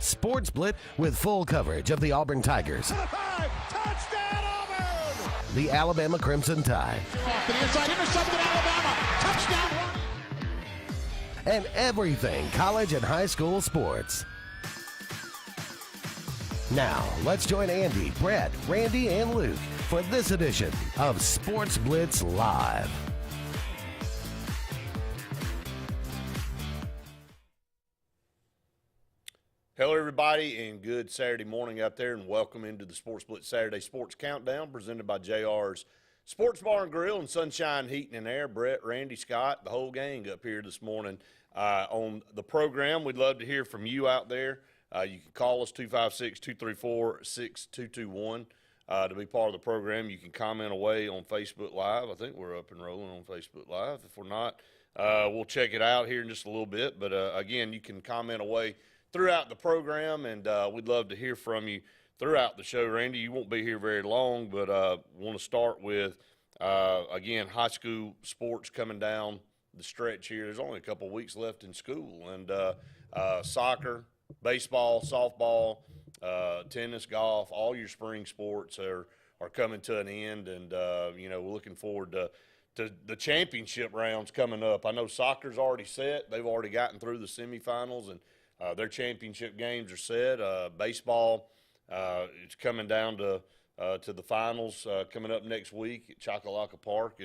Sports Blitz with full coverage of the Auburn Tigers, Touchdown, Auburn! the Alabama Crimson Tide, Off to the inside, intercepted Alabama. Touchdown! and everything college and high school sports. Now, let's join Andy, Brett, Randy, and Luke for this edition of Sports Blitz Live. Hello, everybody, and good Saturday morning out there, and welcome into the Sports Blitz Saturday Sports Countdown presented by JR's Sports Bar and Grill and Sunshine Heating and Air. Brett, Randy, Scott, the whole gang up here this morning on the program. We'd love to hear from you out there. You can call us 256-234-6221 to be part of the program. You can comment away on Facebook Live. I think we're up and rolling on Facebook Live. If we're not, we'll check it out here in just a little bit. But, again, you can comment away throughout the program, and we'd love to hear from you throughout the show. Randy, you won't be here very long, but want to start with, again, high school sports coming down the stretch here. There's only a couple of weeks left in school, and soccer, baseball, softball, tennis, golf, all your spring sports are coming to an end, and, we're looking forward to the championship rounds coming up. I know soccer's already set. They've already gotten through the semifinals, and their championship games are set. Baseball, it's coming down to the finals coming up next week at Choccolocco Park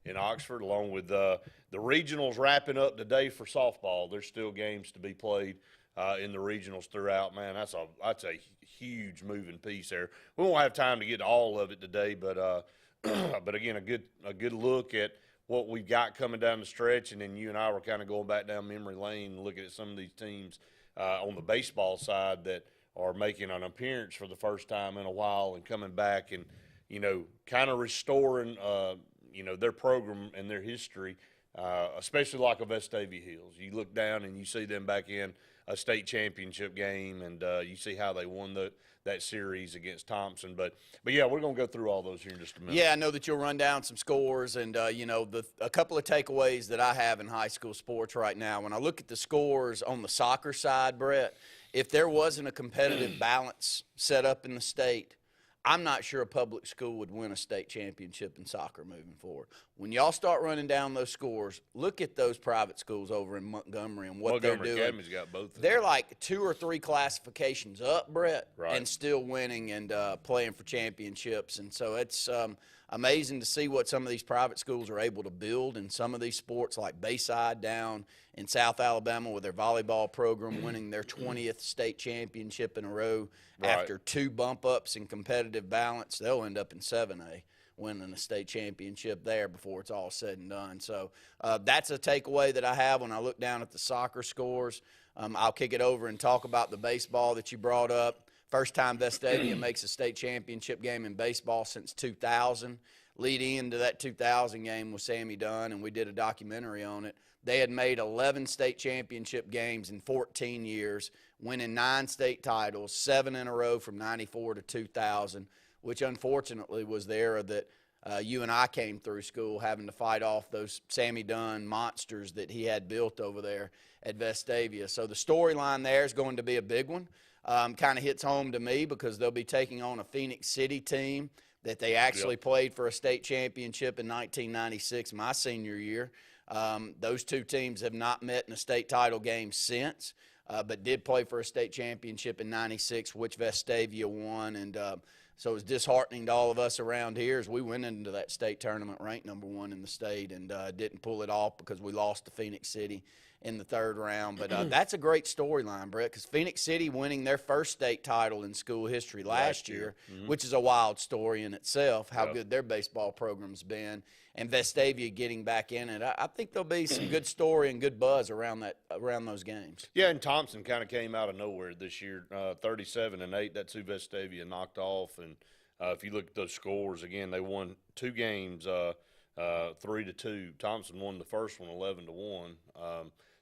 in Oxford, along with the regionals wrapping up today for softball. There's still games to be played in the regionals throughout. Man, that's a huge moving piece there. We won't have time to get to all of it today, but but again, a good look at what we've got coming down the stretch, and then you and I were kind of going back down memory lane and looking at some of these teams on the baseball side that are making an appearance for the first time in a while and coming back and, kind of restoring, their program and their history, especially like a Vestavia Hills. You look down and you see them back in a state championship game, and you see how they won that series against Thompson. But yeah, we're going to go through all those here in just a minute. Yeah, I know that you'll run down some scores, and, a couple of takeaways that I have in high school sports right now. When I look at the scores on the soccer side, Brett, if there wasn't a competitive balance set up in the state, I'm not sure a public school would win a state championship in soccer moving forward. When y'all start running down those scores, look at those private schools over in Montgomery and what they're doing. Academy's got both. They're like 2 or 3 classifications up, Brett, right, and still winning and playing for championships. And so it's amazing to see what some of these private schools are able to build in some of these sports, like Bayside down in South Alabama with their volleyball program winning their 20th state championship in a row. Right. After 2 bump-ups in competitive balance. They'll end up in 7A winning a state championship there before it's all said and done. So that's a takeaway that I have when I look down at the soccer scores. I'll kick it over and talk about the baseball that you brought up. First time Vestavia makes a state championship game in baseball since 2000. Leading into that 2000 game was Sammy Dunn, and we did a documentary on it. They had made 11 state championship games in 14 years, winning 9 state titles, 7 in a row from 94 to 2000, which unfortunately was the era that you and I came through school, having to fight off those Sammy Dunn monsters that he had built over there at Vestavia. So the storyline there is going to be a big one. Kind of hits home to me because they'll be taking on a Phoenix City team that they actually played for a state championship in 1996, my senior year. Those 2 teams have not met in a state title game since, but did play for a state championship in 96, which Vestavia won. And so it was disheartening to all of us around here as we went into that state tournament ranked #1 in the state and didn't pull it off because we lost to Phoenix City in the 3rd round. But that's a great storyline, Brett, because Phoenix City winning their first state title in school history last year, which is a wild story in itself, how good their baseball program's been, and Vestavia getting back in it. I think there'll be some good story and good buzz around those games. Yeah, and Thompson kind of came out of nowhere this year, 37-8. That's who Vestavia knocked off. And if you look at those scores, again, they won 2 games, 3-2. Thompson won the first one 11-1.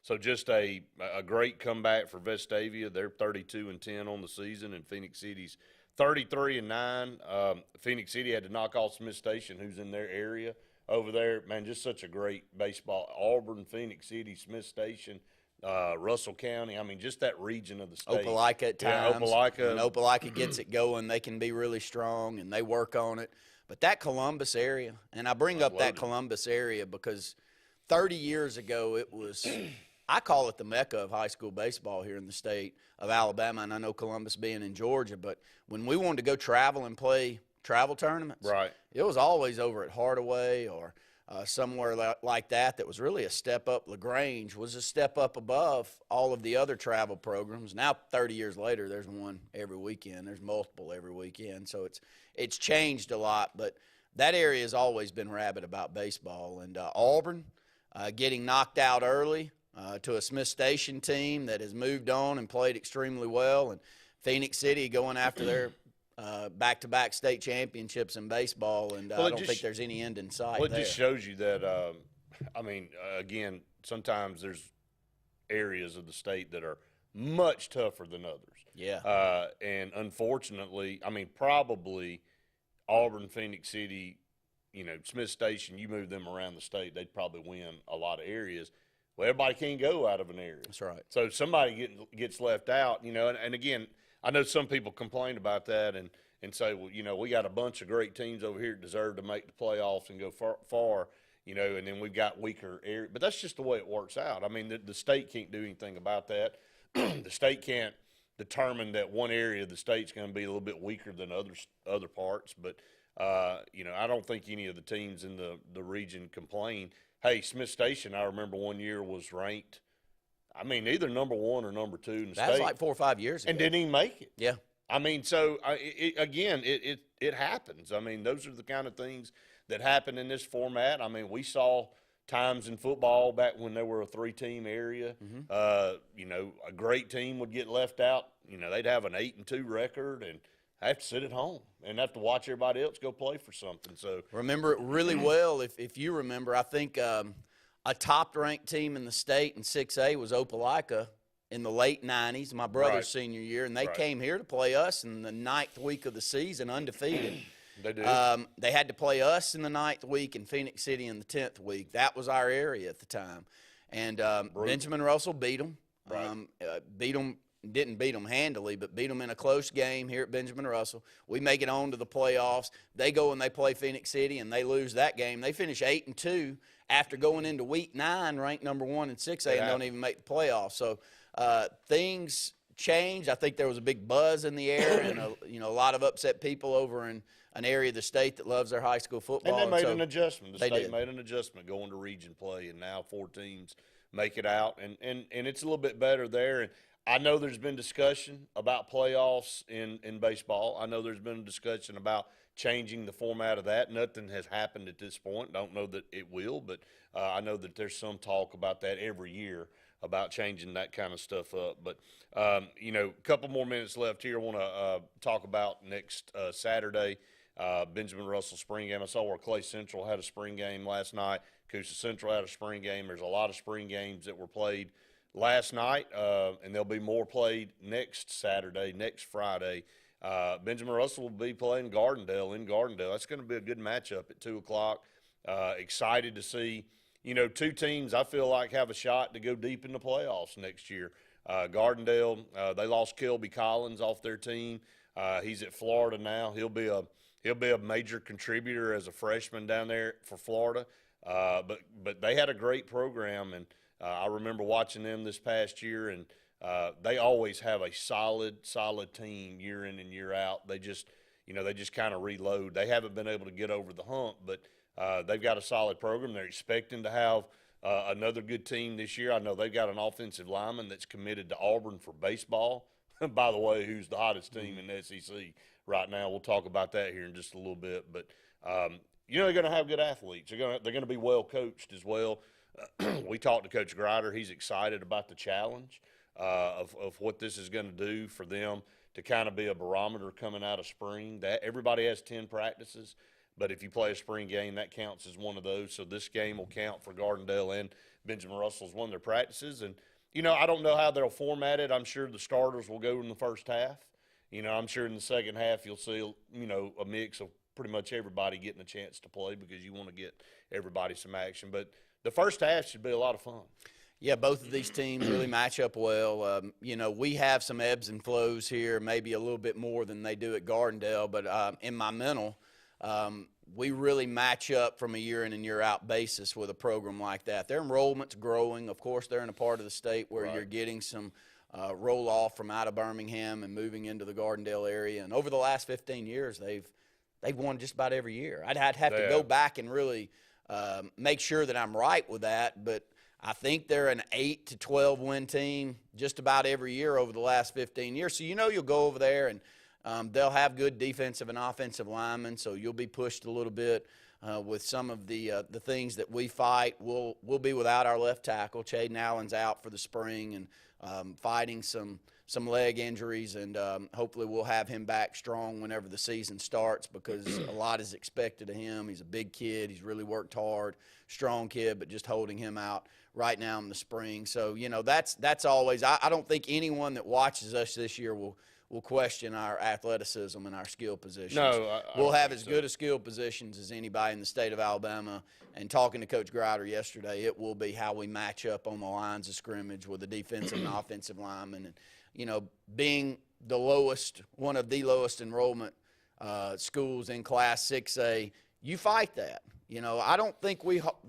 So just a great comeback for Vestavia. They're 32-10 on the season, and Phoenix City's 33-9. Phoenix City had to knock off Smith Station, who's in their area over there. Man, just such a great baseball. Auburn, Phoenix City, Smith Station. Russell County. I mean, just that region of the state. Opelika at times. Yeah, Opelika. When Opelika gets it going, they can be really strong, and they work on it. But that Columbus area, and I bring up that Columbus area because 30 years ago it was – I call it the mecca of high school baseball here in the state of Alabama, and I know Columbus being in Georgia. But when we wanted to go travel and play travel tournaments, right, it was always over at Hardaway or somewhere like that was really a step up. LaGrange was a step up above all of the other travel programs. Now, 30 years later, there's one every weekend. There's multiple every weekend. So it's changed a lot, but that area has always been rabid about baseball. And Auburn getting knocked out early to a Smith Station team that has moved on and played extremely well, and Phoenix City going after their back-to-back state championships in baseball, and I don't think there's any end in sight. Well, it just shows you that, I mean, again, sometimes there's areas of the state that are much tougher than others. Yeah. And unfortunately, I mean, probably Auburn, Phoenix City, you know, Smith Station, you move them around the state, they'd probably win a lot of areas. Well, everybody can't go out of an area. That's right. So somebody gets left out, you know, and again, I know some people complain about that and say, well, you know, we got a bunch of great teams over here that deserve to make the playoffs and go far, you know, and then we've got weaker areas. But that's just the way it works out. I mean, the state can't do anything about that. The state can't determine that one area of the state's going to be a little bit weaker than other parts. But, you know, I don't think any of the teams in the region complain. Hey, Smith Station, I remember one year was ranked, I mean, either number 1 or number 2 in the state. That was like 4 or 5 years ago. And didn't even make it. Yeah. I mean, so, it happens. I mean, those are the kind of things that happen in this format. I mean, we saw times in football back when there were a 3-team area. Mm-hmm. You know, a great team would get left out. You know, they'd have an 8-2 record and have to sit at home and have to watch everybody else go play for something. So remember it really well. If you remember, I think a top-ranked team in the state in 6A was Opelika in the late 90s, my brother's senior year, and they came here to play us in the 9th week of the season, undefeated. They did. They had to play us in the 9th week and Phoenix City in the 10th week. That was our area at the time. And Benjamin Russell beat them. Didn't beat them handily, but beat them in a close game here at Benjamin Russell. We make it on to the playoffs. They go and they play Phoenix City, and they lose that game. They finish 8-2 after going into week 9, ranked number 1 in 6A, and don't even make the playoffs. So things change. I think there was a big buzz in the air, and a lot of upset people over in an area of the state that loves their high school football. And they made an adjustment. The state made an adjustment going to region play, and now 4 teams make it out, and it's a little bit better there. And I know there's been discussion about playoffs in baseball. I know there's been a discussion about changing the format of that. Nothing has happened at this point. Don't know that it will, but I know that there's some talk about that every year about changing that kind of stuff up. But, you know, a couple more minutes left here. I want to talk about next Saturday, Benjamin Russell spring game. I saw where Clay Central had a spring game last night. Coosa Central had a spring game. There's a lot of spring games that were played last night, and there'll be more played next Saturday, next Friday. Benjamin Russell will be playing Gardendale in Gardendale. That's going to be a good matchup at 2 o'clock. Excited to see, you know, 2 teams I feel like have a shot to go deep in the playoffs next year. Gardendale, they lost Kelby Collins off their team. He's at Florida now. He'll be a major contributor as a freshman down there for Florida. But they had a great program, and I remember watching them this past year, and they always have a solid team year in and year out. They just kind of reload. They haven't been able to get over the hump, but they've got a solid program. They're expecting to have another good team this year. I know they've got an offensive lineman that's committed to Auburn for baseball. By the way, who's the hottest team in the SEC right now. We'll talk about that here in just a little bit. But, you know, they're going to have good athletes. They're going to be well coached as well. We talked to Coach Grider. He's excited about the challenge of what this is going to do for them to kind of be a barometer coming out of spring. That everybody has 10 practices, but if you play a spring game, that counts as one of those. So this game will count for Gardendale and Benjamin Russell as one of their practices. And, you know, I don't know how they'll format it. I'm sure the starters will go in the first half. You know, I'm sure in the second half you'll see, you know, a mix of pretty much everybody getting a chance to play because you want to get everybody some action. But the first half should be a lot of fun. Yeah, both of these teams really match up well. You know, we have some ebbs and flows here, maybe a little bit more than they do at Gardendale, but in my mental, we really match up from a year in and year out basis with a program like that. Their enrollment's growing. Of course, they're in a part of the state where you're getting some roll off from out of Birmingham and moving into the Gardendale area. And over the last 15 years, they've won just about every year. I'd have to go back and really make sure that I'm right with that, but I think they're an 8 to 12 win team just about every year over the last 15 years. So you know you'll go over there and they'll have good defensive and offensive linemen, so you'll be pushed a little bit with some of the things that we fight. We'll be without our left tackle. Chaden Allen's out for the spring and fighting some leg injuries, and hopefully we'll have him back strong whenever the season starts because a lot is expected of him. He's a big kid. He's really worked hard, strong kid, but just holding him out right now in the spring. So, you know, that's always – I don't think anyone that watches us this year will question our athleticism and our skill positions. No, we'll have as good a skill positions as anybody in the state of Alabama. And talking to Coach Grider yesterday, it will be how we match up on the lines of scrimmage with the defensive and offensive linemen. And, you know, being the lowest, one of the lowest enrollment schools in Class 6A, you fight that. You know, I don't think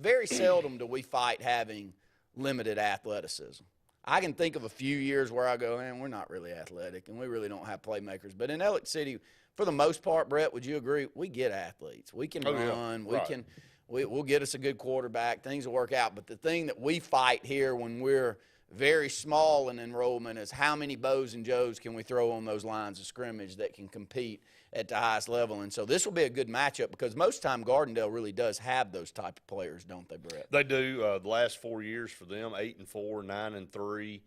very seldom do we fight having limited athleticism. I can think of a few years where I go, man, we're not really athletic and we really don't have playmakers. But in Elliott City, for the most part, Brett, would you agree? We get athletes. We can run. We'll get us a good quarterback. Things will work out. But the thing that we fight here when we're very small in enrollment is how many Bows and Joes can we throw on those lines of scrimmage that can compete at the highest level. And so this will be a good matchup because most time Gardendale really does have those type of players, don't they, Brett? They do. The last 4 years for them, 8-4, 9-3,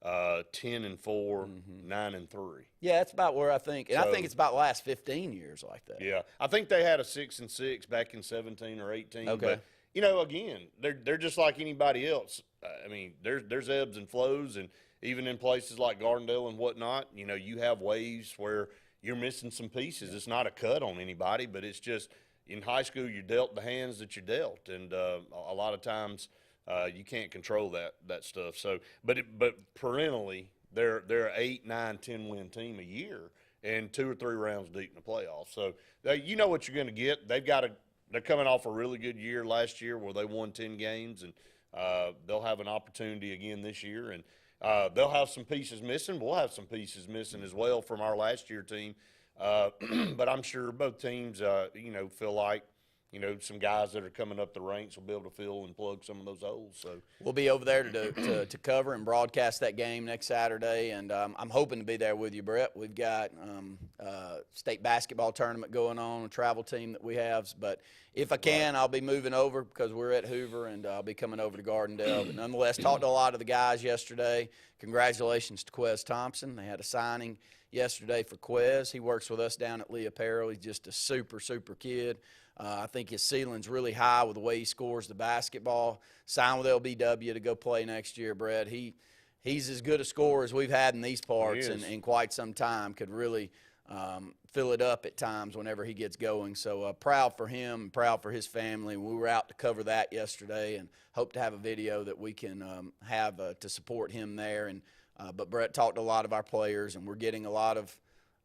10-4, 9-3. Yeah, that's about where I think. And I think it's about the last 15 years like that. Yeah. I think they had a 6-6 back in 17 or 18. Okay. But, you know, again, they're just like anybody else. I mean, there's ebbs and flows, and even in places like Gardendale and whatnot, you know, you have waves where you're missing some pieces. It's not a cut on anybody, but it's just in high school you're dealt the hands that you're dealt, and a lot of times you can't control that stuff. So, but perennially they're an 8, 9, 10 win team a year, and 2 or 3 rounds deep in the playoffs. So you know what you're going to get. They're coming off a really good year last year where they won 10 games, and they'll have an opportunity again this year, and they'll have some pieces missing. We'll have some pieces missing as well from our last year team. But I'm sure both teams, you know, feel like, you know, some guys that are coming up the ranks will be able to fill and plug some of those holes. So we'll be over there to cover and broadcast that game next Saturday, and I'm hoping to be there with you, Brett. We've got state basketball tournament going on, a travel team that we have. But if I can, I'll be moving over because we're at Hoover, and I'll be coming over to Gardendale. But nonetheless, talked to a lot of the guys yesterday. Congratulations to Quez Thompson. They had a signing yesterday for Quez. He works with us down at Lee Apparel. He's just a super, super kid. I think his ceiling's really high with the way he scores the basketball. Signed with LBW to go play next year, Brett. He's as good a scorer as we've had in these parts in quite some time. Could really fill it up at times whenever he gets going. So proud for him, proud for his family. We were out to cover that yesterday and hope to have a video that we can have to support him there. And but Brett talked to a lot of our players, and we're getting a lot of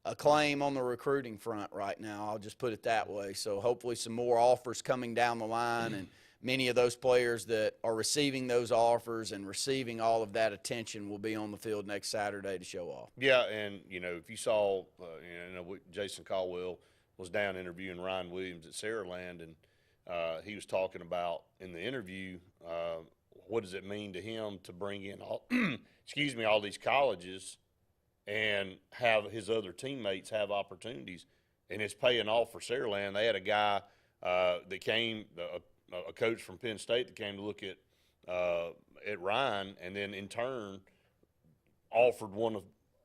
acclaim on the recruiting front right now. I'll just put it that way. So hopefully some more offers coming down the line, and many of those players that are receiving those offers and receiving all of that attention will be on the field next Saturday to show off. Yeah, and, you know, if you saw, you know, Jason Caldwell was down interviewing Ryan Williams at Saraland, and he was talking about in the interview what does it mean to him to bring in all, all these colleges and have his other teammates have opportunities, and it's paying off for Saraland. They had a guy that came, a coach from Penn State that came to look at Ryan, and then in turn offered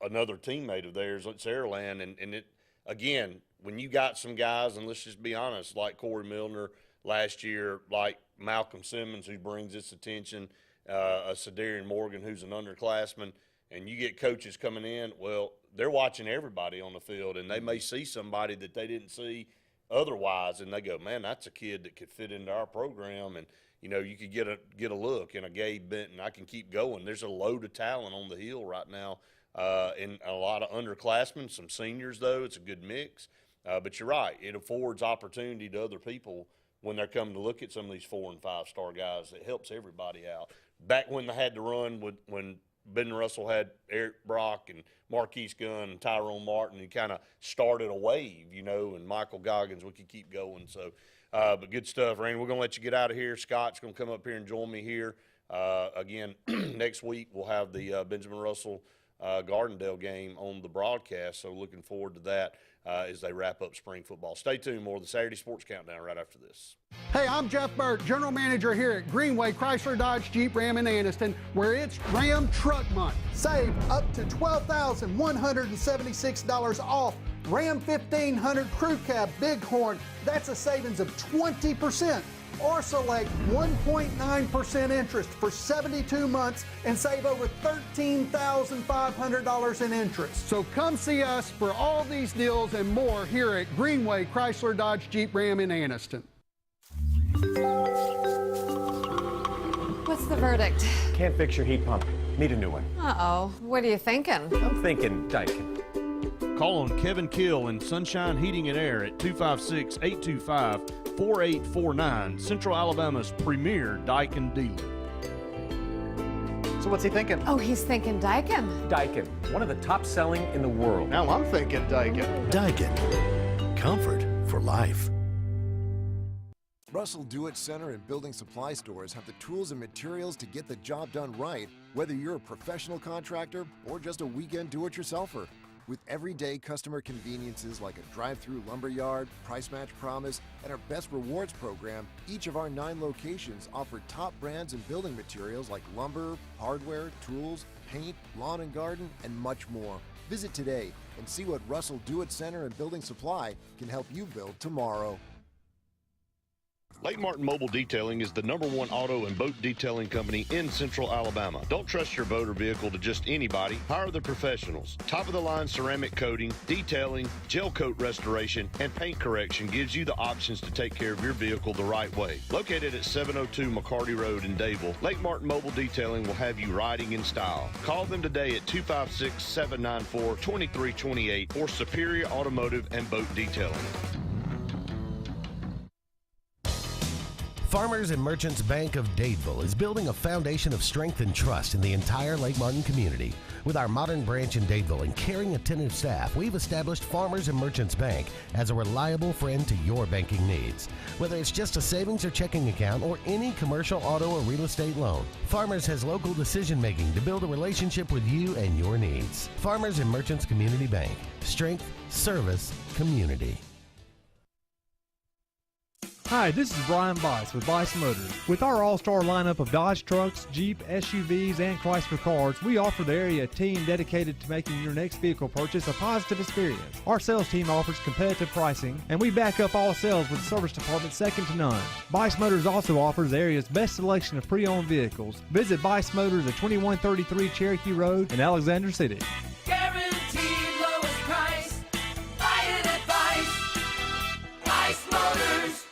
another teammate of theirs at Saraland, and it again, when you got some guys, and let's just be honest, like Corey Milner last year, like Malcolm Simmons, who brings this attention, a Sadarian Morgan, who's an underclassman, and you get coaches coming in, well, they're watching everybody on the field, and they may see somebody that they didn't see otherwise, and they go, man, that's a kid that could fit into our program. And, you could get a look in a Gabe Benton. I can keep going. There's a load of talent on the hill right now, and a lot of underclassmen, some seniors though. It's a good mix. But you're right. It affords opportunity to other people when they're coming to look at some of these 4- and 5-star guys. It helps everybody out. Back when they had to run when Ben Russell had Eric Brock and Marquise Gunn and Tyrone Martin, he kind of started a wave, and Michael Goggins, we could keep going. So, but good stuff, Randy. We're going to let you get out of here. Scott's going to come up here and join me here. Again, next week we'll have the Benjamin Russell Gardendale game on the broadcast, so looking forward to that as they wrap up spring football. Stay tuned. More of the Saturday Sports Countdown right after this. Hey, I'm Jeff Burt, General Manager here at Greenway Chrysler Dodge Jeep Ram in Anniston, where it's Ram Truck Month. Save up to $12,176 off Ram 1500 Crew Cab Bighorn. That's a savings of 20%. Or select 1.9% interest for 72 months and save over $13,500 in interest. So come see us for all these deals and more here at Greenway Chrysler Dodge Jeep Ram in Anniston. What's the verdict? Can't fix your heat pump. Need a new one. Uh-oh. What are you thinking? I'm thinking Daikin. Call on Kevin Kill and Sunshine Heating and Air at 256-825-4849, Central Alabama's premier Daikin dealer. So what's he thinking? Oh, he's thinking Daikin. Daikin, one of the top selling in the world. Now I'm thinking Daikin. Daikin. Comfort for life. Russell Do-It Center and building supply stores have the tools and materials to get the job done right, whether you're a professional contractor or just a weekend do-it-yourselfer. With everyday customer conveniences like a drive-through lumberyard, price match promise, and our Best Rewards program, each of our 9 locations offer top brands and building materials like lumber, hardware, tools, paint, lawn and garden, and much more. Visit today and see what Russell Do-It Center and Building Supply can help you build tomorrow. Lake Martin Mobile Detailing is the #1 auto and boat detailing company in Central Alabama. Don't trust your boat or vehicle to just anybody. Hire the professionals. Top-of-the-line ceramic coating, detailing, gel coat restoration, and paint correction gives you the options to take care of your vehicle the right way. Located at 702 McCarty Road in Dadeville, Lake Martin Mobile Detailing will have you riding in style. Call them today at 256-794-2328 for Superior Automotive and Boat Detailing. Farmers and Merchants Bank of Dadeville is building a foundation of strength and trust in the entire Lake Martin community. With our modern branch in Dadeville and caring, attentive staff, we've established Farmers and Merchants Bank as a reliable friend to your banking needs. Whether it's just a savings or checking account or any commercial, auto, or real estate loan, Farmers has local decision-making to build a relationship with you and your needs. Farmers and Merchants Community Bank. Strength, service, community. Hi, this is Brian Bice with Bice Motors. With our all-star lineup of Dodge trucks, Jeep, SUVs, and Chrysler cars, we offer the area a team dedicated to making your next vehicle purchase a positive experience. Our sales team offers competitive pricing, and we back up all sales with a service department second to none. Bice Motors also offers the area's best selection of pre-owned vehicles. Visit Bice Motors at 2133 Cherokee Road in Alexander City. Guaranteed lowest price. Buy it at Bice. Bice Motors.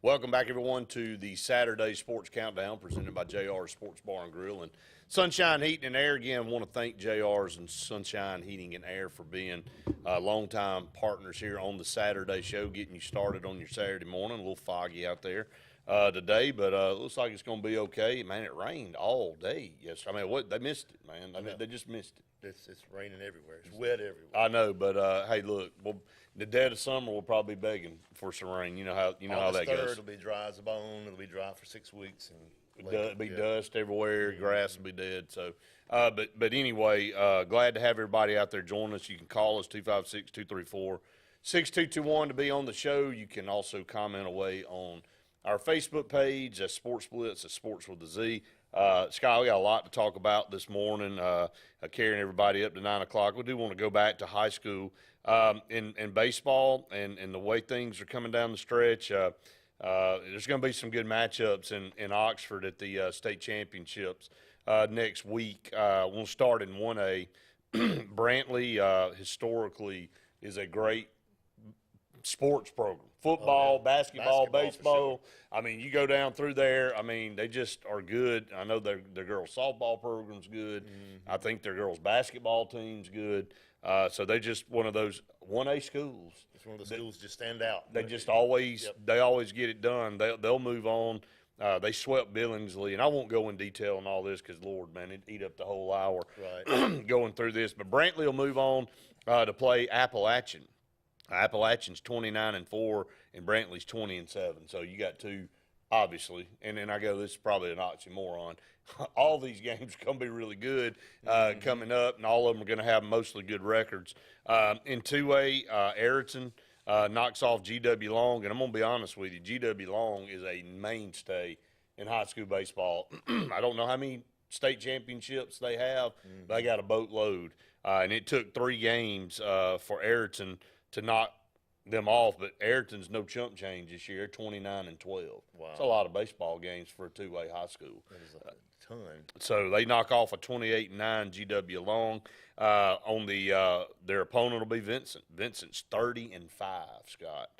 Welcome back, everyone, to the Saturday Sports Countdown presented by JR Sports Bar and Grill and Sunshine Heating and Air. Again, I want to thank JR's and Sunshine Heating and Air for being longtime partners here on the Saturday show, getting you started on your Saturday morning. A little foggy out there today, but it looks like it's going to be okay. Man, it rained all day. Yes, I mean, what they missed it, man. I mean, they just missed it. It's raining everywhere. It's wet everywhere. I know, but hey, look, the dead of summer will probably be begging for some rain. You know how that goes. August 3rd will be dry as a bone. It'll be dry for 6 weeks, and it'll be dust everywhere. Grass will be dead. So, but anyway, glad to have everybody out there joining us. You can call us 256-234-6221 to be on the show. You can also comment away on our Facebook page, Sports Blitz, Sports with a Z. Scott, we got a lot to talk about this morning, carrying everybody up to 9 o'clock. We do want to go back to high school in baseball and the way things are coming down the stretch. there's going to be some good matchups in Oxford at the state championships next week. We'll start in 1A. Brantley historically is a great sports program. Football, basketball, baseball. for sure. I mean, you go down through there. I mean, they just are good. I know their girls' softball program's good. I think their girls' basketball team's good. So they just one of those 1A schools. It's one of the schools just stand out. They just always they always get it done. They'll move on. They swept Billingsley, and I won't go in detail on all this because, Lord, man, it'd eat up the whole hour going through this. But Brantley will move on to play Appalachian. Appalachian's 29-4, and Brantley's 20-7. So you got two, obviously. And then I go, this is probably an oxymoron. All these games are going to be really good coming up, and all of them are going to have mostly good records. In 2A, Ayrton knocks off GW Long, and I'm going to be honest with you, GW Long is a mainstay in high school baseball. I don't know how many state championships they have, but they got a boatload. And it took 3 games for Ayrton to knock them off, but Ayrton's no chump change this year, 29-12. Wow. It's a lot of baseball games for a 2A high school. That is a ton. So they knock off a 28-9 GW Long. On the their opponent will be Vincent. Vincent's 30-5, Scott.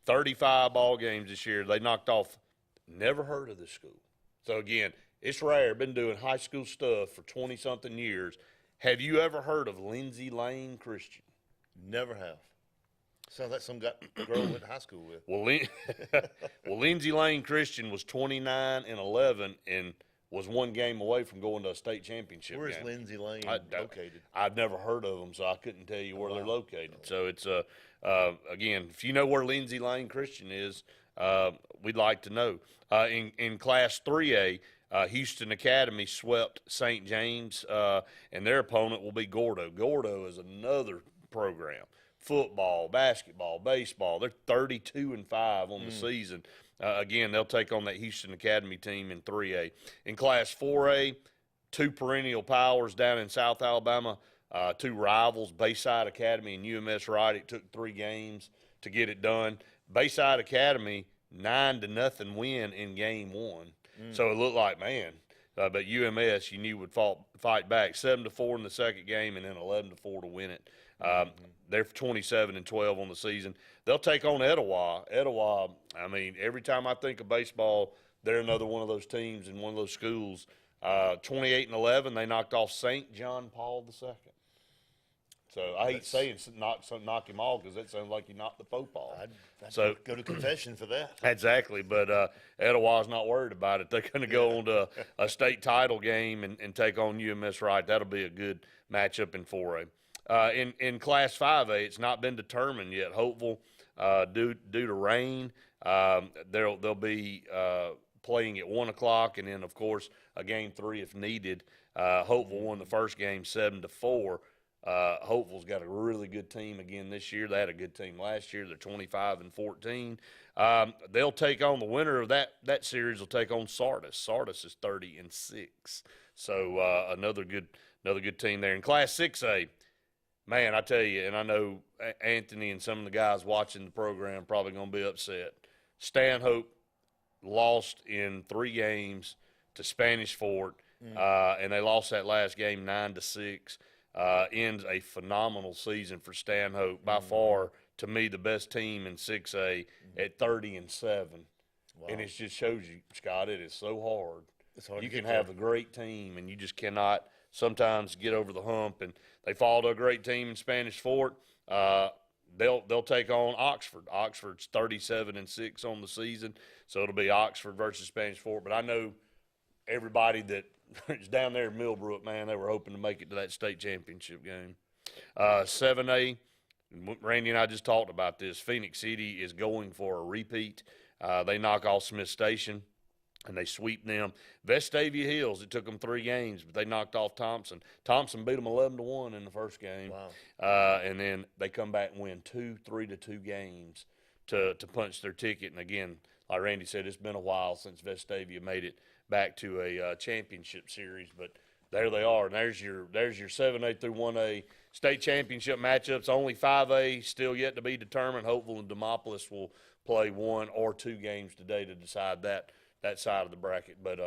35 ball games this year. They knocked off. Never heard of this school. So again, it's rare. Been doing high school stuff for 20-something years. Have you ever heard of Lindsay Lane Christian? Never have. Sounds like some girl went to high school with. Well, Lindsay Lane Christian was 29-11 and was 1 game away from going to a state championship. Where is game. Lindsay Lane located? I've never heard of them, so I couldn't tell you where they're located. So it's again, if you know where Lindsay Lane Christian is, we'd like to know. In Class 3A, Houston Academy swept St. James, and their opponent will be Gordo. Gordo is another program. Football, basketball, baseball. They're 32-5 on the season. Again, they'll take on that Houston Academy team in 3A. In Class 4A, 2 perennial powers down in South Alabama, 2 rivals, Bayside Academy and UMS Wright. It took 3 games to get it done. Bayside Academy, 9-0 win in game 1. So it looked like, man, but UMS, you knew would fight back. 7-4 in the second game and then 11-4 to win it. They're 27-12 on the season. They'll take on Etowah. Etowah, I mean, every time I think of baseball, they're another one of those teams in one of those schools. 28-11, they knocked off St. John Paul II. So I hate saying knock him off because that sounds like you knocked the football. I'd go to confession for that. Exactly, but Etowah's not worried about it. They're going to go on to a state title game and take on UMS Wright. That'll be a good matchup in 4A. In Class 5A, it's not been determined yet. Hopeful, due to rain, they'll be playing at 1 o'clock, and then of course a game 3 if needed. Hopeful won the first game 7-4. Hopeful's got a really good team again this year. They had a good team last year. They're 25-14. They'll take on the winner of that series. Will take on Sardis. Sardis is 30-6. So another good team there in Class 6A. Man, I tell you, and I know Anthony and some of the guys watching the program probably going to be upset. Stanhope lost in 3 games to Spanish Fort, and they lost that last game 9-6. Ends a phenomenal season for Stanhope. By far, to me, the best team in 6A at 30-7. Wow. And it just shows you, Scott, it is so hard. It's hard. You can have a great team, and you just cannot sometimes get over the hump. And they fall to a great team in Spanish Fort. They'll take on Oxford. Oxford's 37-6 on the season, so it'll be Oxford versus Spanish Fort. But I know everybody that is down there in Millbrook, man, they were hoping to make it to that state championship game. 7A, Randy and I just talked about this. Phoenix City is going for a repeat. They knock off Smith Station, and they sweep them. Vestavia Hills, it took them 3 games, but they knocked off Thompson. Thompson beat them 11-1 in the first game. Wow. And then they come back and win 2 3-2 games to punch their ticket. And again, like Randy said, it's been a while since Vestavia made it back to a championship series, but there they are. And there's your 7A through 1A state championship matchups. Only 5A still yet to be determined. Hopeful and Demopolis will play 1 or 2 games today to decide that side of the bracket. But,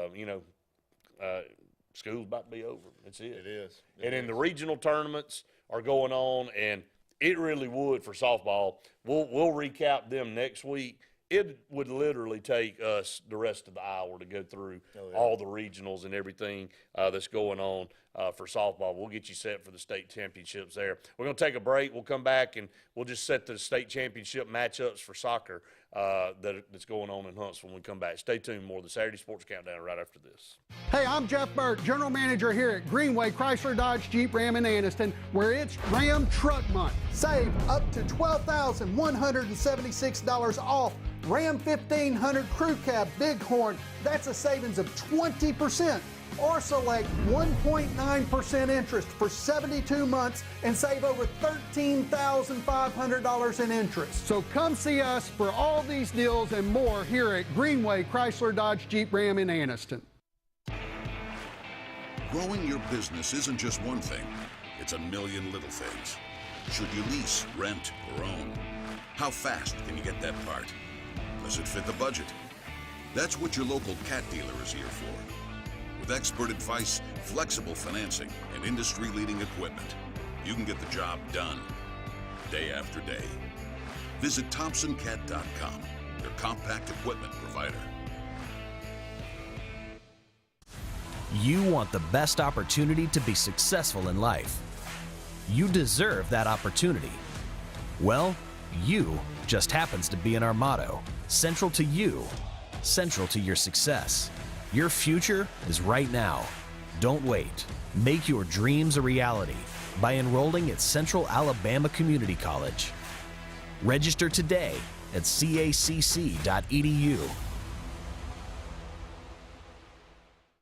school's about to be over. That's it. It is. And then the regional tournaments are going on, and it really would for softball. We'll recap them next week. It would literally take us the rest of the hour to go through all the regionals and everything that's going on for softball. We'll get you set for the state championships there. We're going to take a break. We'll come back, and we'll just set the state championship matchups for soccer that's going on in Huntsville when we come back. Stay tuned. More of the Saturday Sports Countdown right after this. Hey, I'm Jeff Burt, General Manager here at Greenway Chrysler Dodge Jeep Ram in Anniston, where it's Ram Truck Month. Save up to $12,176 off Ram 1500 Crew Cab Bighorn. That's a savings of 20%. Or select 1.9% interest for 72 months and save over $13,500 in interest. So come see us for all these deals and more here at Greenway Chrysler Dodge Jeep Ram in Anniston. Growing your business isn't just one thing, it's a million little things. Should you lease, rent, or own? How fast can you get that part? Does it fit the budget? That's what your local cat dealer is here for. With expert advice, flexible financing, and industry-leading equipment, you can get the job done, day after day. Visit ThompsonCat.com, your compact equipment provider. You want the best opportunity to be successful in life. You deserve that opportunity. Well, you just happens to be in our motto, central to you, central to your success. Your future is right now. Don't wait. Make your dreams a reality by enrolling at Central Alabama Community College. Register today at cacc.edu.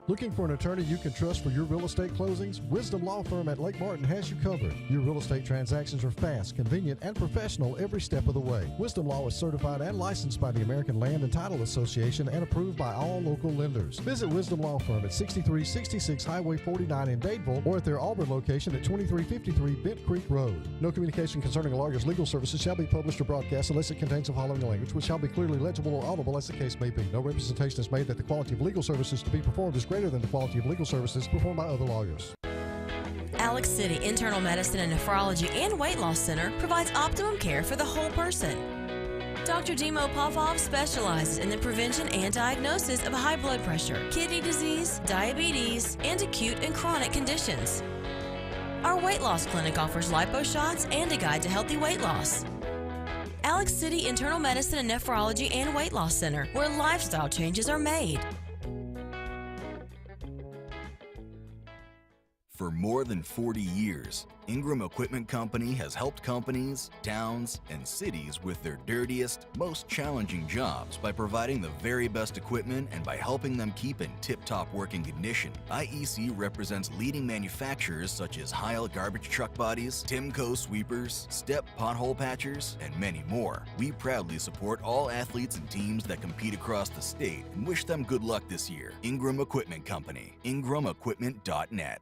Looking for an attorney you can trust for your real estate closings? Wisdom Law Firm at Lake Martin has you covered. Your real estate transactions are fast, convenient, and professional every step of the way. Wisdom Law is certified and licensed by the American Land and Title Association and approved by all local lenders. Visit Wisdom Law Firm at 6366 Highway 49 in Dadeville or at their Auburn location at 2353 Bent Creek Road. No communication concerning a lawyer's legal services shall be published or broadcast unless it contains the following language, which shall be clearly legible or audible as the case may be. No representation is made that the quality of legal services to be performed is greater than the quality of legal services performed by other lawyers. Alex City Internal Medicine and Nephrology and Weight Loss Center provides optimum care for the whole person. Dr. Dimo Popov specializes in the prevention and diagnosis of high blood pressure, kidney disease, diabetes, and acute and chronic conditions. Our weight loss clinic offers lipo shots and a guide to healthy weight loss. Alex City Internal Medicine and Nephrology and Weight Loss Center, where lifestyle changes are made. For more than 40 years, Ingram Equipment Company has helped companies, towns, and cities with their dirtiest, most challenging jobs by providing the very best equipment and by helping them keep in tip-top working condition. IEC represents leading manufacturers such as Heil garbage truck bodies, Timco sweepers, Step pothole patchers, and many more. We proudly support all athletes and teams that compete across the state and wish them good luck this year. Ingram Equipment Company, ingramequipment.net.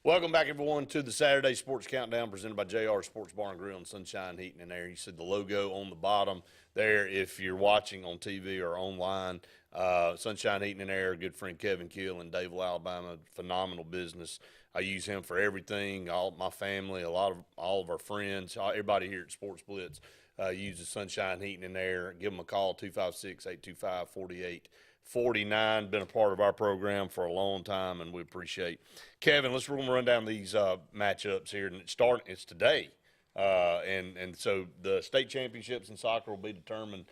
Welcome back, everyone, to the Saturday Sports Countdown presented by JR Sports Bar and Grill and Sunshine Heating and Air. You see the logo on the bottom there if you're watching on TV or online. Sunshine Heating and Air, good friend Kevin Kill in Dadeville, Alabama, phenomenal business. I use him for everything. All my family, all of our friends, everybody here at Sports Blitz uses Sunshine Heating and Air. Give them a call, 256-825-4849. Been a part of our program for a long time, and we appreciate. Kevin, let's run down these matchups here, and it's today, and so the state championships in soccer will be determined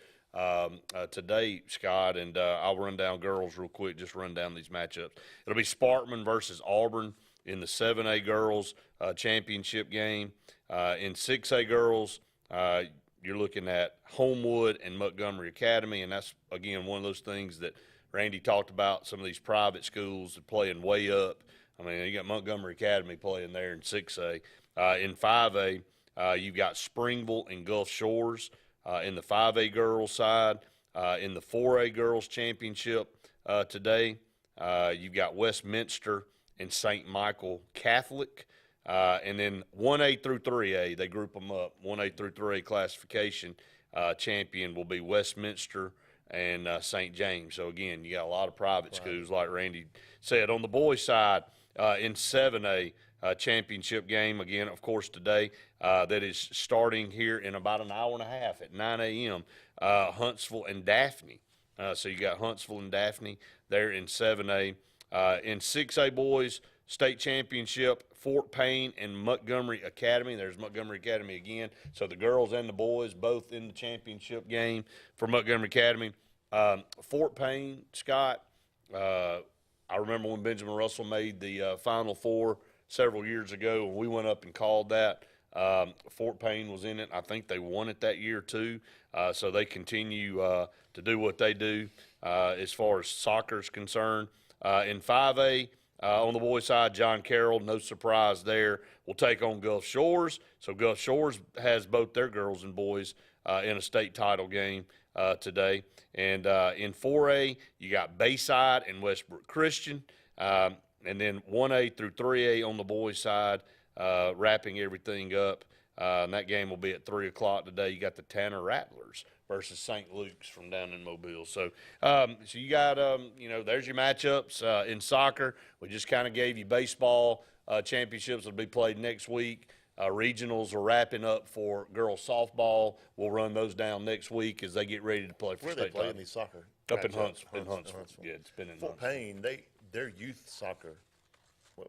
today, Scott, and I'll run down girls real quick. Just run down these matchups. It'll be Sparkman versus Auburn in the 7A girls championship game. In 6A girls, you're looking at Homewood and Montgomery Academy, and that's, again, one of those things that Randy talked about, some of these private schools playing way up. I mean, you got Montgomery Academy playing there in 6A. In 5A, You've got Springville and Gulf Shores in the 5A girls side. In the 4A girls championship today, you've got Westminster and St. Michael Catholic. And then 1A through 3A, they group them up. 1A through 3A classification champion will be Westminster and St. James. So, again, you got a lot of private schools, like Randy said. On the boys' side, in 7A, championship game, again, of course, today, that is starting here in about an hour and a half at 9 a.m., Huntsville and Daphne. So you got Huntsville and Daphne there in 7A. In 6A boys, state championship, Fort Payne and Montgomery Academy. There's Montgomery Academy again. So the girls and the boys both in the championship game for Montgomery Academy. Fort Payne, Scott, I remember when Benjamin Russell made the Final Four several years ago, and we went up and called that. Fort Payne was in it. I think they won it that year too. So they continue to do what they do as far as soccer is concerned. In 5A, on the boys' side, John Carroll, no surprise there, will take on Gulf Shores. So Gulf Shores has both their girls and boys in a state title game today. And in 4A, you got Bayside and Westbrook Christian. And then 1A through 3A on the boys' side, wrapping everything up. And that game will be at 3 o'clock today. You got the Tanner Rattlers versus St. Luke's from down in Mobile. So, so you got, there's your matchups in soccer. We just kind of gave you baseball championships will be played next week. Regionals are wrapping up for girls softball. We'll run those down next week as they get ready to play for Where state they playing title. these soccer? Up in Huntsville. Yeah, it's been in Fort Payne, their youth soccer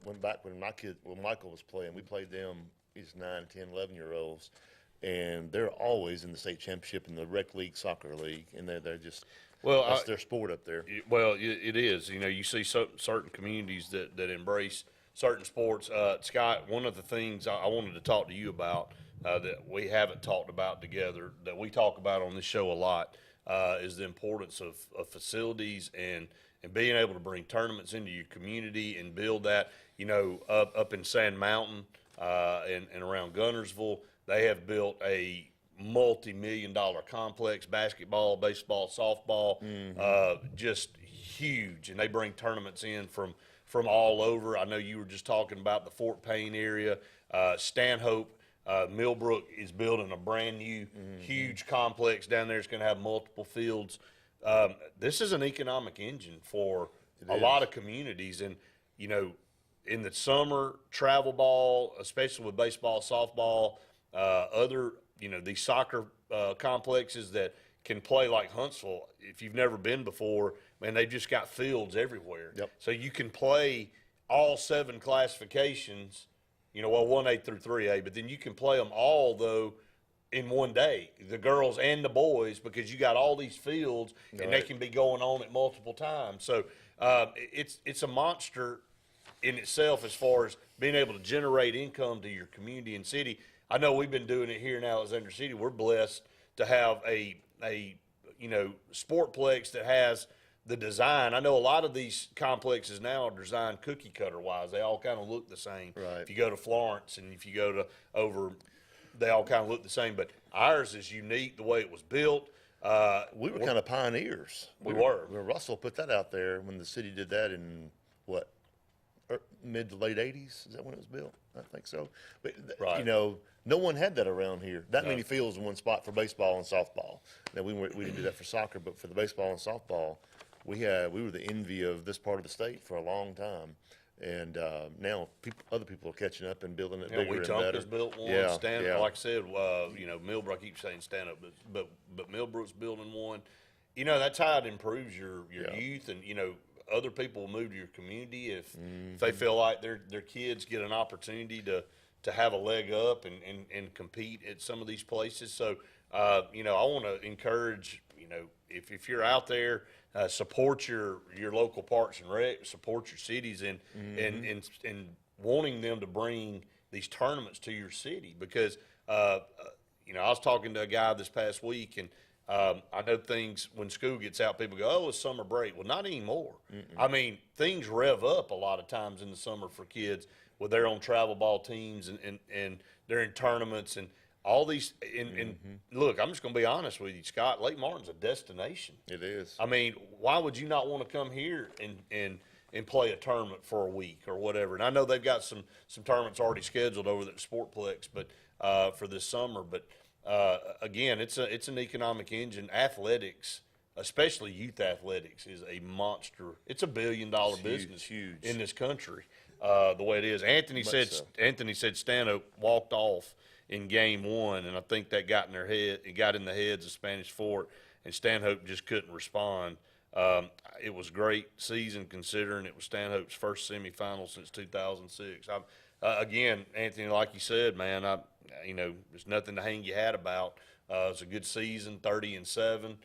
went back when Michael was playing. We played them. He's 9, 10, 11-year-olds, and they're always in the state championship in the rec league soccer league, and they're just that's their sport up there. Well, it is. You see certain communities that embrace certain sports. Scott, one of the things I wanted to talk to you about that we haven't talked about together, that we talk about on this show a lot, is the importance of facilities and being able to bring tournaments into your community and build that. Up in Sand Mountain and around Gunnersville, they have built a multi-million-dollar complex, basketball, baseball, softball, just huge. And they bring tournaments in from all over. I know you were just talking about the Fort Payne area. Stanhope, Millbrook is building a brand new huge complex down there. It's going to have multiple fields. This is an economic engine for a lot of communities. And, in the summer, travel ball, especially with baseball, softball, other, these soccer complexes that can play like Huntsville. If you've never been before, man, they've just got fields everywhere. Yep. So you can play all 7 classifications, 1A through 3A, but then you can play them all, though, in one day, the girls and the boys, because you got all these fields, and they can be going on at multiple times. So it's a monster in itself as far as being able to generate income to your community and city. I know we've been doing it here in Alexander City. We're blessed to have a sportplex that has the design. I know a lot of these complexes now are designed cookie cutter wise. They all kind of look the same. Right. If you go to Florence and if you go to they all kind of look the same. But ours is unique the way it was built. We were kind of pioneers. We were. Russell put that out there when the city did that in mid to late 80s. Is that when it was built? I think so. But no one had that around here. That many fields in one spot for baseball and softball. Now we didn't do that for soccer, but for the baseball and softball, we were the envy of this part of the state for a long time. And now other people are catching up and building it bigger and better. Wetumpka's built one. Like I said, Millbrook, I keep saying stand up, but Millbrook's building one. That's how it improves your youth, and other people will move to your community if they feel like their kids get an opportunity to have a leg up and compete at some of these places. So I want to encourage if you're out there, support your local parks and rec, support your cities and wanting them to bring these tournaments to your city, because I was talking to a guy this past week, and I know things when school gets out, people go, oh, it's summer break. Well, not anymore. I mean, things rev up a lot of times in the summer for kids with their own travel ball teams and they're in tournaments. And all these, and look, I'm just going to be honest with you, Scott. Lake Martin's a destination. It is. I mean, why would you not want to come here and play a tournament for a week or whatever? And I know they've got some tournaments already scheduled over at Sportplex, but for this summer. But again, it's an economic engine. Athletics, especially youth athletics, is a monster. It's a $1 billion business in this country. The way it is. Anthony said Stanhope walked off in game 1, and I think that got in their head. It got in the heads of Spanish Fort, and Stanhope just couldn't respond. It was a great season considering it was Stanhope's first semifinal since 2006. Again, Anthony, like you said, man, there's nothing to hang your hat about. It was a good season, 30-7,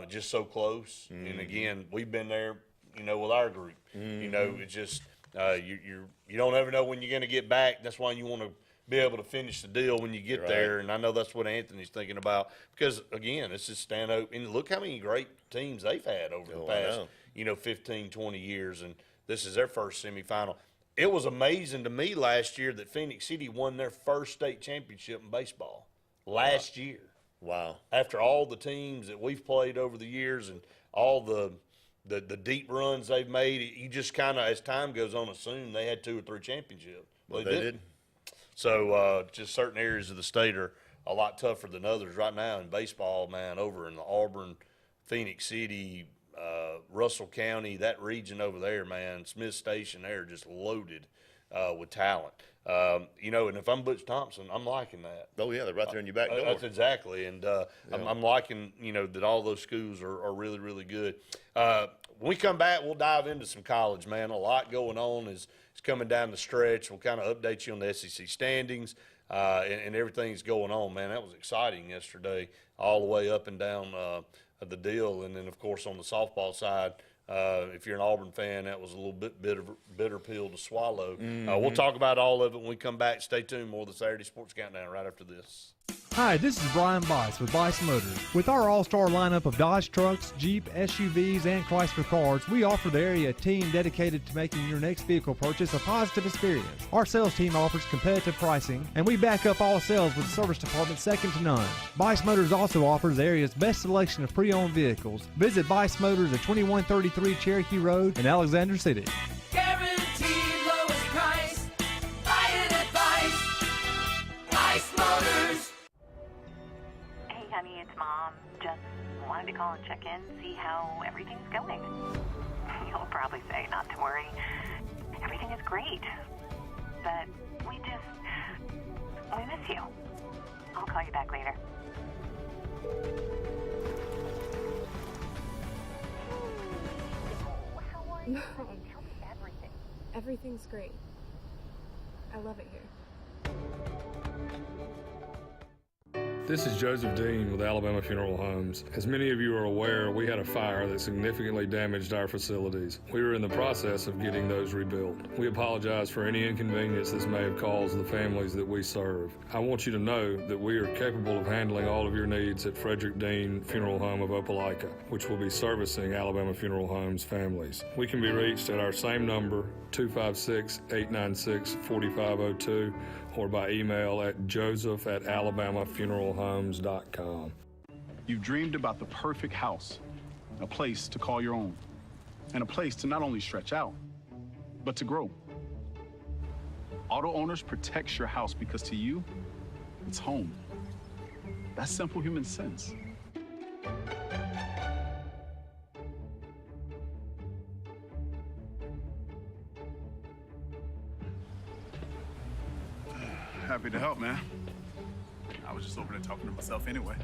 just so close. And again, we've been there, with our group. It's just you don't ever know when you're going to get back. That's why you want to be able to finish the deal when you get there. And I know that's what Anthony's thinking about because, again, it's just Stanhope. And look how many great teams they've had over the past, 15, 20 years. And this is their first semifinal. It was amazing to me last year that Phoenix City won their first state championship in baseball last year. Wow. After all the teams that we've played over the years and all the deep runs they've made, you just kind of, as time goes on, assume they had 2 or 3 championships. Well, they did. So just certain areas of the state are a lot tougher than others right now in baseball, man, over in the Auburn, Phoenix City, Russell County, that region over there, man, Smith Station, they're just loaded with talent. And if I'm Butch Thompson, I'm liking that. Oh, yeah, they're right there in your back door. That's exactly. And I'm liking, that all those schools are really, really good. When we come back, we'll dive into some college, man. A lot going on is coming down the stretch. We'll kind of update you on the SEC standings and everything's going on, man. That was exciting yesterday, all the way up and down the deal. And then, of course, on the softball side, if you're an Auburn fan, that was a little bit bitter pill to swallow. We'll talk about all of it when we come back. Stay tuned. More of the Saturday Sports Countdown right after this. Hi, this is Brian Bice with Bice Motors. With our all-star lineup of Dodge trucks, Jeep, SUVs, and Chrysler cars, we offer the area a team dedicated to making your next vehicle purchase a positive experience. Our sales team offers competitive pricing, and we back up all sales with a service department second to none. Bice Motors also offers the area's best selection of pre-owned vehicles. Visit Bice Motors at 2133 Cherokee Road in Alexander City. Guaranteed lowest price. Buy it at Bice Motors. Hey, honey, it's Mom. Just wanted to call and check in, see how everything's going. You'll probably say not to worry. Everything is great. But we miss you. I'll call you back later. How are you? Tell me everything. Everything's great. I love it here. This is Joseph Dean with Alabama Funeral Homes. As many of you are aware, we had a fire that significantly damaged our facilities. We were in the process of getting those rebuilt. We apologize for any inconvenience this may have caused the families that we serve. I want you to know that we are capable of handling all of your needs at Frederick Dean Funeral Home of Opelika, which will be servicing Alabama Funeral Homes families. We can be reached at our same number, 256-896-4502, or by email at joseph@alabamafuneralhomes.com. You've dreamed about the perfect house, a place to call your own, and a place to not only stretch out, but to grow. Auto Owners protects your house because to you, it's home. That's simple human sense. Happy to help, man. I was just over there talking to myself anyway.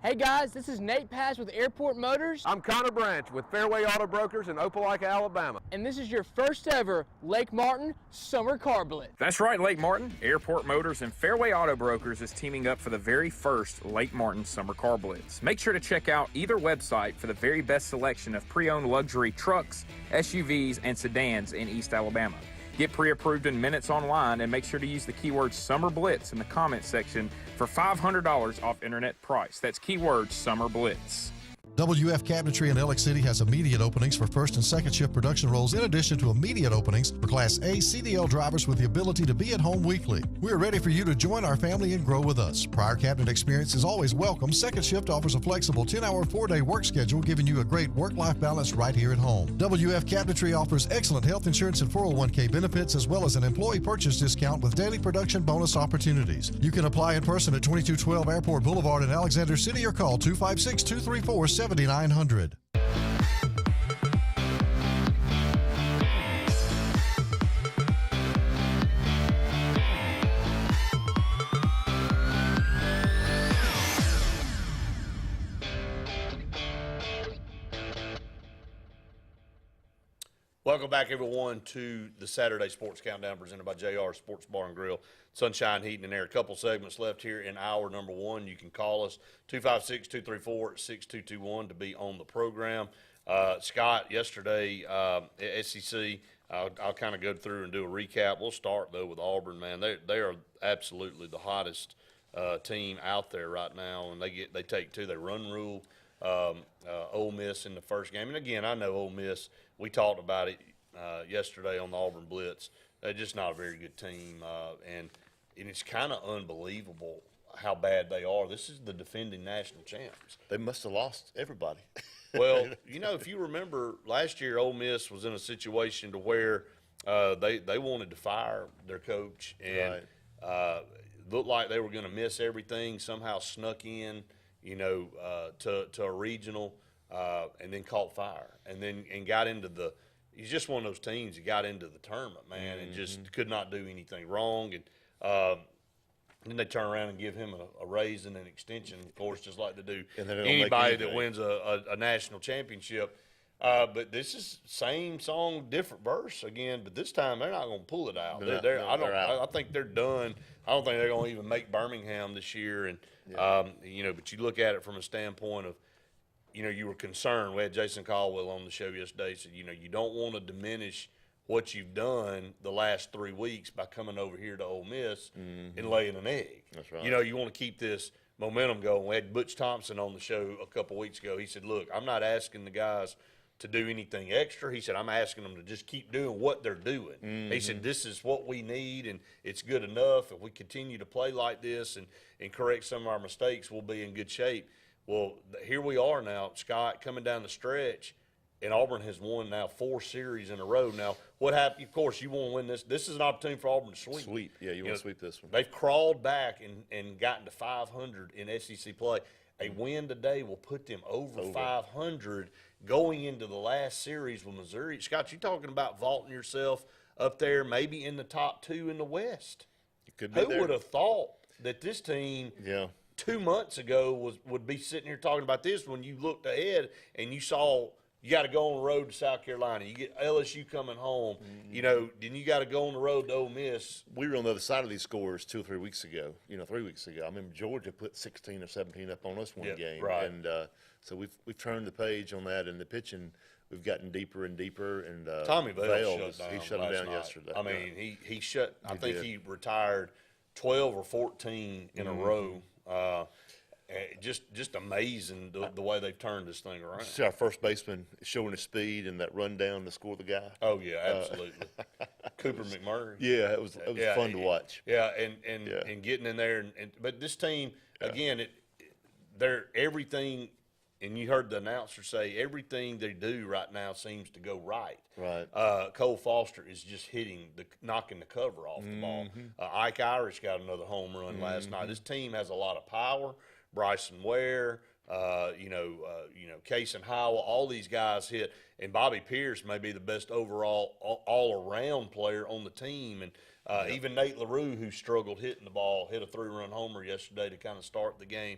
Hey guys, this is Nate Pass with Airport Motors. I'm Connor Branch with Fairway Auto Brokers in Opelika, Alabama. And this is your first ever Lake Martin Summer Car Blitz. That's right, Lake Martin. Airport Motors and Fairway Auto Brokers is teaming up for the very first Lake Martin Summer Car Blitz. Make sure to check out either website for the very best selection of pre-owned luxury trucks, SUVs, and sedans in East Alabama. Get pre-approved in minutes online and make sure to use the keyword Summer Blitz in the comment section for $500 off internet price. That's keyword Summer Blitz. WF Cabinetry in Alex City has immediate openings for first and second shift production roles in addition to immediate openings for Class A CDL drivers with the ability to be at home weekly. We are ready for you to join our family and grow with us. Prior cabinet experience is always welcome. Second shift offers a flexible 10-hour, 4-day work schedule, giving you a great work-life balance right here at home. WF Cabinetry offers excellent health insurance and 401k benefits, as well as an employee purchase discount with daily production bonus opportunities. You can apply in person at 2212 Airport Boulevard in Alexander City or call 256-234-7900. Welcome back, everyone, to the Saturday Sports Countdown presented by JR Sports Bar and Grill. Sunshine, Heating, and Air. A couple segments left here in hour number one. You can call us 256-234-6221 to be on the program. Scott, yesterday, SEC, I'll kind of go through and do a recap. We'll start, though, with Auburn, man. They are absolutely the hottest team out there right now, and they take two. They run rule Ole Miss in the first game. And, again, I know Ole Miss, we talked about it yesterday on the Auburn Blitz. They're just not a very good team, and it's kind of unbelievable how bad they are. This is the defending national champs. They must have lost everybody. Well, if you remember last year, Ole Miss was in a situation to where they wanted to fire their coach, and looked like they were going to miss everything. Somehow snuck in, to a regional, and then caught fire, and got into the. He's just one of those teams that got into the tournament, man, and just could not do anything wrong. And then they turn around and give him a raise and an extension, of course, just like they do anybody that wins a national championship. But this is same song, different verse again. But this time they're not going to pull it out. I think they're done. I don't think they're going to even make Birmingham this year. And but you look at it from a standpoint of. You were concerned. We had Jason Caldwell on the show yesterday. Said, you don't want to diminish what you've done the last 3 weeks by coming over here to Ole Miss and laying an egg. That's right. You want to keep this momentum going. We had Butch Thompson on the show a couple weeks ago. He said, look, I'm not asking the guys to do anything extra. He said, I'm asking them to just keep doing what they're doing. He said, this is what we need, and it's good enough. If we continue to play like this and correct some of our mistakes, we'll be in good shape. Well, here we are now, Scott, coming down the stretch, and Auburn has won now 4 series in a row. Now, what happened? Of course, you want to win this. This is an opportunity for Auburn to sweep. Yeah, you want to sweep this one. They've crawled back and gotten to 500 in SEC play. A win today will put them over 500 going into the last series with Missouri. Scott, you're talking about vaulting yourself up there, maybe in the top 2 in the West. You could be Who would have thought that this team – 2 months ago would be sitting here talking about this when you looked ahead and you saw you got to go on the road to South Carolina. You get LSU coming home. Then you got to go on the road to Ole Miss. We were on the other side of these scores 2 or 3 weeks ago. 3 weeks ago. I remember Georgia put 16 or 17 up on us one game. Right. And so we've turned the page on that, and the pitching we've gotten deeper and deeper. And Tommy Vail he shut him down yesterday. I mean, he shut. I think he retired 12 or 14 in a row. Just amazing the way they've turned this thing around. See our first baseman showing his speed and that run down to score the guy. Oh yeah, absolutely. Cooper McMurray. Yeah, it was fun to watch. Yeah, and getting in there but this team again, they're everything. And you heard the announcer say everything they do right now seems to go right. Right. Cole Foster is just knocking the cover off the ball. Ike Irish got another home run last night. This team has a lot of power. Bryson Ware, Case and Howell, all these guys hit. And Bobby Pierce may be the best overall all-around player on the team. And even Nate LaRue, who struggled hitting the ball, hit a 3-run homer yesterday to kind of start the game.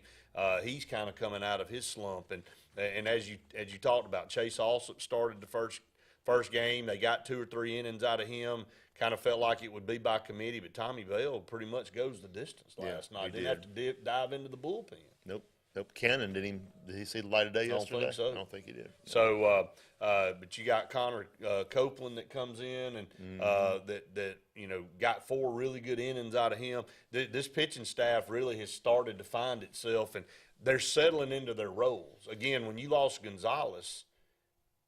He's kind of coming out of his slump. And as you talked about, Chase Alsop started the first game. They got 2 or 3 innings out of him. Kind of felt like it would be by committee, but Tommy Vail pretty much goes the distance last night. Didn't have to dive into the bullpen. Nope. Cannon did he see the light of day yesterday? I don't think so. I don't think he did. So, but you got Connor Copeland that comes in and that got 4 really good innings out of him. This pitching staff really has started to find itself, and they're settling into their roles. Again, when you lost Gonzalez,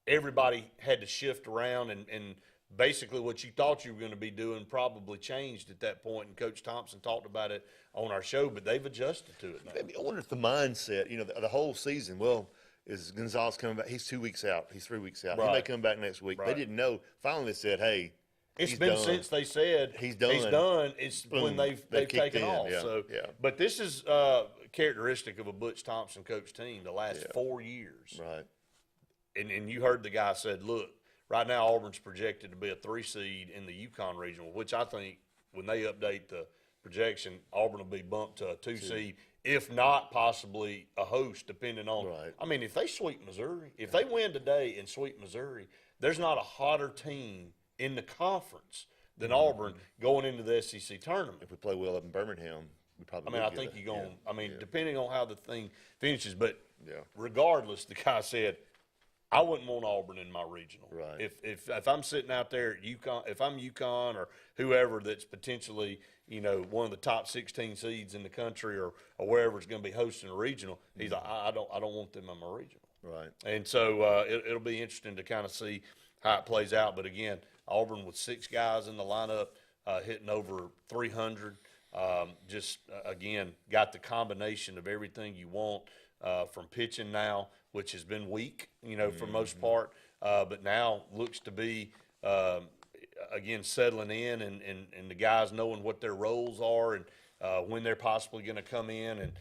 everybody had to shift around, and basically what you thought you were going to be doing probably changed at that point, and Coach Thompson talked about it on our show, but they've adjusted to it now. I wonder if the mindset, the whole season, is Gonzalez coming back? He's 2 weeks out. He's 3 weeks out. Right. He may come back next week. Right. They didn't know. Finally they said, hey, it's been done. Since they said he's done. It's boom, when they've taken off. Yeah. So, but this is characteristic of a Butch Thompson coach team the last 4 years. Right. And you heard the guy said, look, right now Auburn's projected to be a 3 seed in the UConn regional, which I think when they update the projection, Auburn will be bumped to a 2 seed, if not possibly a host, depending on. Right. I mean, if they sweep Missouri, if they win today and sweep Missouri, there's not a hotter team in the conference than Auburn going into the SEC tournament. If we play well up in Birmingham, we probably. I think you're going. I mean, depending on how the thing finishes, but regardless, the guy said, I wouldn't want Auburn in my regional. Right. If I'm sitting out there at UConn, if I'm UConn or whoever that's potentially one of the top 16 seeds in the country or wherever it's going to be hosting a regional, he's like, I don't want them in my regional. Right. And so it'll be interesting to kind of see how it plays out. But again, Auburn with 6 guys in the lineup, hitting over 300. Again, got the combination of everything you want from pitching now, which has been weak, for most part, but now looks to be, again, settling in and the guys knowing what their roles are and when they're possibly going to come in. And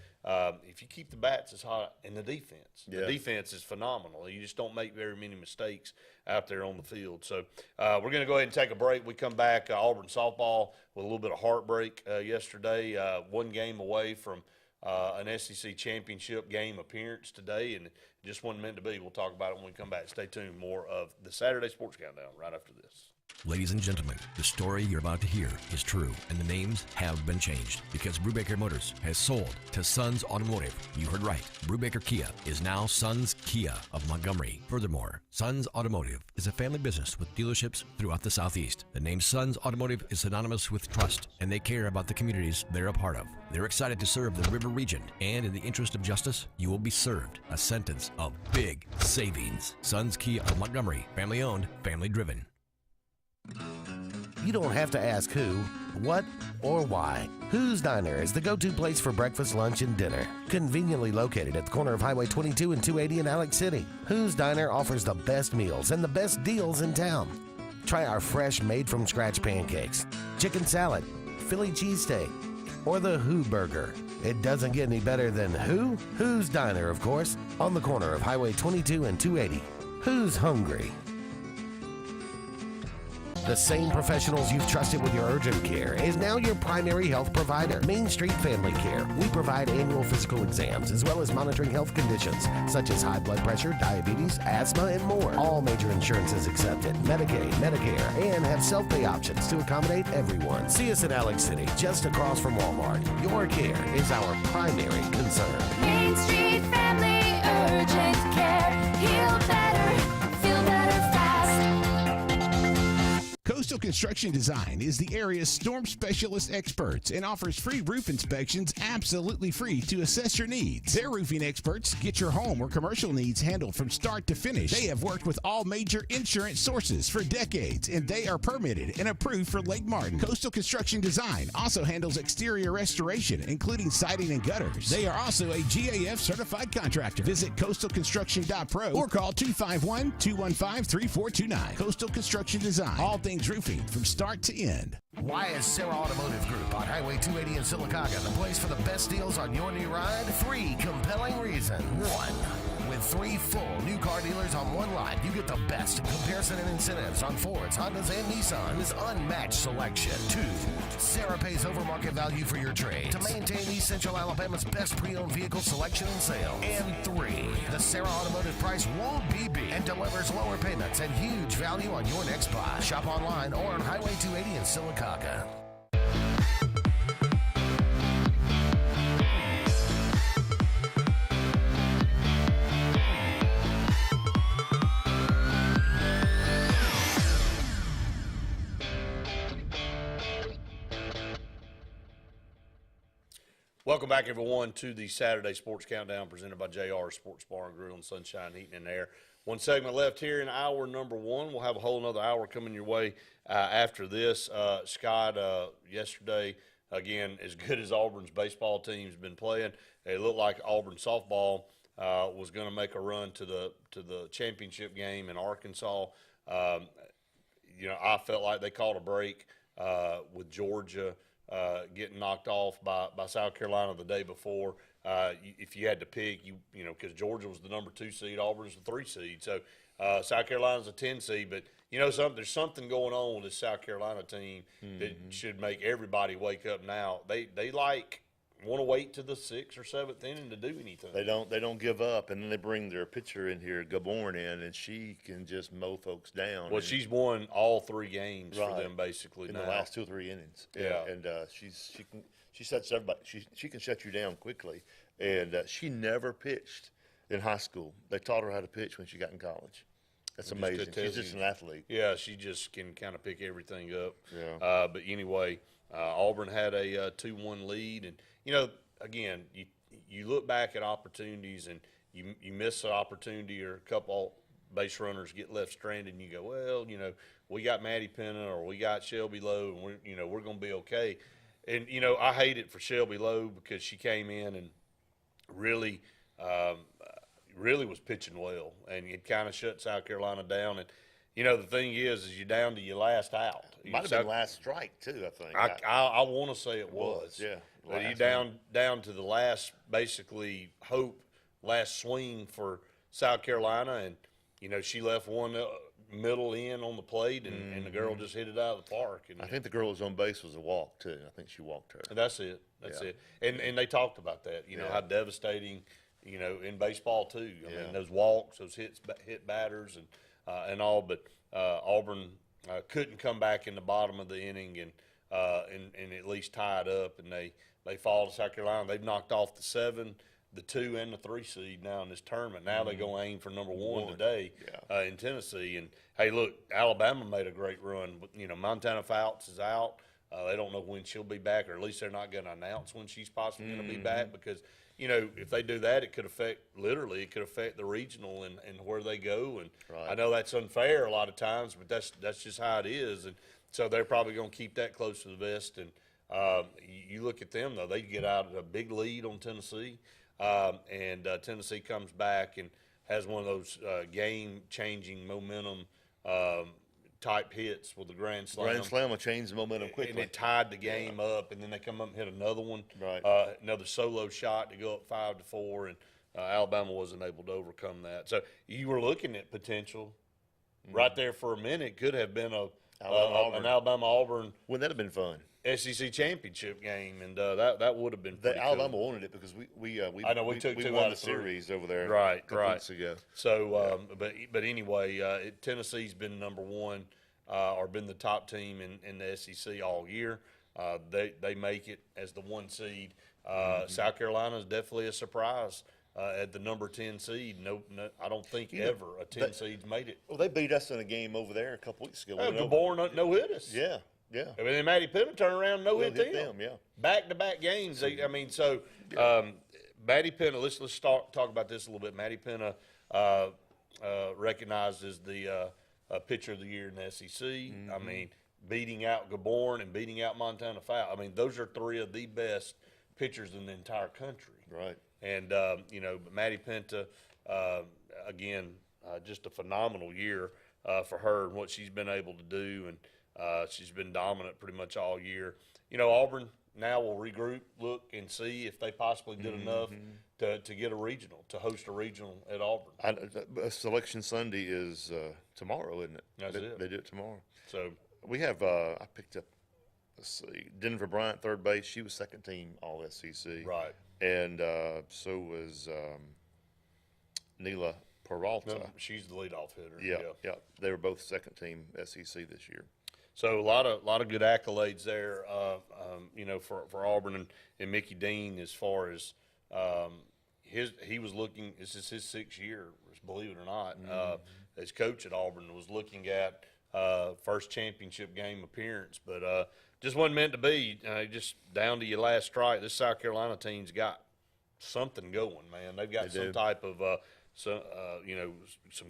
if you keep the bats as hot, and the defense is phenomenal. You just don't make very many mistakes out there on the field. So we're going to go ahead and take a break. We come back, Auburn softball with a little bit of heartbreak yesterday, 1 game away from an SEC championship game appearance today, and it just wasn't meant to be. We'll talk about it when we come back. Stay tuned. More of the Saturday Sports Countdown right after this. Ladies and gentlemen, the story you're about to hear is true, and the names have been changed because Brubaker Motors has sold to Sons Automotive. You heard right. Brubaker Kia is now Sons Kia of Montgomery. Furthermore, Sons Automotive is a family business with dealerships throughout the Southeast. The name Sons Automotive is synonymous with trust, and they care about the communities they're a part of. They're excited to serve the River region, and in the interest of justice, you will be served a sentence of big savings. Sons Kia of Montgomery, family owned, family driven. You don't have to ask who, what, or why. Who's Diner is the go-to place for breakfast, lunch, and dinner. Conveniently located at the corner of Highway 22 and 280 in Alex City, Who's Diner offers the best meals and the best deals in town. Try our fresh, made-from-scratch pancakes, chicken salad, Philly cheesesteak, or the Who Burger. It doesn't get any better than Who's Diner, of course, on the corner of Highway 22 and 280. Who's hungry? The same professionals you've trusted with your urgent care is now your primary health provider, Main Street Family Care. We provide annual physical exams as well as monitoring health conditions such as high blood pressure, diabetes, asthma, and more. All major insurances accepted, Medicaid, Medicare, and have self-pay options to accommodate everyone. See us in Alex City, just across from Walmart. Your care is our primary concern. Main Street Family Urgent Care. Heal better, feel better fast. Coastal Construction Design is the area's storm specialist experts and offers free roof inspections absolutely free to assess your needs. Their roofing experts get your home or commercial needs handled from start to finish. They have worked with all major insurance sources for decades, and they are permitted and approved for Lake Martin. Coastal Construction Design also handles exterior restoration, including siding and gutters. They are also a GAF certified contractor. Visit coastalconstruction.pro or call 251-215-3429. Coastal Construction Design. All things roofing from start to end. Why is Sarah Automotive Group on Highway 280 in Sylacauga the place for the best deals on your new ride? 3 compelling reasons. 1. With 3 full new car dealers on one lot, you get the best comparison and incentives on Fords, Hondas, and Nissans. Unmatched selection. 2. Sarah pays over market value for your trades to maintain East Central Alabama's best pre-owned vehicle selection and sales. And 3. The Sarah Automotive price won't be beat and delivers lower payments and huge value on your next buy. Shop online or on Highway 280 in Sylacauga. Welcome back, everyone, to the Saturday Sports Countdown presented by JR Sports Bar and Grill and Sunshine Heating and Air. One segment left here in hour number one. We'll have a whole another hour coming your way after this. Scott, yesterday, again, as good as Auburn's baseball team's been playing, it looked like Auburn softball was going to make a run to the championship game in Arkansas. I felt like they called a break with Georgia getting knocked off by South Carolina the day before. If you had to pick, because Georgia was the number 2 seed, Auburn was the 3 seed. So South Carolina's a 10 seed. But, there's something going on with this South Carolina team that should make everybody wake up now. They want to wait to the 6th or 7th inning to do anything. They don't give up, and then they bring their pitcher in here, Gaborn, in, and she can just mow folks down. Well, she's won all 3 games for them basically in now. the last 2 or 3 innings. Yeah, and she sets everybody. She can shut you down quickly, and she never pitched in high school. They taught her how to pitch when she got in college. That's amazing. She's just an athlete. Yeah, she just can kind of pick everything up. Yeah. But anyway, Auburn had a 2-1 lead, and again, you look back at opportunities and you miss an opportunity or a couple base runners get left stranded, and you go, well, we got Maddie Penna or we got Shelby Lowe, and we're going to be okay. And I hate it for Shelby Lowe because she came in and really was pitching well, and it kind of shut South Carolina down. And the thing is you're down to your last out. Might have been last strike too, I think. I want to say it was. Yeah. But you down to the last, basically, last swing for South Carolina, and she left one middle in on the plate, and the girl just hit it out of the park. And I think the girl who was on base was a walk too. I think she walked her. That's it. That's it. And they talked about that. How devastating. In baseball too. I mean, those walks, those hit batters, and all. But Auburn couldn't come back in the bottom of the inning and at least tie it up, and they fall to South Carolina. They've knocked off the 7, the 2, and the 3 seed now in this tournament. Now they go aim for number 1 today in Tennessee. And hey, look, Alabama made a great run. But, Montana Fouts is out. They don't know when she'll be back, or at least they're not going to announce when she's possibly going to be back, because if they do that, it could affect the regional and where they go. And I know that's unfair a lot of times, but that's just how it is. And so they're probably going to keep that close to the vest. And you look at them, though, they get out a big lead on Tennessee, and Tennessee comes back and has one of those game-changing momentum type hits with the grand slam. Grand slam will change the momentum quickly. And it tied the game up, and then they come up and hit another one, another solo shot to go up 5-4, and Alabama wasn't able to overcome that. So you were looking at potential right there for a minute. Could have been an Alabama-Auburn. Wouldn't that have been fun? SEC championship game, and that would have been pretty Alabama cool. wanted it because we took 2 won out the of 3 series over there a couple weeks ago. So, but anyway, Tennessee's been number 1 or been the top team in the SEC all year. They make it as the 1 seed. South Carolina is definitely a surprise at the number 10 seed. No, I don't think ever a 10 seed's made it. Well, they beat us in a game over there a couple weeks ago. Gaborn no hit us. Yeah. I mean, Maddie Penna turned around, hit them. Yeah. Back-to-back games. Maddie Penna. Let's talk about this a little bit. Maddie Penna recognized as the pitcher of the year in the SEC. I mean, beating out Gaborn and beating out Montana Fowl. I mean, those are 3 of the best pitchers in the entire country. Right. And Maddie Penna, again, just a phenomenal year for her and what she's been able to do, and she's been dominant pretty much all year. Auburn now will regroup, look, and see if they possibly did enough to get a regional, to host a regional at Auburn. Selection Sunday is tomorrow, isn't it? That's it. They do it tomorrow. So we have, I picked up, let's see, Denver Bryant, third base. She was second team All SEC. Right. And so was Neela Peralta. No, she's the leadoff hitter. Yeah. They were both second team SEC this year. So a lot of good accolades there, for Auburn and Mickey Dean, as far as he was looking. This is his 6th year, believe it or not, as coach at Auburn. Was looking at first championship game appearance, but just wasn't meant to be. Just down to your last strike. This South Carolina team's got something going, man. They've got some type of, some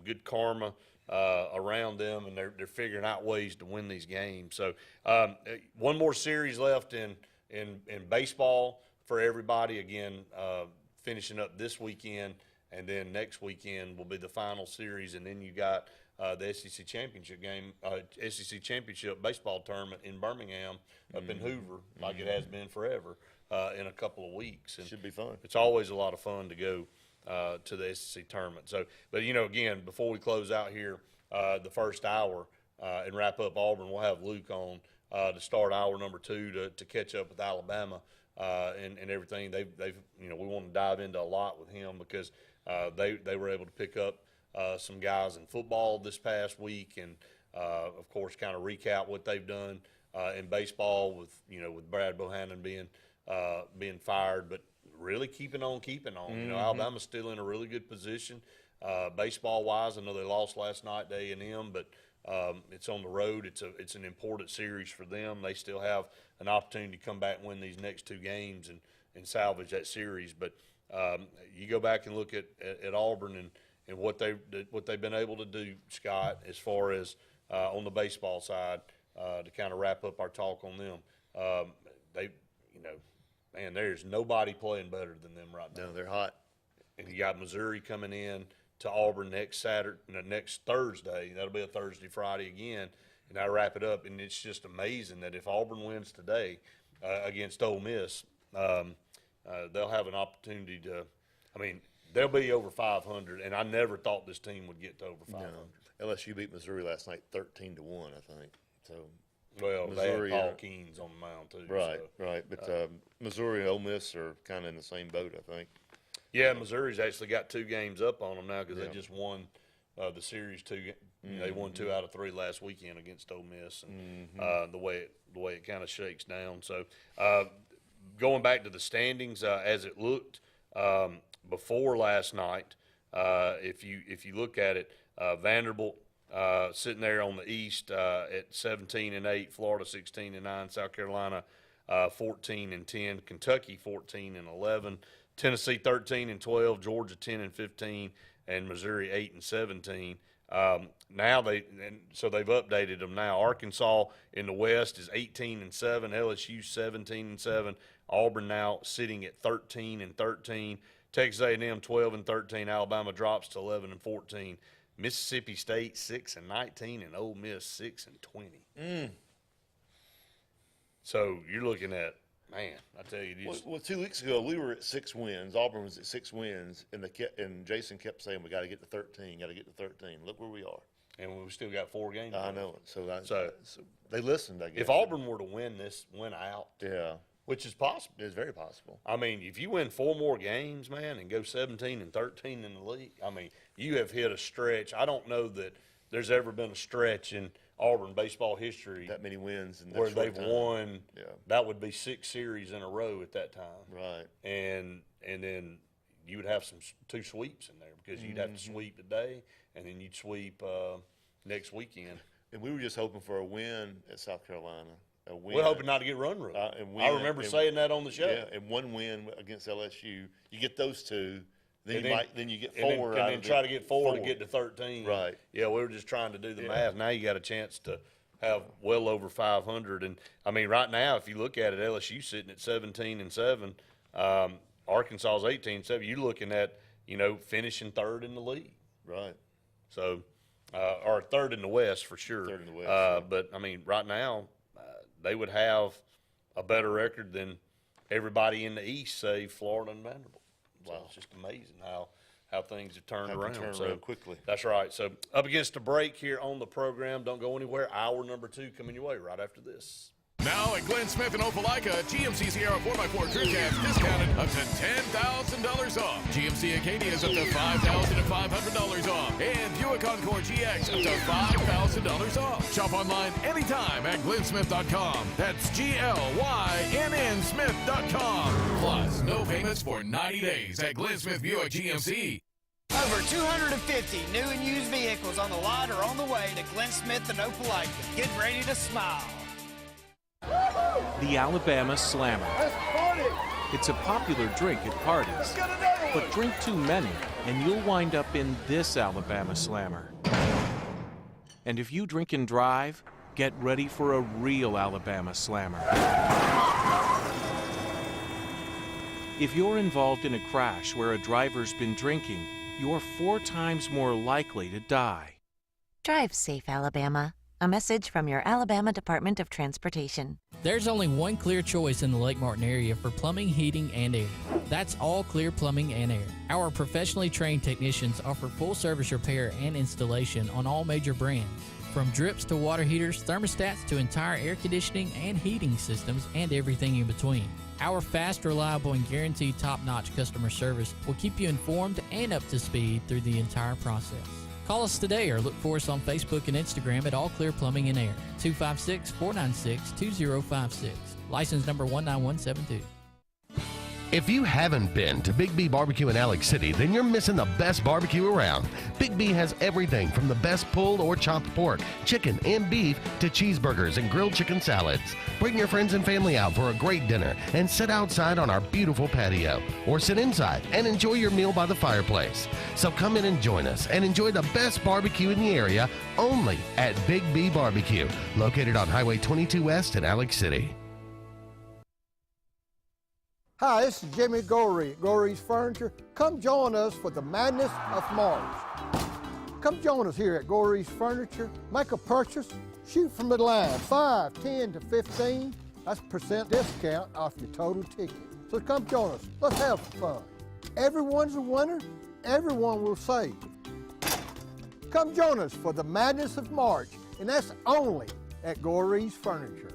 good karma around them, and they're figuring out ways to win these games. So one more series left in baseball for everybody. Again, finishing up this weekend, and then next weekend will be the final series, and then you got the SEC championship game, SEC championship baseball tournament in Birmingham, up in Hoover, like it has been forever, in a couple of weeks. And should be fun. It's always a lot of fun to go to the SEC tournament. So, but again, before we close out here, the first hour and wrap up Auburn, we'll have Luke on to start hour number 2 to catch up with Alabama and everything. They've we want to dive into a lot with him because they were able to pick up some guys in football this past week, and of course, kind of recap what they've done in baseball with Brad Bohannon being fired, but really keeping on. Alabama's still in a really good position baseball wise. I know they lost last night to A&M, but it's on the road. It's an important series for them. They still have an opportunity to come back and win these next 2 games and salvage that series. But you go back and look at Auburn and what they've been able to do, Scott, as far as on the baseball side, to kind of wrap up our talk on them. Man, there's nobody playing better than them right now. No, they're hot. And you got Missouri coming in to Auburn next Thursday. That'll be a Thursday, Friday again, and I wrap it up. And it's just amazing that if Auburn wins today against Ole Miss, they'll have an opportunity to. They'll be over 500, and I never thought this team would get to over 500. No. LSU beat Missouri last night 13-1, I think. So. Well, Missouri, they had Paul Keens on the mound too. Right, right. But Missouri and Ole Miss are kind of in the same boat, I think. Yeah, Missouri's actually got 2 games up on them now because they just won the series 2. They won 2 out of 3 last weekend against Ole Miss, and the way it kind of shakes down. So going back to the standings as it looked before last night, if you look at it, Vanderbilt. Sitting there on the East at 17-8, Florida 16-9, South Carolina 14-10, Kentucky 14-11, Tennessee 13-12, Georgia 10-15, and Missouri 8-17. So they've updated them now. Arkansas in the West is 18-7, LSU 17-7, Auburn now sitting at 13-13, Texas A&M 12-13, Alabama drops to 11-14. Mississippi State 6-19 and Ole Miss 6-20. So you're looking at, man, I tell you, well, 2 weeks ago we were at 6 wins. Auburn was at 6 wins, and Jason kept saying we got to get to 13, got to get to 13. Look where we are, and we still got 4 games. I know it. So they listened. I guess if Auburn were to win out, which is possible, it's very possible. If you win 4 more games, man, and go 17-13 in the league, you have hit a stretch. I don't know that there's ever been a stretch in Auburn baseball history that many wins in where they've won. Yeah. That would be 6 series in a row at that time. Right. And then you would have 2 sweeps in there because you'd have to sweep today, and then you'd sweep next weekend. And we were just hoping for a win at South Carolina. We're hoping not to get run rule. I remember saying that on the show. Yeah, and 1 win against LSU. You get those 2, then you get 4. And then try to get 4 to get to 13. Right. Yeah, we were just trying to do the math. Now you got a chance to have well over 500. And, right now, if you look at it, LSU sitting at 17-7, Arkansas's 18-7. You're looking at, finishing 3rd in the league. Right. So, or 3rd in the West for sure. 3rd in the West. But, right now, they would have a better record than everybody in the East, save Florida and Vanderbilt. So it's just amazing how things have turned around. Around quickly. That's right. So up against a break here on the program. Don't go anywhere. Hour number 2 coming your way right after this. Now at Glenn Smith and Opelika, GMC Sierra 4x4 crew cabs discounted up to $10,000 off. GMC Acadia is up to $5,500 off. And Buick Encore GX up to $5,000 off. Shop online anytime at glennsmith.com. That's GLYNN Smith.com. Plus, no payments for 90 days at Glenn Smith Buick GMC. Over 250 new and used vehicles on the lot or on the way to Glenn Smith and Opelika. Get ready to smile. the Alabama Slammer. It's a popular drink at parties, but drink too many and you'll wind up in this Alabama Slammer. And if you drink and drive, get ready for a real Alabama Slammer. If you're involved in a crash where a driver's been drinking, you're 4 times more likely to die. Drive safe, Alabama. A message from your Alabama Department of Transportation. There's only one clear choice in the Lake Martin area for plumbing, heating, and air. That's All Clear Plumbing and Air. Our professionally trained technicians offer full service repair and installation on all major brands. From drips to water heaters, thermostats to entire air conditioning and heating systems, and everything in between. Our fast, reliable, and guaranteed top-notch customer service will keep you informed and up to speed through the entire process. Call us today or look for us on Facebook and Instagram at All Clear Plumbing and Air, 256-496-2056. License number 19172. If you haven't been to Big B Barbecue in Alex City, then you're missing the best barbecue around. Big B has everything from the best pulled or chopped pork, chicken, and beef to cheeseburgers and grilled chicken salads. Bring your friends and family out for a great dinner and sit outside on our beautiful patio, or sit inside and enjoy your meal by the fireplace. So come in and join us and enjoy the best barbecue in the area only at Big B Barbecue, located on Highway 22 West in Alex City. Hi, this is Jimmy Gorey at Gorey's Furniture. Come join us for the madness of March. Come join us here at Gorey's Furniture. Make a purchase, shoot from the line, 5, 10 to 15. That's % discount off your total ticket. So come join us. Let's have some fun. Everyone's a winner. Everyone will save. Come join us for the madness of March, and that's only at Gorey's Furniture.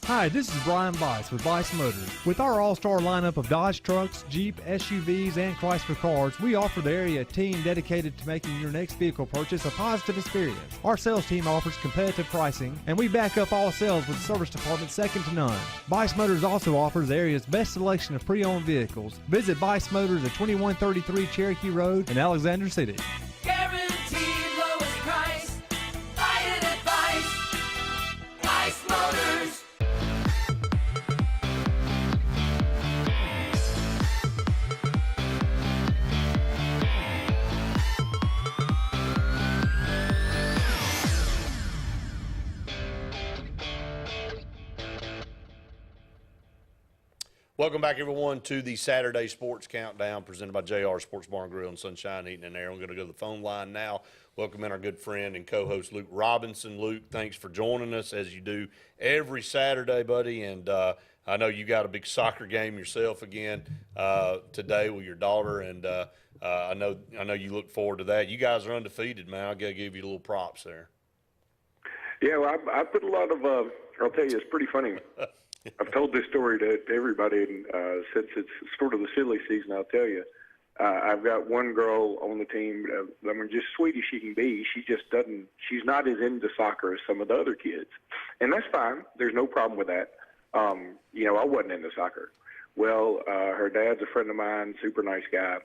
Hi, this is Brian Bice with Bice Motors. With our all-star lineup of Dodge trucks, Jeep, SUVs, and Chrysler cars, we offer the area team dedicated to making your next vehicle purchase a positive experience. Our sales team offers competitive pricing, and we back up all sales with a service department second to none. Bice Motors also offers the area's best selection of pre-owned vehicles. Visit Bice Motors at 2133 Cherokee Road in Alexander City. Guaranteed lowest price. Buy it at Bice. Bice Motors. Welcome back, everyone, to the Saturday Sports Countdown presented by JR Sports Bar and Grill and Sunshine Eating and Air. I'm going to go to the phone line now. Welcome in our good friend and co-host Luke Robinson. Luke, thanks for joining us as you do every Saturday, buddy. And I know you got a big soccer game yourself again today with your daughter, and I know you look forward to that. You guys are undefeated, man. I got to give you a little props there. Yeah, well, I put a lot of. I'll tell you, it's pretty funny. I've told this story to everybody, and since it's sort of the silly season, I'll tell you. I've got one girl on the team. I mean, just sweet as she can be. She just doesn't. She's not as into soccer as some of the other kids, and that's fine. There's no problem with that. You know, I wasn't into soccer. Well, her dad's a friend of mine, super nice guy,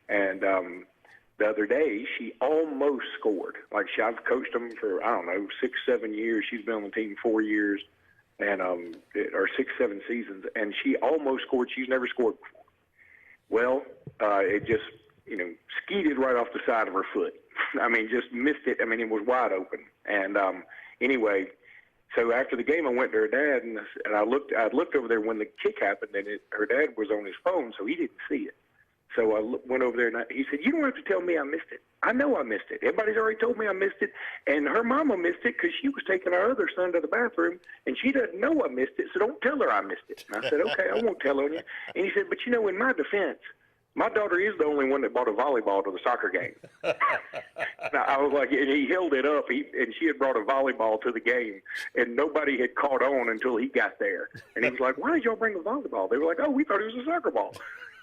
and the other day she almost scored. Like I've coached them for 6, 7 years. She's been on the team 4 years. And or 6, 7 seasons, and she almost scored. She's never scored before. Well, it just, skeeted right off the side of her foot. I mean, just missed it. I mean, it was wide open. And anyway, so after the game, I went to her dad, and I looked over there when the kick happened, and her dad was on his phone, so he didn't see it. So I went over there, and he said, "You don't have to tell me I missed it. I know I missed it. Everybody's already told me I missed it." And her mama missed it because she was taking our other son to the bathroom, and she doesn't know I missed it, so don't tell her I missed it. And I said, "Okay, I won't tell on you." And he said, "But in my defense, my daughter is the only one that brought a volleyball to the soccer game." Now, I was like, and he held it up, and she had brought a volleyball to the game, and nobody had caught on until he got there. And he was like, "Why did y'all bring a volleyball?" They were like, "Oh, we thought it was a soccer ball."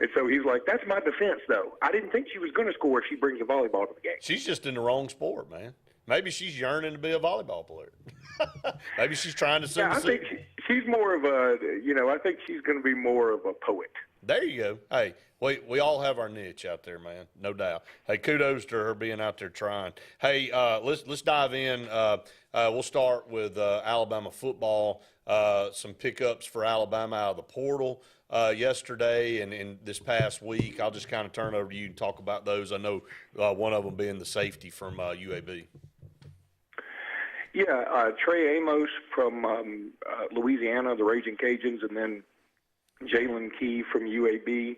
And so he's like, "That's my defense, though. I didn't think she was going to score if she brings a volleyball to the game." She's just in the wrong sport, man. Maybe she's yearning to be a volleyball player. Maybe she's trying to sing. I think she's more of a, I think she's going to be more of a poet. There you go. Hey, we all have our niche out there, man, no doubt. Hey, kudos to her being out there trying. Hey, let's dive in. We'll start with Alabama football. Some pickups for Alabama out of the portal yesterday and this past week. I'll just kind of turn it over to you and talk about those. I know one of them being the safety from UAB. Yeah, Trey Amos from Louisiana, the Raging Cajuns, and then Jalen Key from UAB.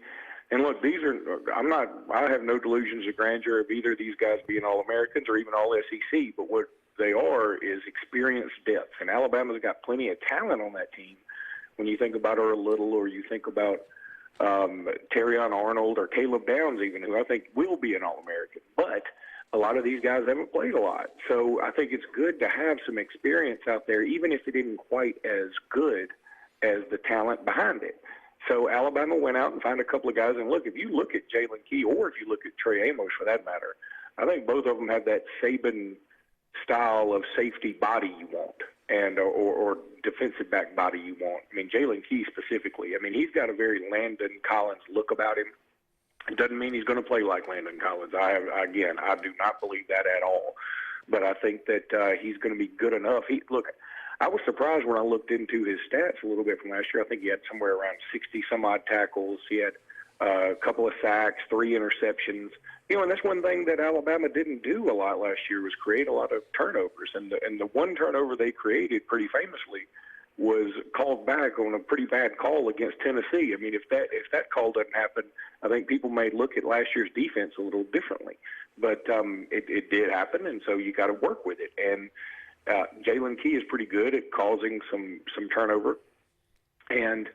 And look, I have no delusions of grandeur of either of these guys being All-Americans or even All-SEC, but what they are is experienced depth. And Alabama's got plenty of talent on that team. When you think about Earl Little or you think about Terrion Arnold or Caleb Downs even, who I think will be an All-American. But a lot of these guys haven't played a lot. So I think it's good to have some experience out there, even if it isn't quite as good as the talent behind it. So Alabama went out and found a couple of guys. And look, if you look at Jalen Key or if you look at Trey Amos for that matter, I think both of them have that Saban style of safety body you want and or defensive back body you want. I mean, Jalen Key specifically, I mean, he's got a very Landon Collins look about him. It doesn't mean he's going to play like Landon Collins. I do not believe that at all. But I think that he's going to be good enough. Look, I was surprised when I looked into his stats a little bit from last year. I think he had somewhere around 60-some-odd tackles. He had a couple of sacks, 3 interceptions. You know, and that's one thing that Alabama didn't do a lot last year was create a lot of turnovers. And the one turnover they created pretty famously was called back on a pretty bad call against Tennessee. I mean, if that call doesn't happen, I think people may look at last year's defense a little differently. But it did happen, and so you got to work with it. And Jalen Key is pretty good at causing some turnover. And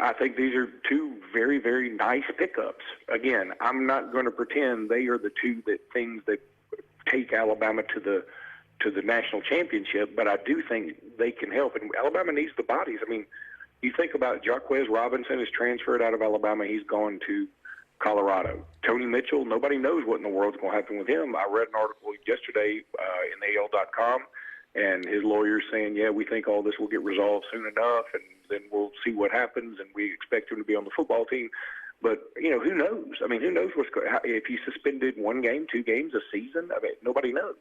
I think these are 2 very, very nice pickups. Again, I'm not going to pretend they are the 2 things that take Alabama to the national championship, but I do think they can help. And Alabama needs the bodies. I mean, you think about Jaquez Robinson is transferred out of Alabama. He's gone to Colorado. Tony Mitchell, nobody knows what in the world's going to happen with him. I read an article yesterday in AL.com, and his lawyer's saying, yeah, we think all this will get resolved soon enough, and then we'll see what happens, and we expect him to be on the football team. But, you know, who knows? I mean, who knows if he suspended 1 game, 2 games a season? I mean, nobody knows.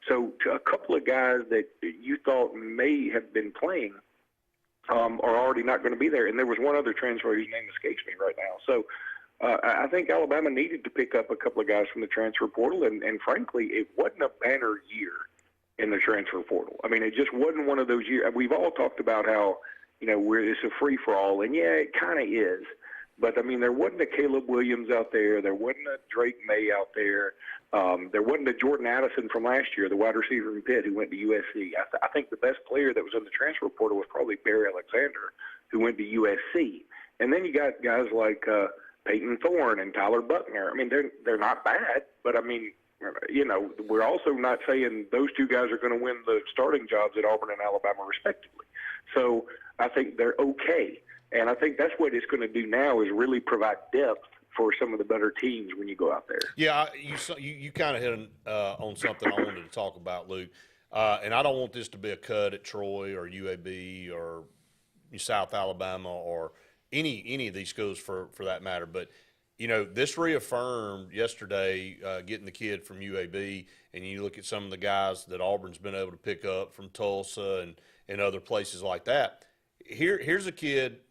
So to a couple of guys that you thought may have been playing are already not going to be there. And there was one other transfer whose name escapes me right now. So I think Alabama needed to pick up a couple of guys from the transfer portal. And frankly, it wasn't a banner year in the transfer portal. I mean, it just wasn't one of those years. We've all talked about how, you know, it's a free-for-all. And, yeah, it kind of is. But, I mean, there wasn't a Caleb Williams out there. There wasn't a Drake May out there. There wasn't a Jordan Addison from last year, the wide receiver from Pitt who went to USC. I think the best player that was in the transfer portal was probably Barry Alexander, who went to USC. And then you got guys like Peyton Thorne and Tyler Buckner. I mean, they're not bad, but, I mean, you know, we're also not saying those 2 guys are going to win the starting jobs at Auburn and Alabama respectively. So I think they're okay. And I think that's what it's going to do now is really provide depth for some of the better teams when you go out there. Yeah, you kind of hit on something I wanted to talk about, Luke. And I don't want this to be a cut at Troy or UAB or South Alabama or any of these schools for that matter. But, you know, this reaffirmed yesterday getting the kid from UAB, and you look at some of the guys that Auburn's been able to pick up from Tulsa and other places like that. Here's a kid –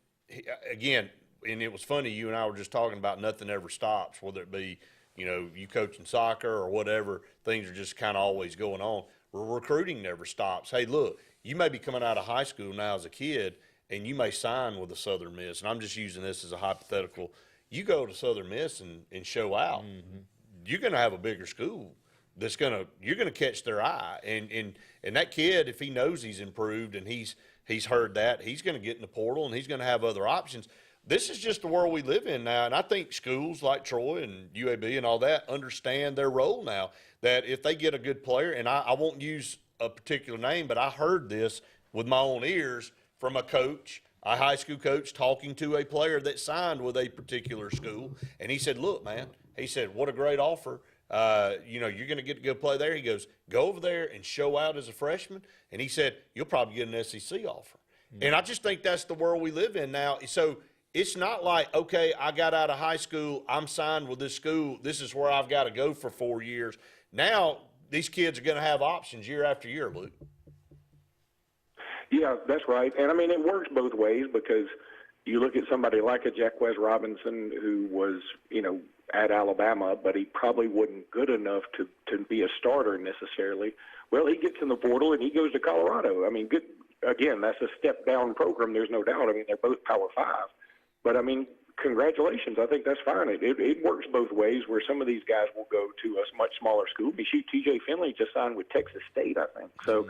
again, and it was funny, you and I were just talking about nothing ever stops, whether it be, you know, you coaching soccer or whatever, things are just kind of always going on. Recruiting never stops. Hey, look, you may be coming out of high school now as a kid, and you may sign with a Southern Miss, and I'm just using this as a hypothetical. You go to Southern Miss and show out, you're going to have a bigger school that's you're going to catch their eye. And that kid, if he knows he's improved and he's heard that, he's going to get in the portal and he's going to have other options. This is just the world we live in now, and I think schools like Troy and UAB and all that understand their role now, that if they get a good player, and I won't use a particular name, but I heard this with my own ears from a coach, a high school coach, talking to a player that signed with a particular school, and he said, look, man, he said, what a great offer. You know, you're going to get to go play there. He goes, go over there and show out as a freshman. And he said, you'll probably get an SEC offer. And I just think that's the world we live in now. So it's not like, okay, I got out of high school, I'm signed with this school, this is where I've got to go for 4 years. Now these kids are going to have options year after year, Luke. Yeah, that's right. And I mean, it works both ways, because you look at somebody like a Jacquez Robinson, who was, at Alabama, but he probably wasn't good enough to be a starter necessarily. Well, he gets in the portal and he goes to Colorado. I mean, good. Again, that's a step down program. There's no doubt. I mean, they're both Power 5, but I mean, congratulations. I think that's fine. It works both ways, where some of these guys will go to a much smaller school. I mean, shoot, TJ Finley just signed with Texas State, I think. So,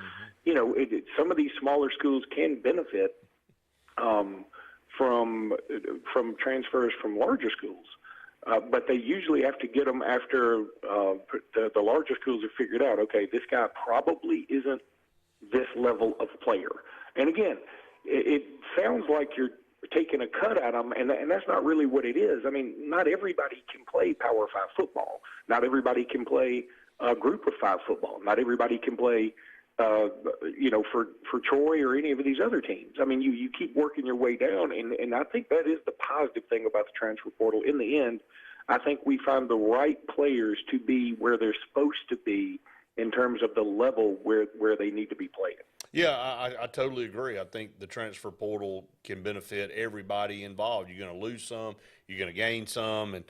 some of these smaller schools can benefit from transfers from larger schools. But they usually have to get them after the larger schools have figured out, okay, this guy probably isn't this level of player. And again, it sounds like you're taking a cut at them, and that's not really what it is. I mean, not everybody can play Power 5 football. Not everybody can play Group of 5 football. Not everybody can play for Troy or any of these other teams. I mean, you keep working your way down, and I think that is the positive thing about the transfer portal. In the end, I think we find the right players to be where they're supposed to be in terms of the level where they need to be playing. Yeah, I totally agree. I think the transfer portal can benefit everybody involved. You're going to lose some, you're going to gain some. And,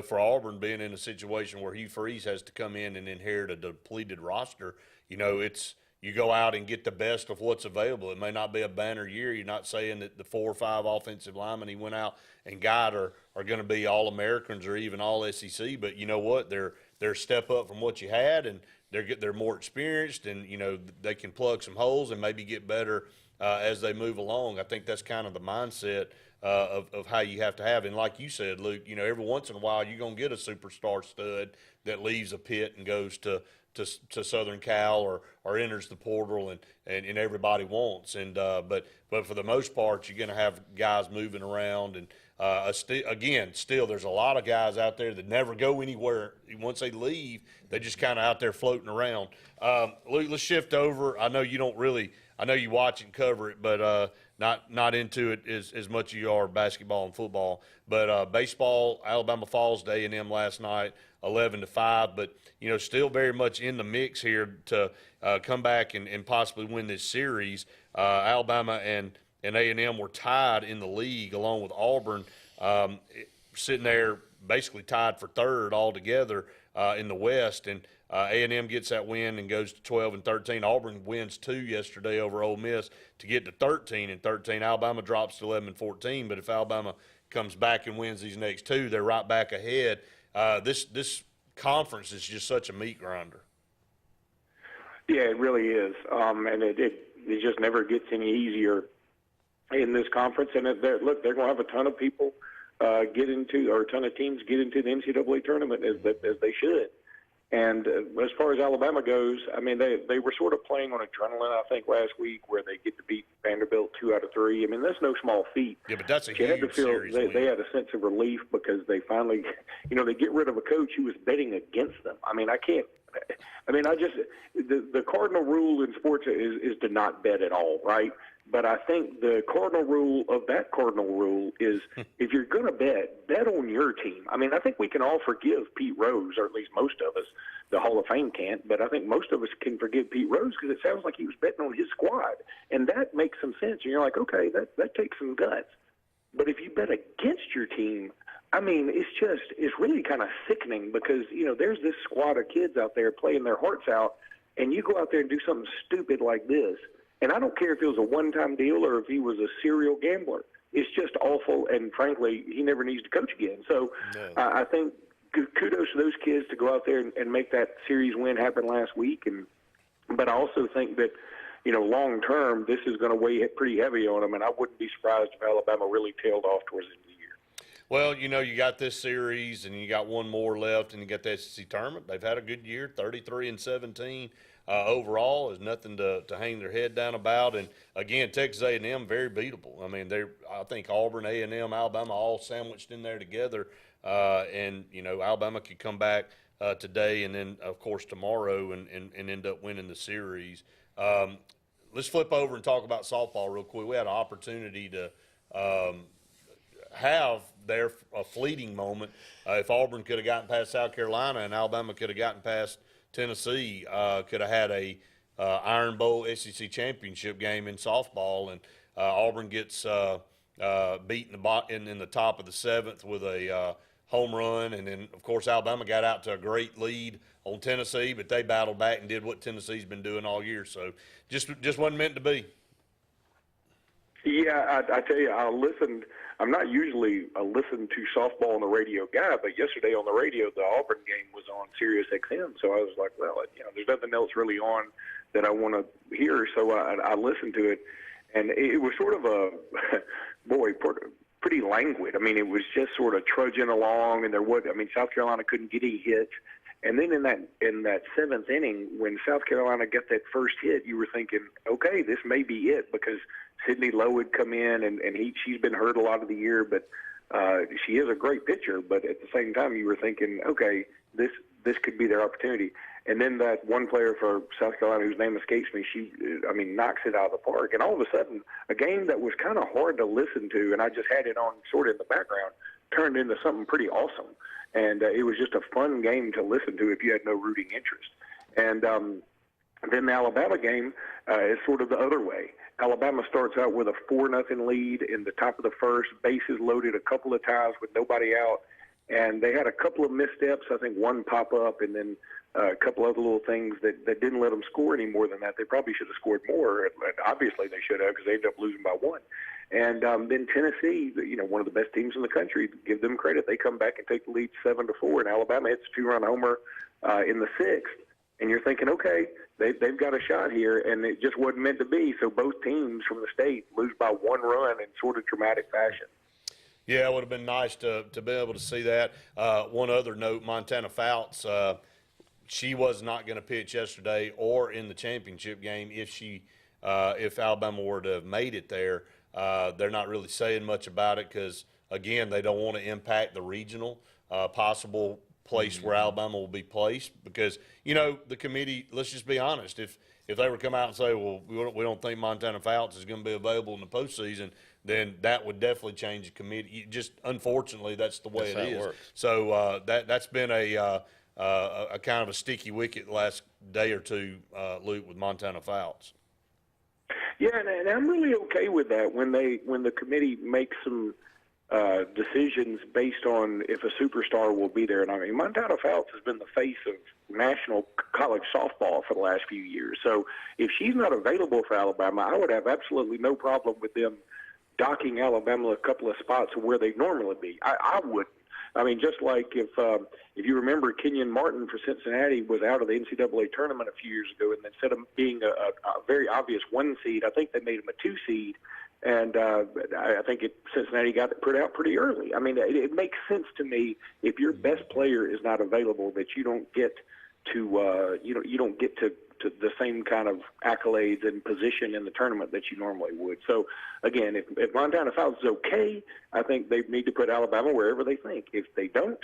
for Auburn being in a situation where Hugh Freeze has to come in and inherit a depleted roster, it's – you go out and get the best of what's available. It may not be a banner year. You're not saying that the 4 or 5 offensive linemen he went out and got are going to be All-Americans or even All-SEC. But you know what? They're a step up from what you had, and they're more experienced, and they can plug some holes and maybe get better as they move along. I think that's kind of the mindset of how you have to have. And like you said, Luke, every once in a while you're going to get a superstar stud that leaves a Pitt and goes to Southern Cal or enters the portal and everybody wants. And but for the most part, you're going to have guys moving around. And still there's a lot of guys out there that never go anywhere. Once they leave, they just kind of out there floating around. Luke, let's shift over. I know you don't really – I know you watch and cover it, but not into it as much as you are basketball and football. But baseball, Alabama Falls to A&M last night, 11-5. But still very much in the mix here to come back and possibly win this series. Alabama and A&M were tied in the league along with Auburn, sitting there basically tied for third altogether in the West. And A&M gets that win and goes to 12-13. Auburn wins 2 yesterday over Ole Miss to get to 13-13. Alabama drops to 11-14. But if Alabama comes back and wins these next 2, they're right back ahead. This conference is just such a meat grinder. Yeah, it really is. And it just never gets any easier in this conference. And they're going to have a ton of people get into, or a ton of teams get into the NCAA tournament as they should. And as far as Alabama goes, I mean, they were sort of playing on adrenaline, I think, last week, where they get to beat Vanderbilt 2 out of 3. I mean, that's no small feat. Yeah, but that's a you huge had to feel series win. They had a sense of relief because they finally, they get rid of a coach who was betting against them. I mean, the cardinal rule in sports is to not bet at all, right? But I think the cardinal rule of that cardinal rule is if you're going to bet on your team. I mean, I think we can all forgive Pete Rose, or at least most of us. The Hall of Fame can't, but I think most of us can forgive Pete Rose because it sounds like he was betting on his squad. And that makes some sense. And you're like, okay, that takes some guts. But if you bet against your team, I mean, it's really kind of sickening because, there's this squad of kids out there playing their hearts out, and you go out there and do something stupid like this. And I don't care if it was a one-time deal or if he was a serial gambler. It's just awful, and frankly, he never needs to coach again. So I think kudos to those kids to go out there and make that series win happen last week. But I also think that, long-term, this is going to weigh pretty heavy on them, and I wouldn't be surprised if Alabama really tailed off towards the end of the year. Well, you got this series, and you got one more left, and you got the SEC tournament. They've had a good year, 33-17. Overall, is nothing to hang their head down about. And again, Texas A&M very beatable. I mean, I think Auburn, A&M, Alabama all sandwiched in there together. And Alabama could come back today and then of course tomorrow and end up winning the series. Let's flip over and talk about softball real quick. We had an opportunity to have their a fleeting moment. If Auburn could have gotten past South Carolina and Alabama could have gotten past Tennessee, could have had a Iron Bowl SEC championship game in softball, and Auburn gets beat in the top of the 7th with a home run, and then of course Alabama got out to a great lead on Tennessee, but they battled back and did what Tennessee's been doing all year. So just wasn't meant to be. Yeah, I tell you, I listened. I'm not usually a listen to softball on the radio guy, but yesterday on the radio, the Auburn game was on Sirius XM. So I was like, well, there's nothing else really on that I want to hear. So I listened to it, and it was sort of a, boy, pretty languid. I mean, it was just sort of trudging along, and South Carolina couldn't get any hits. And then in that 7th inning, when South Carolina got that first hit, you were thinking, okay, this may be it, because Sidney Lowe had come in, and she's been hurt a lot of the year, but she is a great pitcher. But at the same time, you were thinking, okay, this could be their opportunity. And then that one player for South Carolina, whose name escapes me, she knocks it out of the park. And all of a sudden, a game that was kind of hard to listen to, and I just had it on sort of in the background, turned into something pretty awesome. And it was just a fun game to listen to if you had no rooting interest. And then the Alabama game is sort of the other way. Alabama starts out with a 4-0 lead in the top of the first, bases loaded a couple of times with nobody out. And they had a couple of missteps, I think one pop-up, and then a couple other little things that didn't let them score any more than that. They probably should have scored more. Obviously they should have, because they ended up losing by 1. And then Tennessee, one of the best teams in the country, give them credit. They come back and take the lead 7-4, and Alabama hits a 2-run homer in the 6th. And you're thinking, okay, they've got a shot here, and it just wasn't meant to be. So both teams from the state lose by 1 run in sort of dramatic fashion. Yeah, it would have been nice to be able to see that. One other note, Montana Fouts, she was not going to pitch yesterday or in the championship game if Alabama were to have made it there. They're not really saying much about it because, again, they don't want to impact the regional possible place where Alabama will be placed, because the committee, let's just be honest, if they were to come out and say, well, we don't think Montana Fouts is going to be available in the postseason, then that would definitely change the committee. Just unfortunately, that's the way it is. So that's been a kind of a sticky wicket the last day or two, Luke, with Montana Fouts. Yeah, and I'm really okay with that when the committee makes some decisions based on if a superstar will be there. And Montana Fouts has been the face of national college softball for the last few years. So if she's not available for Alabama, I would have absolutely no problem with them docking Alabama a couple of spots where they normally be. I wouldn't. Just like if you remember, Kenyon Martin for Cincinnati was out of the NCAA tournament a few years ago, and instead of being a very obvious 1 seed, I think they made him a 2 seed. And I think Cincinnati got it put out pretty early. It makes sense to me if your best player is not available that you don't get to you don't get to the same kind of accolades and position in the tournament that you normally would. So again, if Montana Fouts is okay, I think they need to put Alabama wherever they think. If they don't,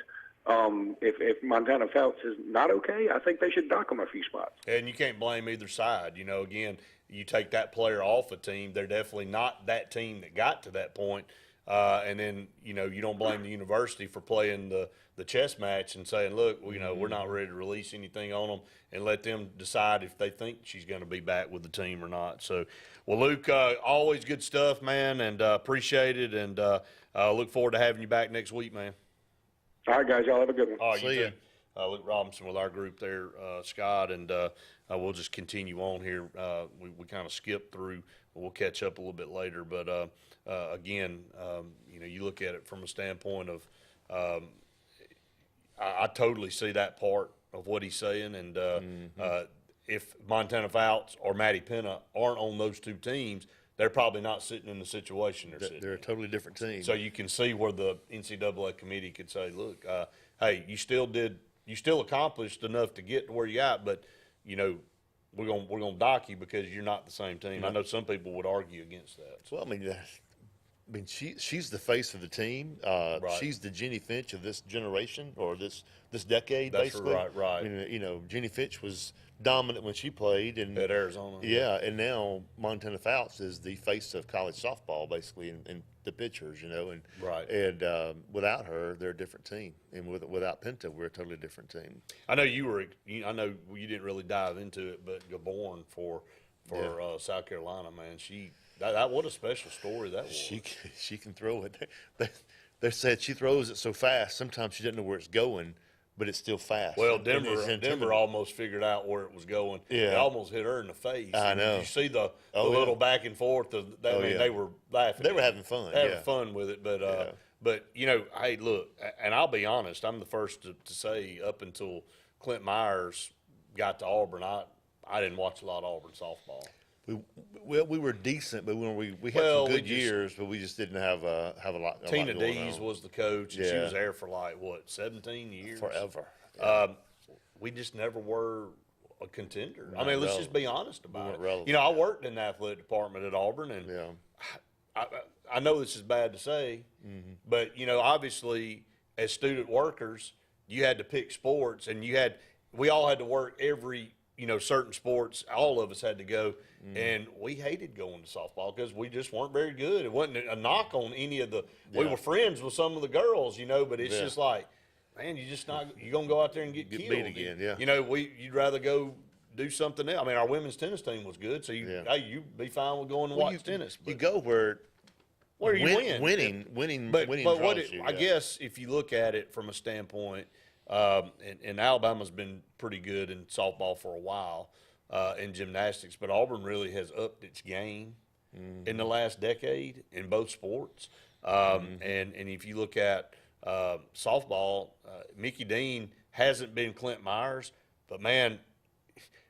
if Montana Fouts is not okay, I think they should dock them a few spots. And you can't blame either side. Again, you take that player off a team, they're definitely not that team that got to that point. And then, you don't blame the university for playing the chess match and saying, look, we're not ready to release anything on them, and let them decide if they think she's going to be back with the team or not. So, well, Luke, always good stuff, man, and appreciate it, and look forward to having you back next week, man. All right, guys, y'all have a good one. All right, see you. Luke Robinson with our group there, Scott, and we'll just continue on here. We kind of skipped through. We'll catch up a little bit later, but again, you look at it from a standpoint of I totally see that part of what he's saying, and if Montana Fouts or Maddie Penna aren't on those two teams, they're probably not sitting in the situation they're sitting. They're a totally different team. So you can see where the NCAA committee could say, look, hey, you still accomplished enough to get to where you got, but we're gonna dock you because you're not the same team. I know some people would argue against that. Well, I mean, she's the face of the team. Right. She's the Jenny Finch of this generation or this decade, That's basically. right. I mean, you know, Jenny Finch was dominant when she played, and at Arizona. Yeah, and now Montana Fouts is the face of college softball, basically, and the pitchers, you know, and without her, they're a different team, and without Pinto, we're a totally different team. I know I know you didn't really dive into it, but Gaborn for South Carolina, man, that what a special story that was. She can throw it. They said she throws it so fast. Sometimes she doesn't know where it's going, but it's still fast. Well, Denver almost figured out where it was going. Yeah, it almost hit her in the face. I know. You see the little back and forth. They were laughing. They were having fun. Having fun with it, but you know, hey, look, and I'll be honest. I'm the first to say, up until Clint Myers got to Auburn, I didn't watch a lot of Auburn softball. We were decent, but when we had some good years, but we just didn't have a lot. Tina Dees was the coach, and she was there for 17 years, forever. We just never were a contender. I mean, let's just be honest about it. Relevant. You know, I worked in the athletic department at Auburn, and I know this is bad to say, but you know, obviously, as student workers, you had to pick sports, and we all had to work every. You know, certain sports, all of us had to go, and we hated going to softball because we just weren't very good. It wasn't a knock on any of the. We were friends with some of the girls, you know, but it's just like, man, you're gonna go out there and get killed beat again. Yeah, you know, you'd rather go do something else. I mean, our women's tennis team was good, so you'd be fine with going to watch tennis. But you go where you win, winning. But what I guess if you look at it from a standpoint. And Alabama's been pretty good in softball for a while, in gymnastics, but Auburn really has upped its game in the last decade in both sports. And if you look at softball, Mickey Dean hasn't been Clint Myers, but man,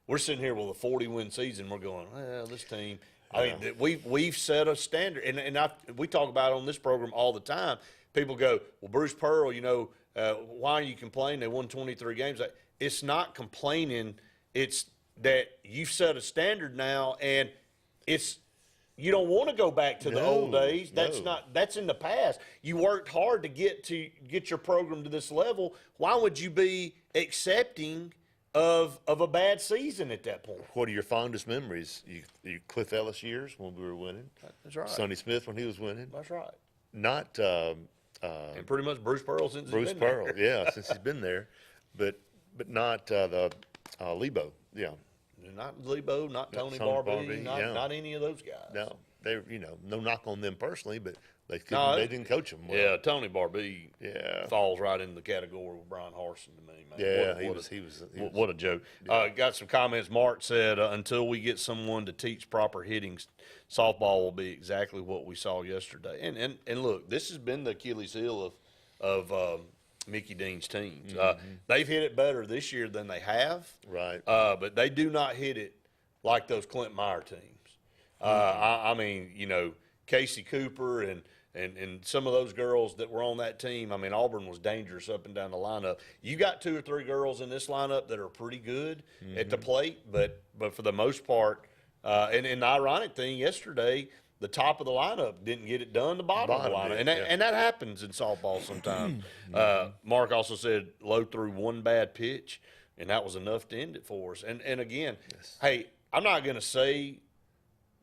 we're sitting here with a 40-win season. We're going, well, this team. I mean, we've set a standard, and we talk about it on this program all the time. People go, well, Bruce Pearl, you know. Why are you complaining? They won 23 games. It's not complaining. It's that you've set a standard now, and you don't want to go back to the old days. That's in the past. You worked hard to get your program to this level. Why would you be accepting of a bad season at that point? What are your fondest memories? You Cliff Ellis years when we were winning. That's right. Sonny Smith when he was winning. That's right. Not. And pretty much Bruce Pearl since Bruce he's been Pearl, there. since he's been there, but not the Lebo, not Lebo, not Tony Barbee, not any of those guys. No, they're no knock on them personally, but they didn't coach them well. Yeah, Tony Barbee falls right in the category with Brian Harsin to me, man. Yeah, what a joke. Yeah. Got some comments. Mark said, until we get someone to teach proper hitting, softball will be exactly what we saw yesterday. And look, this has been the Achilles heel of Mickey Dean's teams. They've hit it better this year than they have. Right. But they do not hit it like those Clint Meyer teams. I mean, you know, Casey Cooper and some of those girls that were on that team. I mean, Auburn was dangerous up and down the lineup. You got 2 or 3 girls in this lineup that are pretty good at the plate, but for the most part, and the ironic thing yesterday, the top of the lineup didn't get it done. The bottom of the lineup, and that happens in softball sometimes. Mark also said Lowe threw one bad pitch, and that was enough to end it for us. And again, hey, I'm not going to say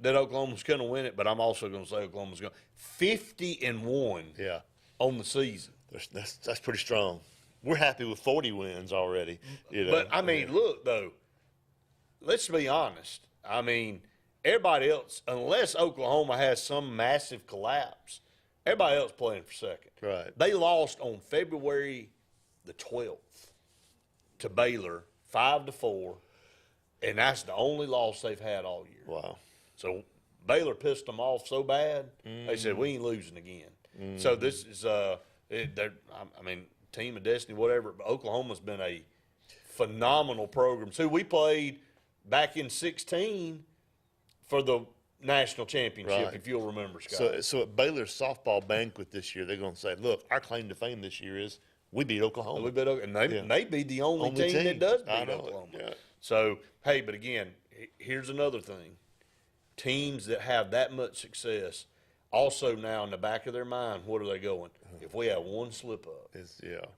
that Oklahoma's going to win it, but I'm also going to say Oklahoma's going 50-1 on the season. That's pretty strong. We're happy with 40 wins already. You know? But, I mean, look, though, let's be honest. I mean, everybody else, unless Oklahoma has some massive collapse, everybody else playing for second. Right. They lost on February the 12th to Baylor 5-4, and that's the only loss they've had all year. Wow. So Baylor pissed them off so bad, they said, we ain't losing again. So this is, I mean, team of destiny, whatever. But Oklahoma's been a phenomenal program. So we played back in 2016 for the national championship, if you'll remember, Scott. So at Baylor's softball banquet this year, they're going to say, look, our claim to fame this year is we beat Oklahoma. We beat Oklahoma. And they may be the only team that does beat Oklahoma. Yeah. So, hey, but again, here's another thing. Teams that have that much success, also now in the back of their mind, what are they going? If we have one slip up,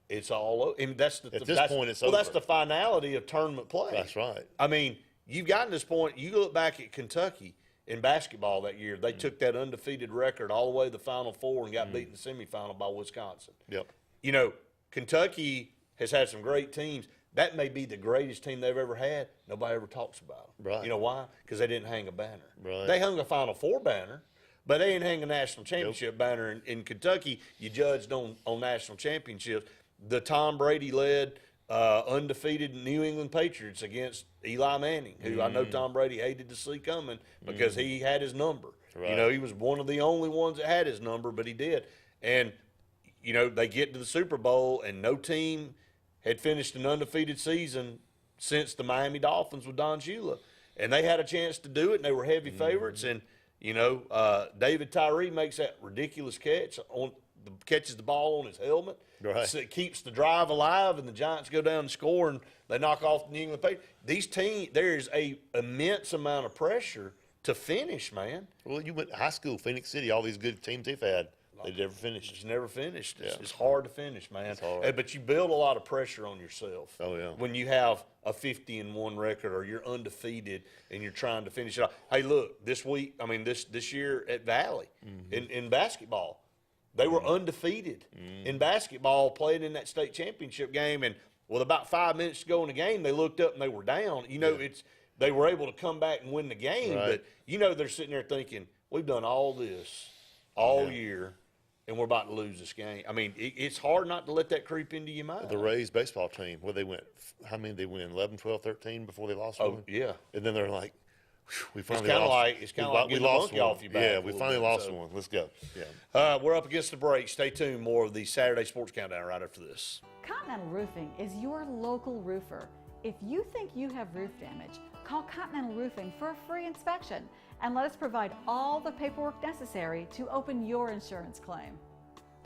it's all over. And that's the, at this point, it's over. That's the finality of tournament play. That's right. I mean, you've gotten to this point. You look back at Kentucky in basketball that year. They took that undefeated record all the way to the Final Four and got beat in the semifinal by Wisconsin. Yep. You know, Kentucky has had some great teams. That may be the greatest team they've ever had. Nobody ever talks about them. Right. You know why? Because they didn't hang a banner. Right. They hung a Final Four banner, but they didn't hang a national championship banner. In Kentucky, you judged on national championships. The Tom Brady-led undefeated New England Patriots against Eli Manning, who I know Tom Brady hated to see coming because he had his number. Right. You know, he was one of the only ones that had his number, but he did. And, you know, they get to the Super Bowl, and no team had finished an undefeated season since the Miami Dolphins with Don Shula. And they had a chance to do it, and they were heavy favorites. And, you know, David Tyree makes that ridiculous catch, catches the ball on his helmet. Right. So it keeps the drive alive, and the Giants go down and score, and they knock off the New England Patriots. These teams, there is a immense amount of pressure to finish, man. Well, you went to high school, Phoenix City, all these good teams they've had. They never finished. It's never finished. Yeah. It's hard to finish, man. It's hard. But you build a lot of pressure on yourself. Oh, yeah. When you have a 50-1 record or you're undefeated and you're trying to finish it off. Hey, look, this year at Valley in basketball, they were undefeated in basketball, playing in that state championship game. And with about 5 minutes to go in the game, they looked up and they were down. You know, they were able to come back and win the game. Right. But, you know, they're sitting there thinking, we've done all this all year, and we're about to lose this game. I mean, it's hard not to let that creep into your mind. The Rays baseball team, where they went, how many did they win? 11, 12, 13 before they lost one? Oh, yeah. And then they're like, we finally It's lost. kind of like getting the monkey off your back. Yeah, we finally lost one. Let's go. Yeah. We're up against the break. Stay tuned. More of the Saturday Sports Countdown right after this. Continental Roofing is your local roofer. If you think you have roof damage, call Continental Roofing for a free inspection and let us provide all the paperwork necessary to open your insurance claim.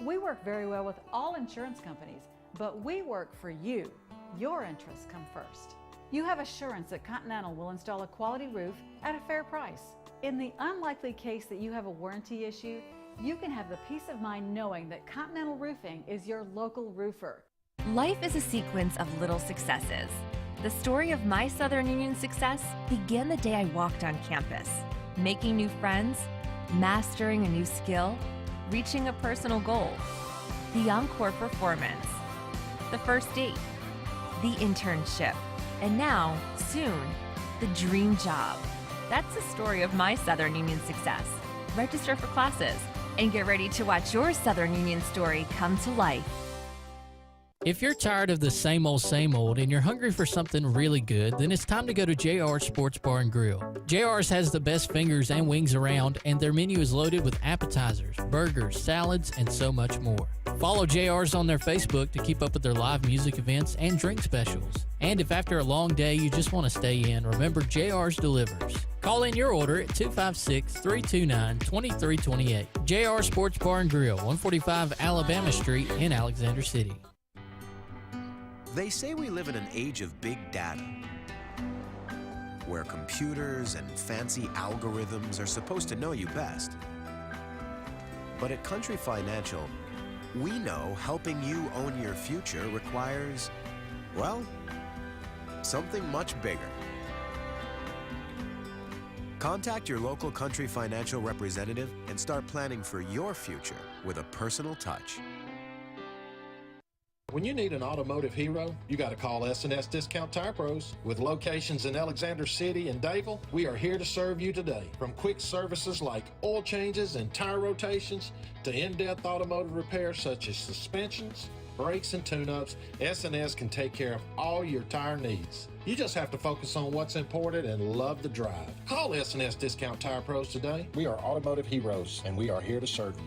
We work very well with all insurance companies, but we work for you. Your interests come first. You have assurance that Continental will install a quality roof at a fair price. In the unlikely case that you have a warranty issue, you can have the peace of mind knowing that Continental Roofing is your local roofer. Life is a sequence of little successes. The story of my Southern Union success began the day I walked on campus, making new friends, mastering a new skill, reaching a personal goal, the encore performance, the first date, the internship, and now, soon, the dream job. That's the story of my Southern Union success. Register for classes and get ready to watch your Southern Union story come to life. If you're tired of the same old and you're hungry for something really good, then it's time to go to JR's Sports Bar and Grill. JR's has the best fingers and wings around, and their menu is loaded with appetizers, burgers, salads, and so much more. Follow JR's on their Facebook to keep up with their live music events and drink specials. And if after a long day you just want to stay in, remember JR's delivers. Call in your order at 256-329-2328. JR Sports Bar and Grill, 145 Alabama Street in Alexander City. They say we live in an age of big data, where computers and fancy algorithms are supposed to know you best. But at Country Financial, we know helping you own your future requires, well, something much bigger. Contact your local Country Financial representative and start planning for your future with a personal touch. When you need an automotive hero, you got to call S&S Discount Tire Pros. With locations in Alexander City and Dayville, we are here to serve you today. From quick services like oil changes and tire rotations to in-depth automotive repairs such as suspensions, brakes, and tune-ups, S&S can take care of all your tire needs. You just have to focus on what's important and love the drive. Call S&S Discount Tire Pros today. We are automotive heroes, and we are here to serve you.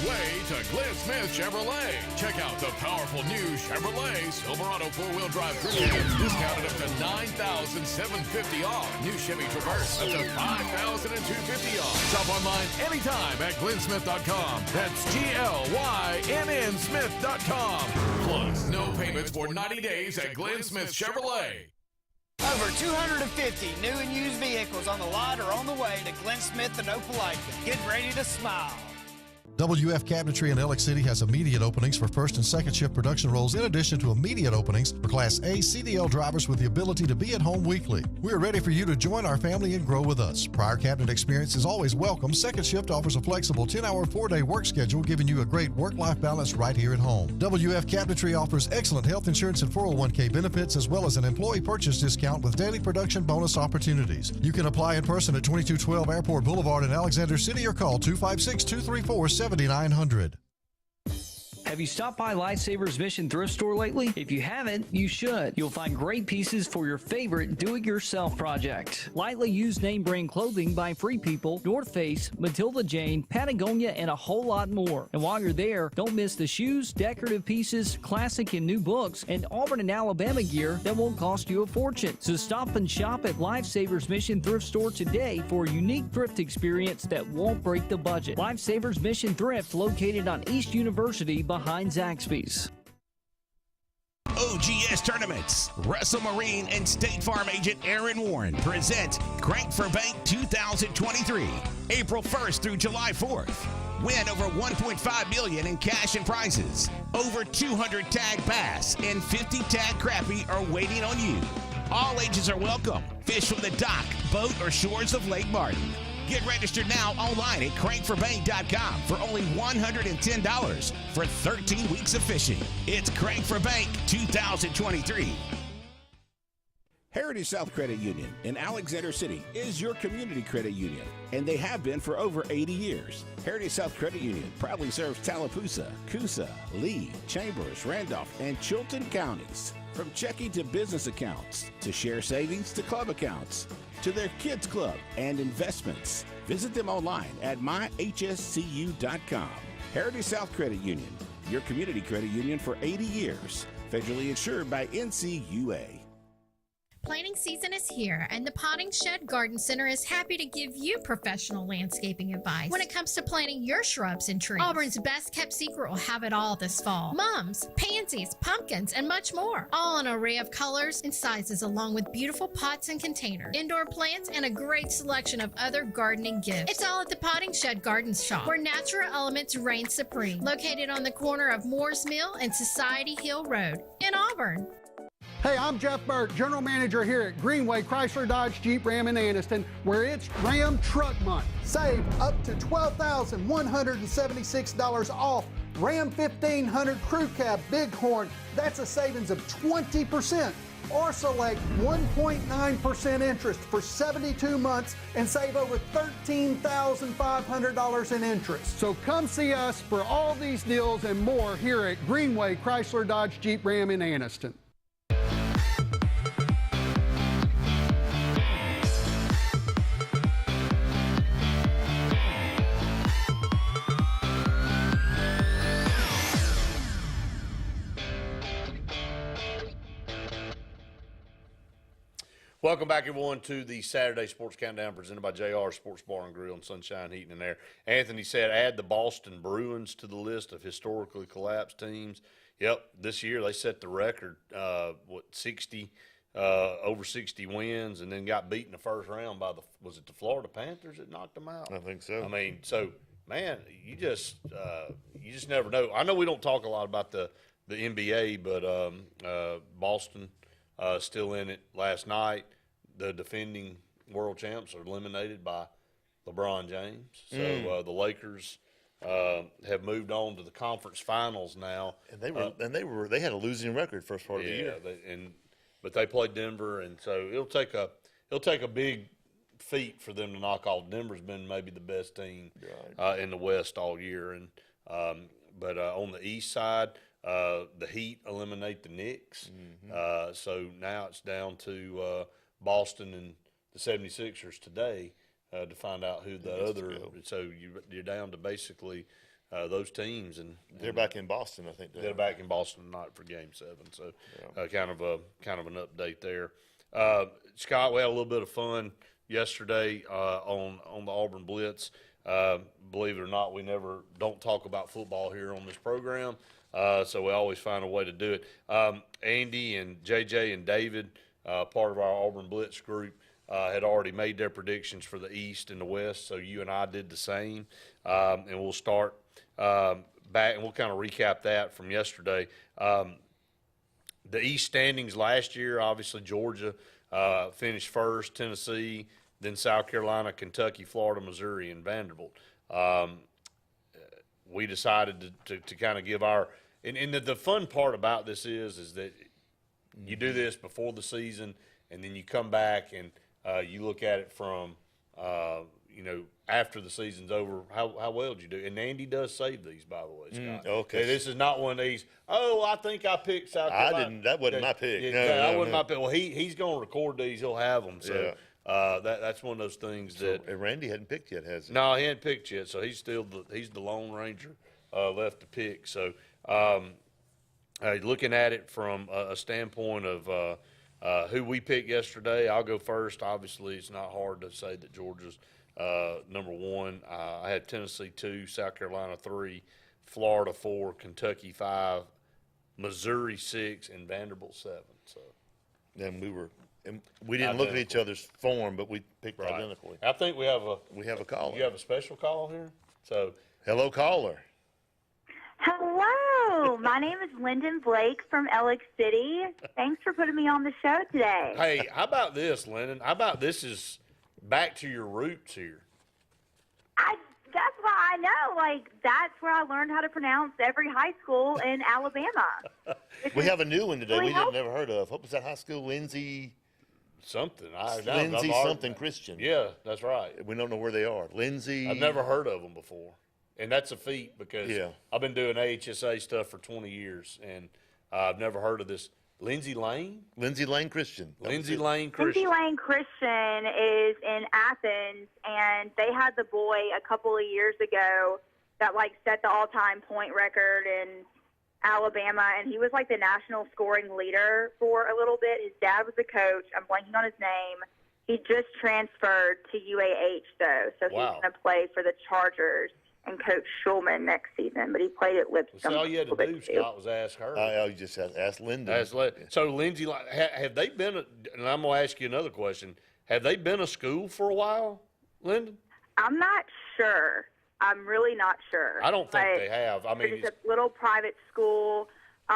Way to Glenn Smith Chevrolet. Check out the powerful new Chevrolet Silverado 4-wheel drive crew cab, discounted up to $9,750 off. New Chevy Traverse up to $5,250 off. Shop online anytime at glennsmith.com. That's GLYNN Smith.com. Plus, no payments for 90 days at Glenn Smith Chevrolet. Over 250 new and used vehicles on the lot or on the way to Glenn Smith and Opelika. Get ready to smile. WF Cabinetry in Alex City has immediate openings for first and second shift production roles in addition to immediate openings for Class A CDL drivers with the ability to be at home weekly. We are ready for you to join our family and grow with us. Prior cabinet experience is always welcome. Second shift offers a flexible 10-hour, 4-day work schedule, giving you a great work-life balance right here at home. WF Cabinetry offers excellent health insurance and 401k benefits as well as an employee purchase discount with daily production bonus opportunities. You can apply in person at 2212 Airport Boulevard in Alexander City or call 256-234-7900. Have you stopped by Lifesavers Mission Thrift Store lately? If you haven't, you should. You'll find great pieces for your favorite do-it-yourself project. Lightly used name brand clothing by Free People, North Face, Matilda Jane, Patagonia, and a whole lot more. And while you're there, don't miss the shoes, decorative pieces, classic and new books, and Auburn and Alabama gear that won't cost you a fortune. So stop and shop at Lifesavers Mission Thrift Store today for a unique thrift experience that won't break the budget. Lifesavers Mission Thrift, located on East University behind Zaxby's. OGS Tournaments. Russell Marine and State Farm agent Aaron Warren present Crank for Bank 2023, April 1st through July 4th. Win over $1.5 million in cash and prizes. Over 200 tag bass and 50 tag crappie are waiting on you. All ages are welcome. Fish from the dock, boat, or shores of Lake Martin. Get registered now online at crankforbank.com for only $110 for 13 weeks of fishing. It's Crank for Bank 2023. Heritage South Credit Union in Alexander City is your community credit union, and they have been for over 80 years. Heritage South Credit Union proudly serves Tallapoosa, Coosa, Lee, Chambers, Randolph, and Chilton counties. From checking to business accounts, to share savings to club accounts, to their kids club and investments. Visit them online at myhscu.com. Heritage South Credit Union, your community credit union for 80 years. Federally insured by NCUA. Planting season is here, and the Potting Shed Garden Center is happy to give you professional landscaping advice when it comes to planting your shrubs and trees. Auburn's best kept secret will have it all this fall. Mums, pansies, pumpkins, and much more. All in an array of colors and sizes, along with beautiful pots and containers, indoor plants, and a great selection of other gardening gifts. It's all at the Potting Shed Garden Shop, where natural elements reign supreme. Located on the corner of Moore's Mill and Society Hill Road in Auburn. Hey, I'm Jeff Burt, General Manager here at Greenway Chrysler Dodge Jeep Ram in Anniston, where it's Ram Truck Month. Save up to $12,176 off Ram 1500 Crew Cab Bighorn. That's a savings of 20%. Or select 1.9% interest for 72 months and save over $13,500 in interest. So come see us for all these deals and more here at Greenway Chrysler Dodge Jeep Ram in Anniston. Welcome back, everyone, to the Saturday Sports Countdown presented by JR Sports Bar and Grill and Sunshine Heating and Air. Anthony said add the Boston Bruins to the list of historically collapsed teams. Yep, this year they set the record, 60, over 60 wins, and then got beat in the first round by was it the Florida Panthers that knocked them out? I think so. I mean, so, man, you just never know. I know we don't talk a lot about the NBA, but Boston still in it last night. The defending world champs are eliminated by LeBron James. So the Lakers have moved on to the conference finals now. And they had a losing record first part of the year. But they played Denver, and so it'll take a big feat for them to knock off. Denver's been maybe the best team in the West all year, and but on the East side, the Heat eliminate the Knicks. So now it's down to Boston and the 76ers today to find out who the other. So you're down to basically those teams, and they're back in Boston. I think they're back in Boston tonight for Game 7. So kind of an update there. Scott, we had a little bit of fun yesterday on the Auburn Blitz. Believe it or not, we never don't talk about football here on this program. So we always find a way to do it. Andy and JJ and David part of our Auburn Blitz group, had already made their predictions for the East and the West, so you and I did the same. And we'll start back, and we'll kind of recap that from yesterday. The East standings last year, obviously Georgia finished first, Tennessee, then South Carolina, Kentucky, Florida, Missouri, and Vanderbilt. We decided to kind of give our – and the fun part about this is that you do this before the season, and then you come back and you look at it from after the season's over, how well did you do? And Andy does save these, by the way, Scott. Okay. This is not one of these, I think I picked South Carolina. I didn't. That wasn't my pick. Yeah, that wasn't my pick. Well, he's going to record these. He'll have them. So that's one of those things that – And Randy hadn't picked yet, has he? No, he hadn't picked yet. So he's still he's the Lone Ranger left to pick. So looking at it from a standpoint of who we picked yesterday, I'll go first. Obviously, it's not hard to say that Georgia's number one. I had Tennessee 2, South Carolina 3, Florida 4, Kentucky 5, Missouri 6, and Vanderbilt 7. So then we didn't look at each other's form, but we picked identically. I think we have a caller. You have a special call here. So hello, caller. Hello, my name is Lyndon Blake from Ellick City. Thanks for putting me on the show today. Hey, how about this, Lyndon? How about this is back to your roots here? That's why I know. That's where I learned how to pronounce every high school in Alabama. We have a new one today Really we had never heard of. What was that high school? Lindsay something. Lindsay something Christian. Yeah, that's right. We don't know where they are. Lindsay. I've never heard of them before. And that's a feat because I've been doing AHSAA stuff for 20 years, and I've never heard of this. Lindsay Lane? Lindsay Lane Christian. Lindsay Lane Christian. Lindsay Lane Christian is in Athens, and they had the boy a couple of years ago that, set the all-time point record in Alabama, and he was, the national scoring leader for a little bit. His dad was a coach. I'm blanking on his name. He just transferred to UAH, though, so he's going to play for the Chargers and Coach Schulman next season, but he played at Lipscomb. So all you had to do, Scott, was ask her. You just asked Linda. So, Lindsay, have they been, and I'm going to ask you another question, have they been a school for a while, Lyndon? I'm not sure. I'm really not sure. I don't think they have. I mean, it's a little private school, but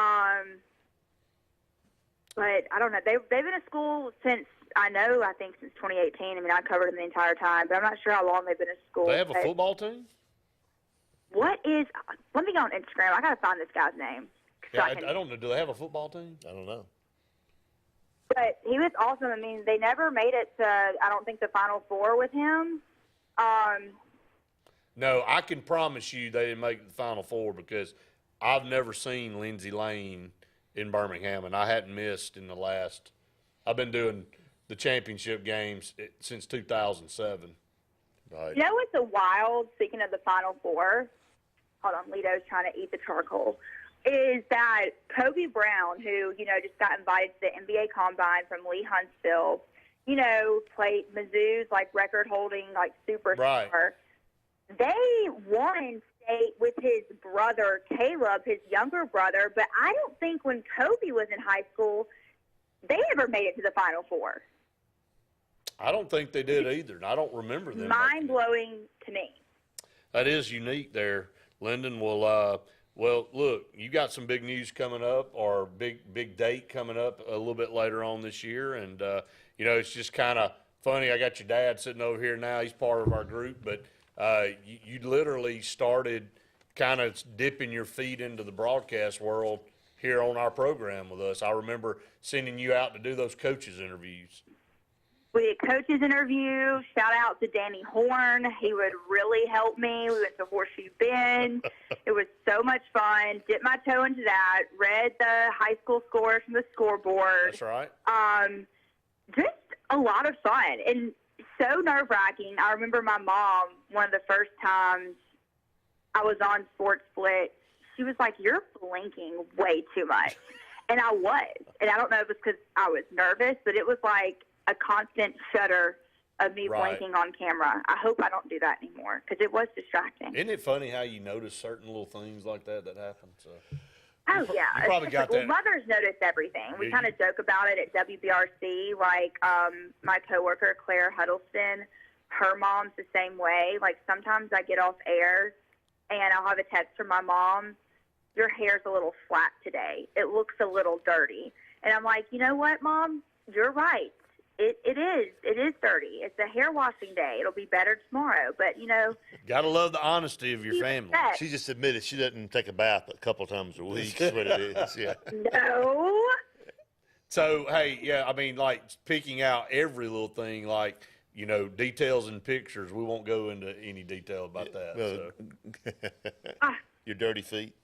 I don't know. They've been a school since, I think since 2018. I mean, I covered them the entire time, but I'm not sure how long they've been a school. They have a football team? Let me go on Instagram. I got to find this guy's name. Yeah, I don't know. Do they have a football team? I don't know. But he was awesome. I mean, they never made it to, I don't think, the Final Four with him. No, I can promise you they didn't make the Final Four because I've never seen Lindsay Lane in Birmingham, and I hadn't missed in the last – I've been doing the championship games since 2007. Right. You know what's a wild, speaking of the Final Four, hold on, Lito's trying to eat the charcoal, is that Kobe Brown, who, just got invited to the NBA Combine from Lee Huntsville, played Mizzou's, record-holding, superstar. Right. They won state with his brother, Caleb, his younger brother, but I don't think when Kobe was in high school, they ever made it to the Final Four. I don't think they did either, and I don't remember them. Mind-blowing to me. That is unique there. Lyndon will look, you got some big news coming up, or big date coming up a little bit later on this year, and, it's just kind of funny. I got your dad sitting over here now. He's part of our group, but you literally started kind of dipping your feet into the broadcast world here on our program with us. I remember sending you out to do those coaches interviews. We did coaches interview. Shout out to Danny Horn. He would really help me. We went to Horseshoe Bend. It was so much fun. Dipped my toe into that. Read the high school scores from the scoreboard. That's right. Just a lot of fun and so nerve-wracking. I remember my mom, one of the first times I was on Sportz Blitz, she was like, "You're blinking way too much." And I was. And I don't know if it's because I was nervous, but it was like a constant shudder of me blinking on camera. I hope I don't do that anymore because it was distracting. Isn't it funny how you notice certain little things like that happen? So Oh, yeah. You probably got Well, that. mothers notice everything. We Yeah, kind of joke about it at WBRC. Like, my coworker, Claire Huddleston, her mom's the same way. Like, sometimes I get off air, and I'll have a text from my mom, your hair's a little flat today. It looks a little dirty. And I'm like, you know what, Mom? You're right. It is dirty. It's a hair washing day. It'll be better tomorrow. But, you know. Gotta love the honesty of your family. She just admitted she doesn't take a bath a couple times a week. That's what it is, yeah. No. So, hey, yeah, I mean, like, picking out every little thing, like, you know, details and pictures. We won't go into any detail about that. So. Your dirty feet.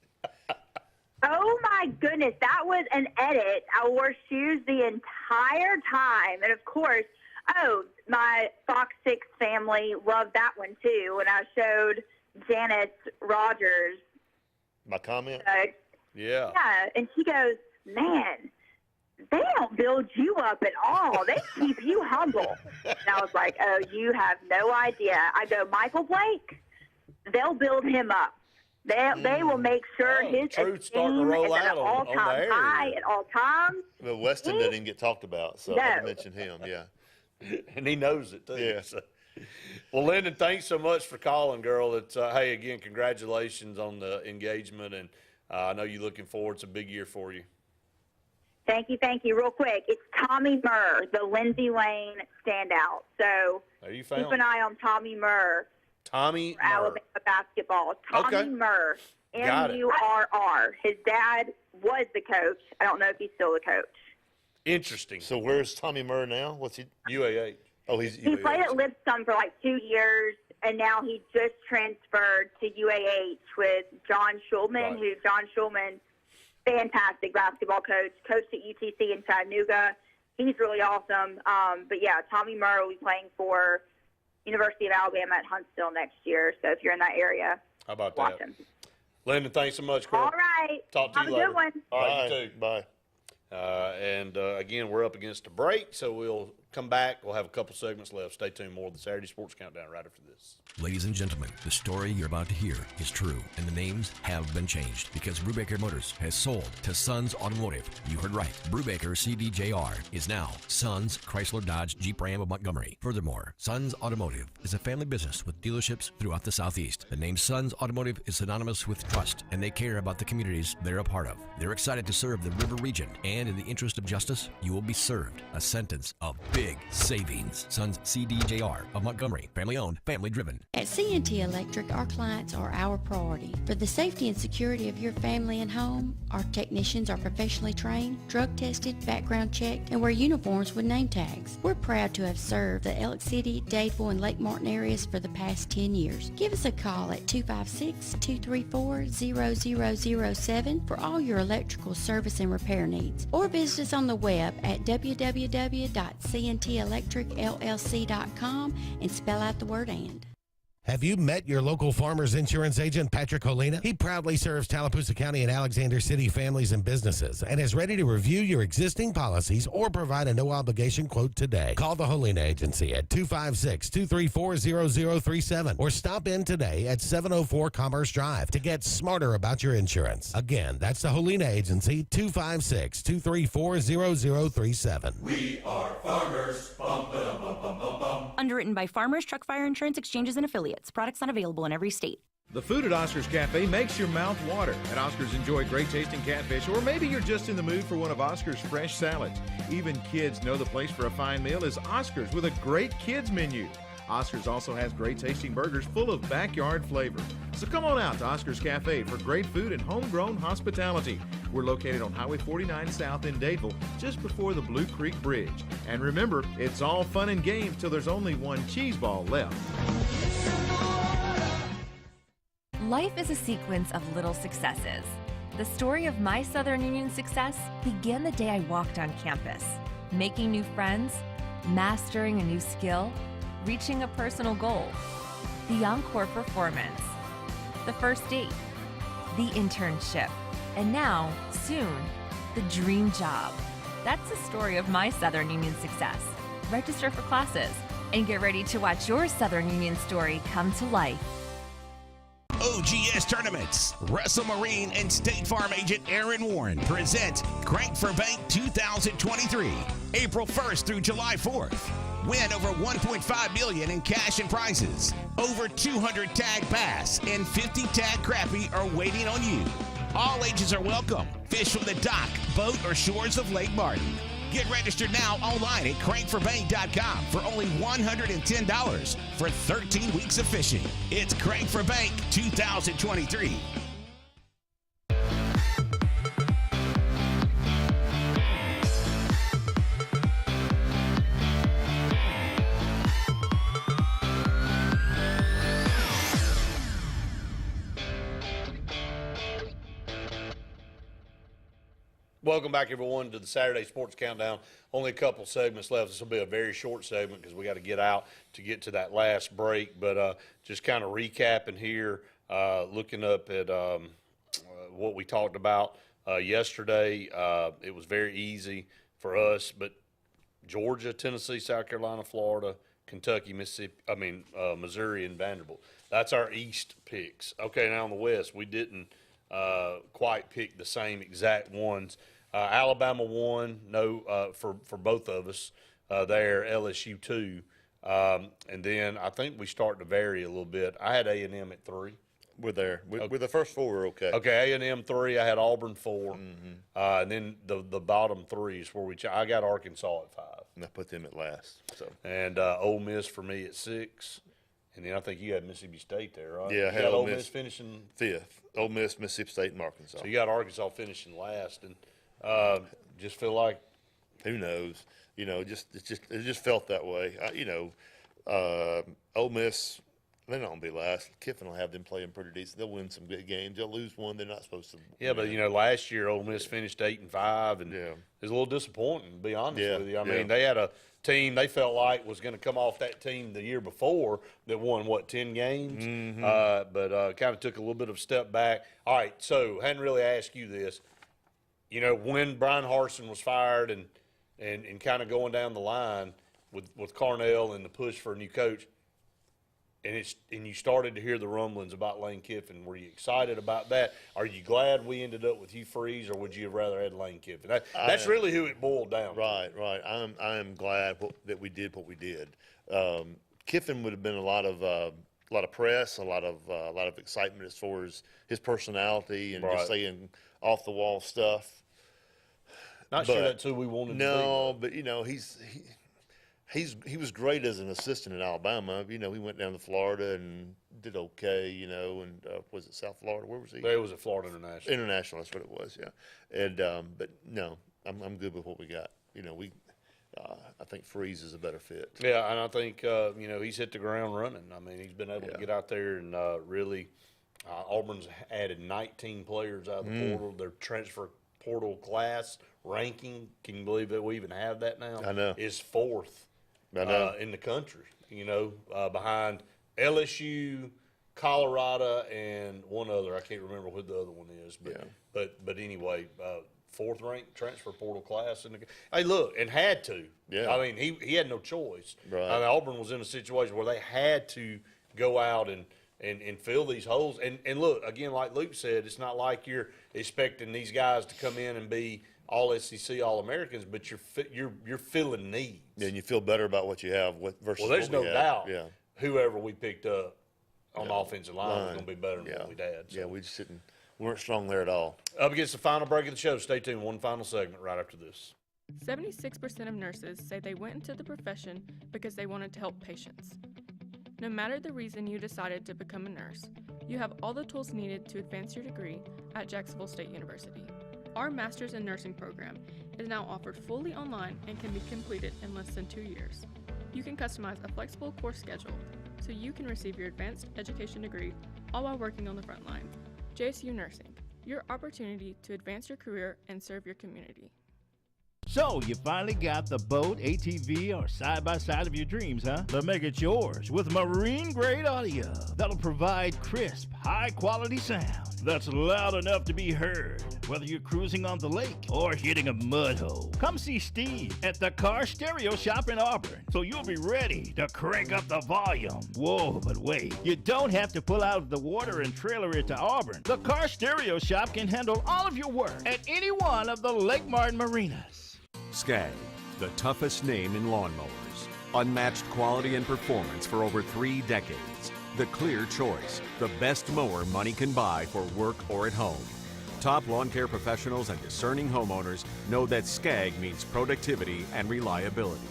Oh, my goodness. That was an edit. I wore shoes the entire time. And, of course, my Fox 6 family loved that one, too, when I showed Janice Rogers. My comment? Yeah. Yeah, and she goes, man, they don't build you up at all. They keep you humble. And I was like, oh, you have no idea. I go, Michael Blake, they'll build him up. They will make sure his truth's starting to roll esteem is at out an on the all-time air high here. at all times. Well, Weston doesn't even get talked about, so I mentioned him, yeah. And he knows it, too. Yeah. So. Well, Lyndon, thanks so much for calling, girl. It's hey, again, congratulations on the engagement, and I know you're looking forward. It's a big year for you. Thank you. Real quick, it's Tommy Murr, the Lindsay Lane standout. So keep an eye on Tommy Murr. Tommy for Alabama basketball. Tommy Murr, Got it. M-U-R-R. His dad was the coach. I don't know if he's still the coach. Interesting. So where's Tommy Murr now? What's he? UAH. Oh, he's He played at Lipscomb for like 2 years, and now he just transferred to UAH with John Schulman, who John Schulman, fantastic basketball coach, coached at UTC in Chattanooga. He's really awesome. But, yeah, Tommy Murr will be playing for University of Alabama at Huntsville next year. So if you're in that area, How about watch that? him. Lyndon, thanks so much, girl. All right. Talk to Have you a later. good one. All right, Bye. you too. Bye. And again, we're up against a break, so we'll come back. We'll have a couple segments left. Stay tuned. More of the Saturday Sports Countdown right after this. Ladies and gentlemen, the story you're about to hear is true, and the names have been changed because Brubaker Motors has sold to Sons Automotive. You heard right. Brubaker CDJR is now Sons Chrysler Dodge Jeep Ram of Montgomery. Furthermore, Sons Automotive is a family business with dealerships throughout the Southeast. The name Sons Automotive is synonymous with trust, and they care about the communities they're a part of. They're excited to serve the River region, and in the interest of justice, you will be served a sentence of big savings. Sons CDJR of Montgomery, family owned, family driven. At C&T Electric, our clients are our priority. For the safety and security of your family and home, our technicians are professionally trained, drug tested, background checked, and wear uniforms with name tags. We're proud to have served the Elk City, Dadeville, and Lake Martin areas for the past 10 years. Give us a call at 256-234-0007 for all your electrical service and repair needs, or visit us on the web at www.cntelectricllc.com and spell out the word "and." Have you met your local Farmers Insurance agent, Patrick Holina? He proudly serves Tallapoosa County and Alexander City families and businesses and is ready to review your existing policies or provide a no-obligation quote today. Call the Holina Agency at 256-234-0037 or stop in today at 704 Commerce Drive to get smarter about your insurance. Again, that's the Holina Agency, 256-234-0037. We are farmers. Bum, ba-dum, bum, bum, bum, bum. Underwritten by Farmers Truck Fire Insurance Exchanges and Affiliates. Products not available in every state. The food at Oscar's Cafe makes your mouth water. At Oscar's, enjoy great tasting catfish, or maybe you're just in the mood for one of Oscar's fresh salads. Even kids know the place for a fine meal is Oscar's with a great kids menu. Oscar's also has great tasting burgers full of backyard flavor. So come on out to Oscar's Cafe for great food and homegrown hospitality. We're located on Highway 49 South in Dadeville, just before the Blue Creek Bridge. And remember, it's all fun and games till there's only one cheese ball left. Life is a sequence of little successes. The story of my Southern Union success began the day I walked on campus. Making new friends, mastering a new skill, reaching a personal goal, the encore performance, the first date, the internship, and now, soon, the dream job. That's the story of my Southern Union success. Register for classes and get ready to watch your Southern Union story come to life. OGS Tournaments. Russell Marine and State Farm agent Aaron Warren present Crank for Bank 2023, April 1st through July 4th. Win over $1.5 million in cash and prizes. Over 200 tag bass and 50 tag crappie are waiting on you. All ages are welcome. Fish from the dock, boat, or shores of Lake Martin. Get registered now online at crankforbank.com for only $110 for 13 weeks of fishing. It's Crank for Bank 2023. Welcome back, everyone, to the Saturday Sports Countdown. Only a couple segments left. This will be a very short segment because we got to get out to get to that last break. But just kind of recapping here, looking up at what we talked about yesterday. It was very easy for us, but Georgia, Tennessee, South Carolina, Florida, Kentucky, Missouri, and Vanderbilt. That's our East picks. Okay, now on the West, we didn't quite pick the same exact ones. Alabama won, for both of us there, LSU 2. And then I think we start to vary a little bit. I had A&M at 3. We're there. With the first 4, we're okay. Okay, A&M 3. I had Auburn 4. And then the bottom 3 is where I got Arkansas at 5. And I put them at last. So. And Ole Miss for me at 6. And then I think you had Mississippi State there, right? Yeah, I had Ole Miss finishing 5th. Ole Miss, Mississippi State, and Arkansas. So you got Arkansas finishing last, and just feel like, who knows? It just felt that way. Ole Miss, they're not gonna be last. Kiffin will have them playing pretty decent. They'll win some good games. They'll lose one they're not supposed to. Yeah, but last year Ole Miss finished 8-5, and it was a little disappointing, to be honest with you. I mean, they had a team they felt like was going to come off that team the year before that won 10 games, but kind of took a little bit of a step back. All right, so hadn't really asked you this. When Brian Harsin was fired and kind of going down the line with Carnell and the push for a new coach, and you started to hear the rumblings about Lane Kiffin. Were you excited about that? Are you glad we ended up with Hugh Freeze, or would you have rather had Lane Kiffin? That's really who it boiled down to. Right. I am glad that we did what we did. Kiffin would have been a lot of press, a lot of excitement as far as his personality and just saying off the wall stuff. Not sure that's who we wanted to be. No, but he was great as an assistant in Alabama. He went down to Florida and did okay, and was it South Florida? Where was he? It was at Florida International. International, that's what it was, yeah. And but no, I'm good with what we got. I think Freeze is a better fit. Yeah, and I think he's hit the ground running. I mean, he's been able to get out there and really. Auburn's added 19 players out of the portal. Their transfer portal class ranking, can you believe that we even have that now? I know. Is 4th in the country, behind LSU, Colorado, and one other. I can't remember who the other one is. But anyway, 4th ranked transfer portal class. Hey, look, and had to. Yeah. I mean, he had no choice. Right. I mean, Auburn was in a situation where they had to go out and fill these holes. And look, again, like Luke said, it's not like you're expecting these guys to come in and be all SEC, all Americans, but you're filling needs. Yeah, and you feel better about what you have versus. Well, there's what no we doubt. Yeah. Whoever we picked up on the offensive line was going to be better than what we had. So. Yeah, we just weren't strong there at all. Up against the final break of the show. Stay tuned. One final segment right after this. 76% of nurses say they went into the profession because they wanted to help patients. No matter the reason you decided to become a nurse, you have all the tools needed to advance your degree at Jacksonville State University. Our Master's in Nursing program is now offered fully online and can be completed in less than 2 years. You can customize a flexible course schedule so you can receive your advanced education degree all while working on the front line. JSU Nursing, your opportunity to advance your career and serve your community. So, you finally got the boat, ATV, or side-by-side of your dreams, huh? Then make it yours with marine-grade audio that'll provide crisp, high-quality sound that's loud enough to be heard Whether you're cruising on the lake or hitting a mud hole, come see Steve at the Car Stereo Shop in Auburn, so you'll be ready to crank up the volume. Whoa, but wait, you don't have to pull out of the water and trailer it to Auburn. The Car Stereo Shop can handle all of your work at any one of the Lake Martin marinas. Skag, the toughest name in lawnmowers. Unmatched quality and performance for over 3 decades. The clear choice, the best mower money can buy for work or at home. Top lawn care professionals and discerning homeowners know that Skag means productivity and reliability.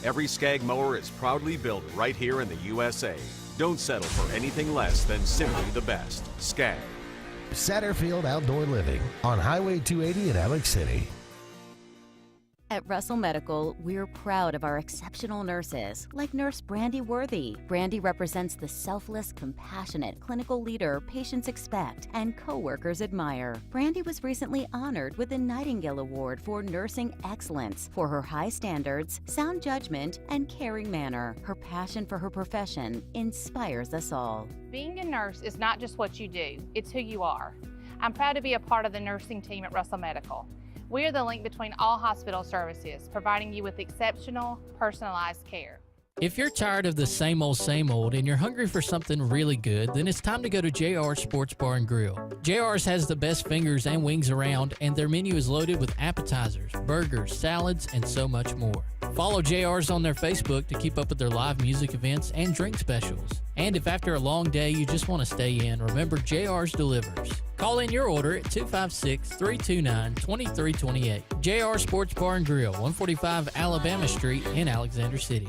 Every Skag mower is proudly built right here in the USA. Don't settle for anything less than simply the best. Skag. Satterfield Outdoor Living on Highway 280 in Alex City. At Russell Medical, we're proud of our exceptional nurses, like Nurse Brandy Worthy. Brandy represents the selfless, compassionate clinical leader patients expect and coworkers admire. Brandy was recently honored with the Nightingale Award for Nursing Excellence for her high standards, sound judgment, and caring manner. Her passion for her profession inspires us all. Being a nurse is not just what you do, it's who you are. I'm proud to be a part of the nursing team at Russell Medical. We are the link between all hospital services, providing you with exceptional, personalized care. If you're tired of the same old, and you're hungry for something really good, then it's time to go to JR's Sports Bar and Grill. JR's has the best fingers and wings around, and their menu is loaded with appetizers, burgers, salads, and so much more. Follow JR's on their Facebook to keep up with their live music events and drink specials. And if after a long day you just want to stay in, remember JR's delivers. Call in your order at 256-329-2328. JR Sports Bar and Grill, 145 Alabama Street in Alexander City.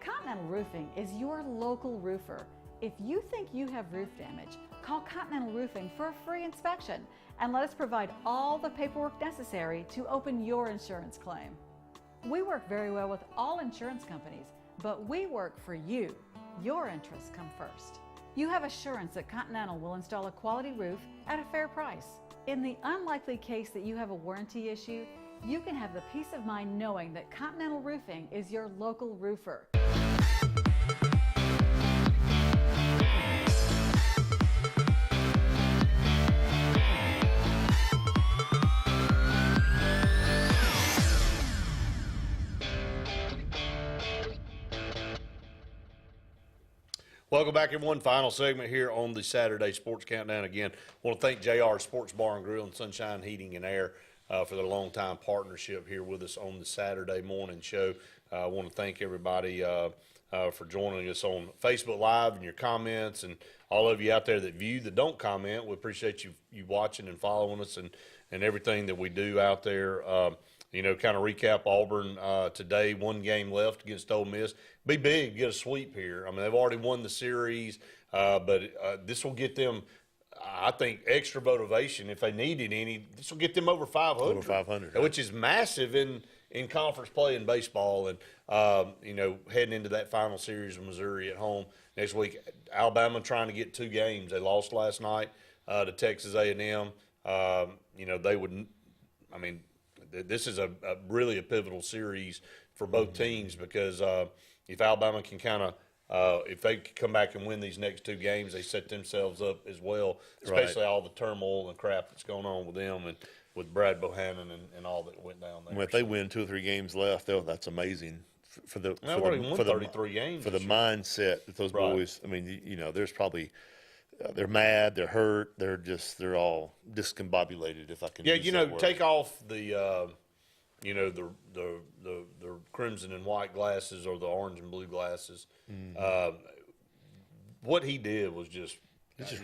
Continental Roofing is your local roofer. If you think you have roof damage, call Continental Roofing for a free inspection and let us provide all the paperwork necessary to open your insurance claim. We work very well with all insurance companies, but we work for you. Your interests come first. You have assurance that Continental will install a quality roof at a fair price. In the unlikely case that you have a warranty issue, you can have the peace of mind knowing that Continental Roofing is your local roofer. Welcome back in one final segment here on the Saturday Sports Countdown. Again, I want to thank JR Sports Bar and Grill and Sunshine Heating and Air for their long-time partnership here with us on the Saturday morning show. I want to thank everybody for joining us on Facebook Live and your comments, and all of you out there that view that don't comment. We appreciate you watching and following us and everything that we do out there. You know, kind of recap Auburn today, 1 game left against Ole Miss. Be big, get a sweep here. I mean, they've already won the series, but this will get them, I think, extra motivation if they needed any. This will get them over 500. Over 500. Which is massive in conference play in baseball. And, you know, heading into that final series of Missouri at home next week. Alabama trying to get 2 games. They lost last night to Texas A&M. You know, they would, I mean, this is a really a pivotal series for both teams because if Alabama can kind of if they can come back and win these next 2 games, they set themselves up as well, especially all the turmoil and crap that's going on with them and with Brad Bohannon and all that went down there. Well, if they win 2 or 3 games left, that's amazing for the 33 games for the mindset that those boys. I mean, you know, there's probably. They're mad. They're hurt. They're all discombobulated. If I can. Yeah, use you know, that word. take off the, you know, the crimson and white glasses or the orange and blue glasses. Mm-hmm. What he did was just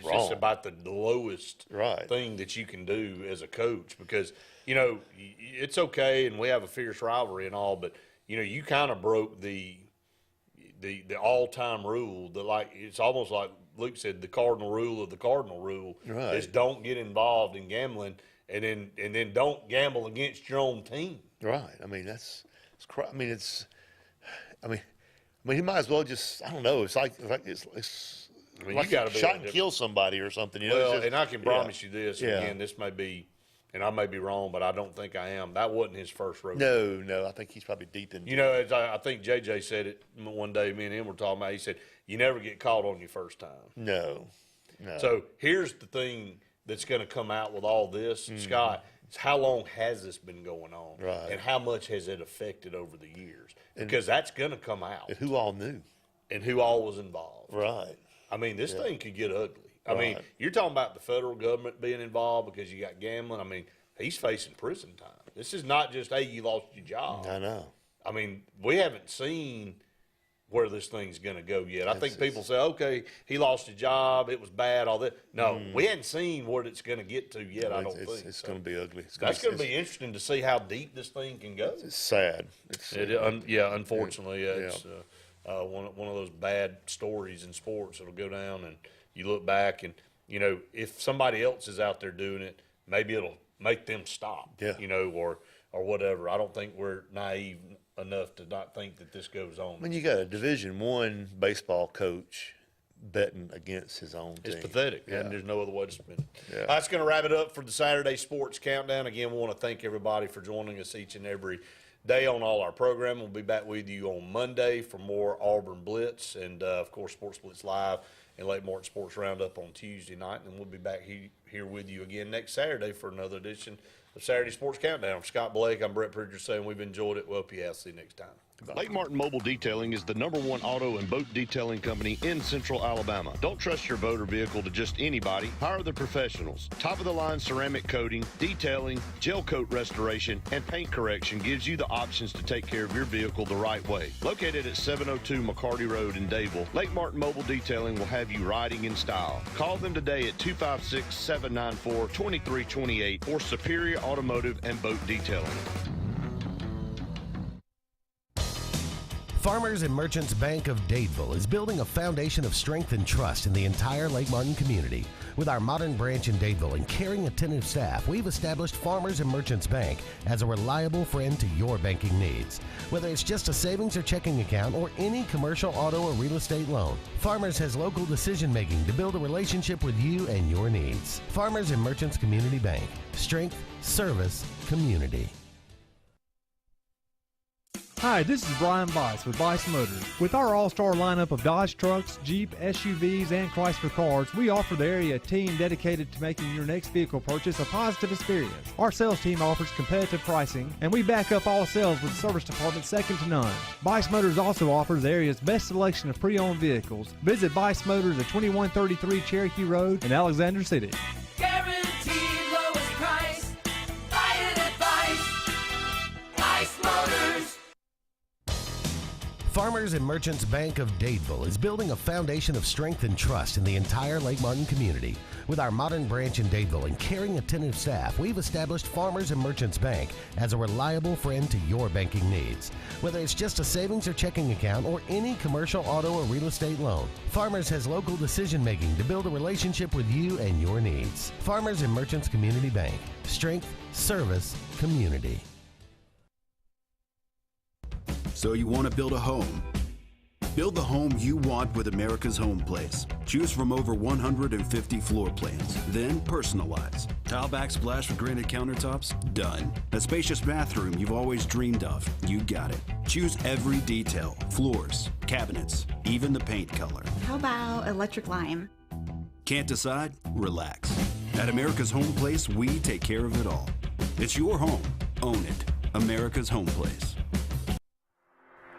wrong. Just about the lowest thing that you can do as a coach because you know it's okay and we have a fierce rivalry and all, but you know you kind of broke the all-time rule. It's almost like Luke said, the cardinal rule of the cardinal rule is don't get involved in gambling, and then don't gamble against your own team. Right. I mean, I mean, he might as well just. I don't know. It's like it's. I mean, like you got to shot and kill somebody or something. You know? Well, and I can promise you this. Again, this may be. And I may be wrong, but I don't think I am. That wasn't his first rodeo. No. I think he's probably deep in. You know, as I think JJ said it one day, me and him were talking about, he said, you never get caught on your first time. No. So here's the thing that's going to come out with all this, Scott. It's how long has this been going on? Right. And how much has it affected over the years? Because that's going to come out. And who all knew? And who all was involved. Right. I mean, this thing could get ugly. I Right. mean, you're talking about the federal government being involved because you got gambling. I mean, he's facing prison time. This is not just, hey, you lost your job. I know. I mean, we haven't seen where this thing's going to go yet. I think people say, okay, he lost his job, it was bad, all that. No, we hadn't seen what it's going to get to yet, I don't think. It's going to be ugly. That's going to be interesting to see how deep this thing can go. It's sad. Unfortunately, it's one of those bad stories in sports. It'll go down, and you look back, and, you know, if somebody else is out there doing it, maybe it'll make them stop, you know, or whatever. I don't think we're naive enough to not think that this goes on. I mean, you got a Division I baseball coach betting against his own team. It's pathetic, and there's no other way to spin it. That's going to wrap it up for the Saturday Sports Countdown. Again, we want to thank everybody for joining us each and every day on all our program. We'll be back with you on Monday for more Auburn Blitz and, of course, Sports Blitz Live and Late Martin Sports Roundup on Tuesday night. And we'll be back here with you again next Saturday for another edition of Saturday Sports Countdown. For Scott Blake, I'm Brett Pridger saying we've enjoyed it. We'll see you next time. Lake Martin Mobile Detailing is the #1 auto and boat detailing company in Central Alabama. Don't trust your boat or vehicle to just anybody. Hire the professionals. Top-of-the-line ceramic coating, detailing, gel coat restoration, and paint correction gives you the options to take care of your vehicle the right way. Located at 702 McCarty Road in Dadeville, Lake Martin Mobile Detailing will have you riding in style. Call them today at 256-794-2328 for Superior Automotive and Boat Detailing. Farmers and Merchants Bank of Dadeville is building a foundation of strength and trust in the entire Lake Martin community. With our modern branch in Dadeville and caring, attentive staff, we've established Farmers and Merchants Bank as a reliable friend to your banking needs. Whether it's just a savings or checking account or any commercial, auto, or real estate loan, Farmers has local decision-making to build a relationship with you and your needs. Farmers and Merchants Community Bank. Strength, service, community. Hi, this is Brian Bice with Bice Motors. With our all-star lineup of Dodge trucks, Jeep, SUVs, and Chrysler cars, we offer the area a team dedicated to making your next vehicle purchase a positive experience. Our sales team offers competitive pricing, and we back up all sales with a service department second to none. Bice Motors also offers the area's best selection of pre-owned vehicles. Visit Bice Motors at 2133 Cherokee Road in Alexander City. Guaranteed lowest price. Buy it at Bice Motors. Farmers and Merchants Bank of Dadeville is building a foundation of strength and trust in the entire Lake Martin community. With our modern branch in Dadeville and caring, attentive staff, we've established Farmers and Merchants Bank as a reliable friend to your banking needs. Whether it's just a savings or checking account or any commercial, auto, or real estate loan, Farmers has local decision-making to build a relationship with you and your needs. Farmers and Merchants Community Bank. Strength, service, community. So you want to build a home? Build the home you want with America's Home Place. Choose from over 150 floor plans, then personalize. Tile backsplash with granite countertops? Done. A spacious bathroom you've always dreamed of? You got it. Choose every detail, floors, cabinets, even the paint color. How about electric lime? Can't decide? Relax. At America's Home Place, we take care of it all. It's your home. Own it. America's Home Place.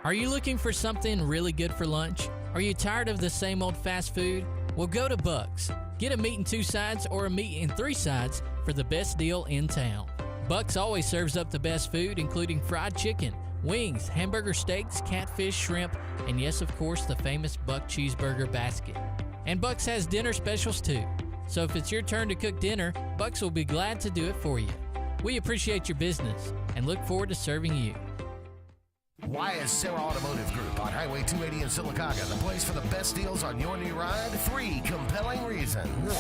Are you looking for something really good for lunch? Are you tired of the same old fast food? Well, go to Buck's. Get a meat in 2 sides or a meat in 3 sides for the best deal in town. Buck's always serves up the best food, including fried chicken, wings, hamburger steaks, catfish, shrimp, and yes, of course, the famous Buck Cheeseburger Basket. And Buck's has dinner specials too. So if it's your turn to cook dinner, Buck's will be glad to do it for you. We appreciate your business and look forward to serving you. Why is Sarah Automotive Group on Highway 280 in Sylacauga the place for the best deals on your new ride? 3 compelling reasons. 1,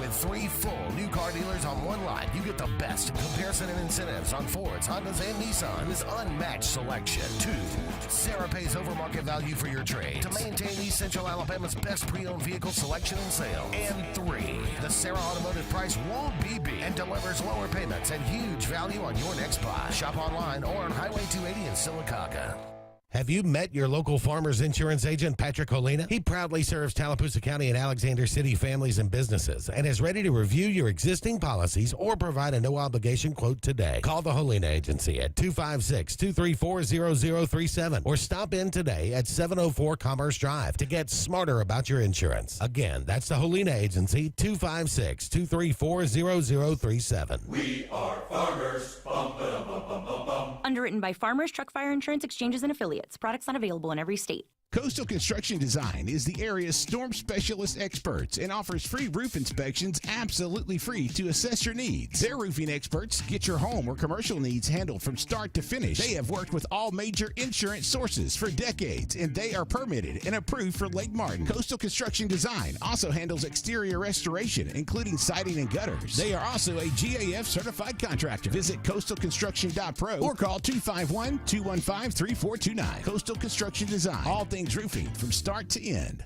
with 3 full new car dealers on one lot, you get the best in comparison and incentives on Fords, Hondas, and Nissans. Unmatched selection. 2, Sarah pays over market value for your trade to maintain East Central Alabama's best pre-owned vehicle selection and sale. And 3, the Sarah Automotive price won't be beat and delivers lower payments and huge value on your next buy. Shop online or on Highway 280 in Sylacauga. Have you met your local Farmers Insurance agent, Patrick Holina? He proudly serves Tallapoosa County and Alexander City families and businesses and is ready to review your existing policies or provide a no-obligation quote today. Call the Holina Agency at 256-234-0037 or stop in today at 704 Commerce Drive to get smarter about your insurance. Again, that's the Holina Agency, 256-234-0037. We are farmers. Bum, ba-dum, bum, bum, bum, bum. Underwritten by Farmers Truck Fire Insurance Exchanges and Affiliates. Products not available in every state. Coastal Construction Design is the area's storm specialist experts and offers free roof inspections absolutely free to assess your needs. Their roofing experts get your home or commercial needs handled from start to finish. They have worked with all major insurance sources for decades, and they are permitted and approved for Lake Martin. Coastal Construction Design also handles exterior restoration, including siding and gutters. They are also a GAF certified contractor. Visit coastalconstruction.pro or call 251-215-3429. Coastal Construction Design. All things roofing from start to end.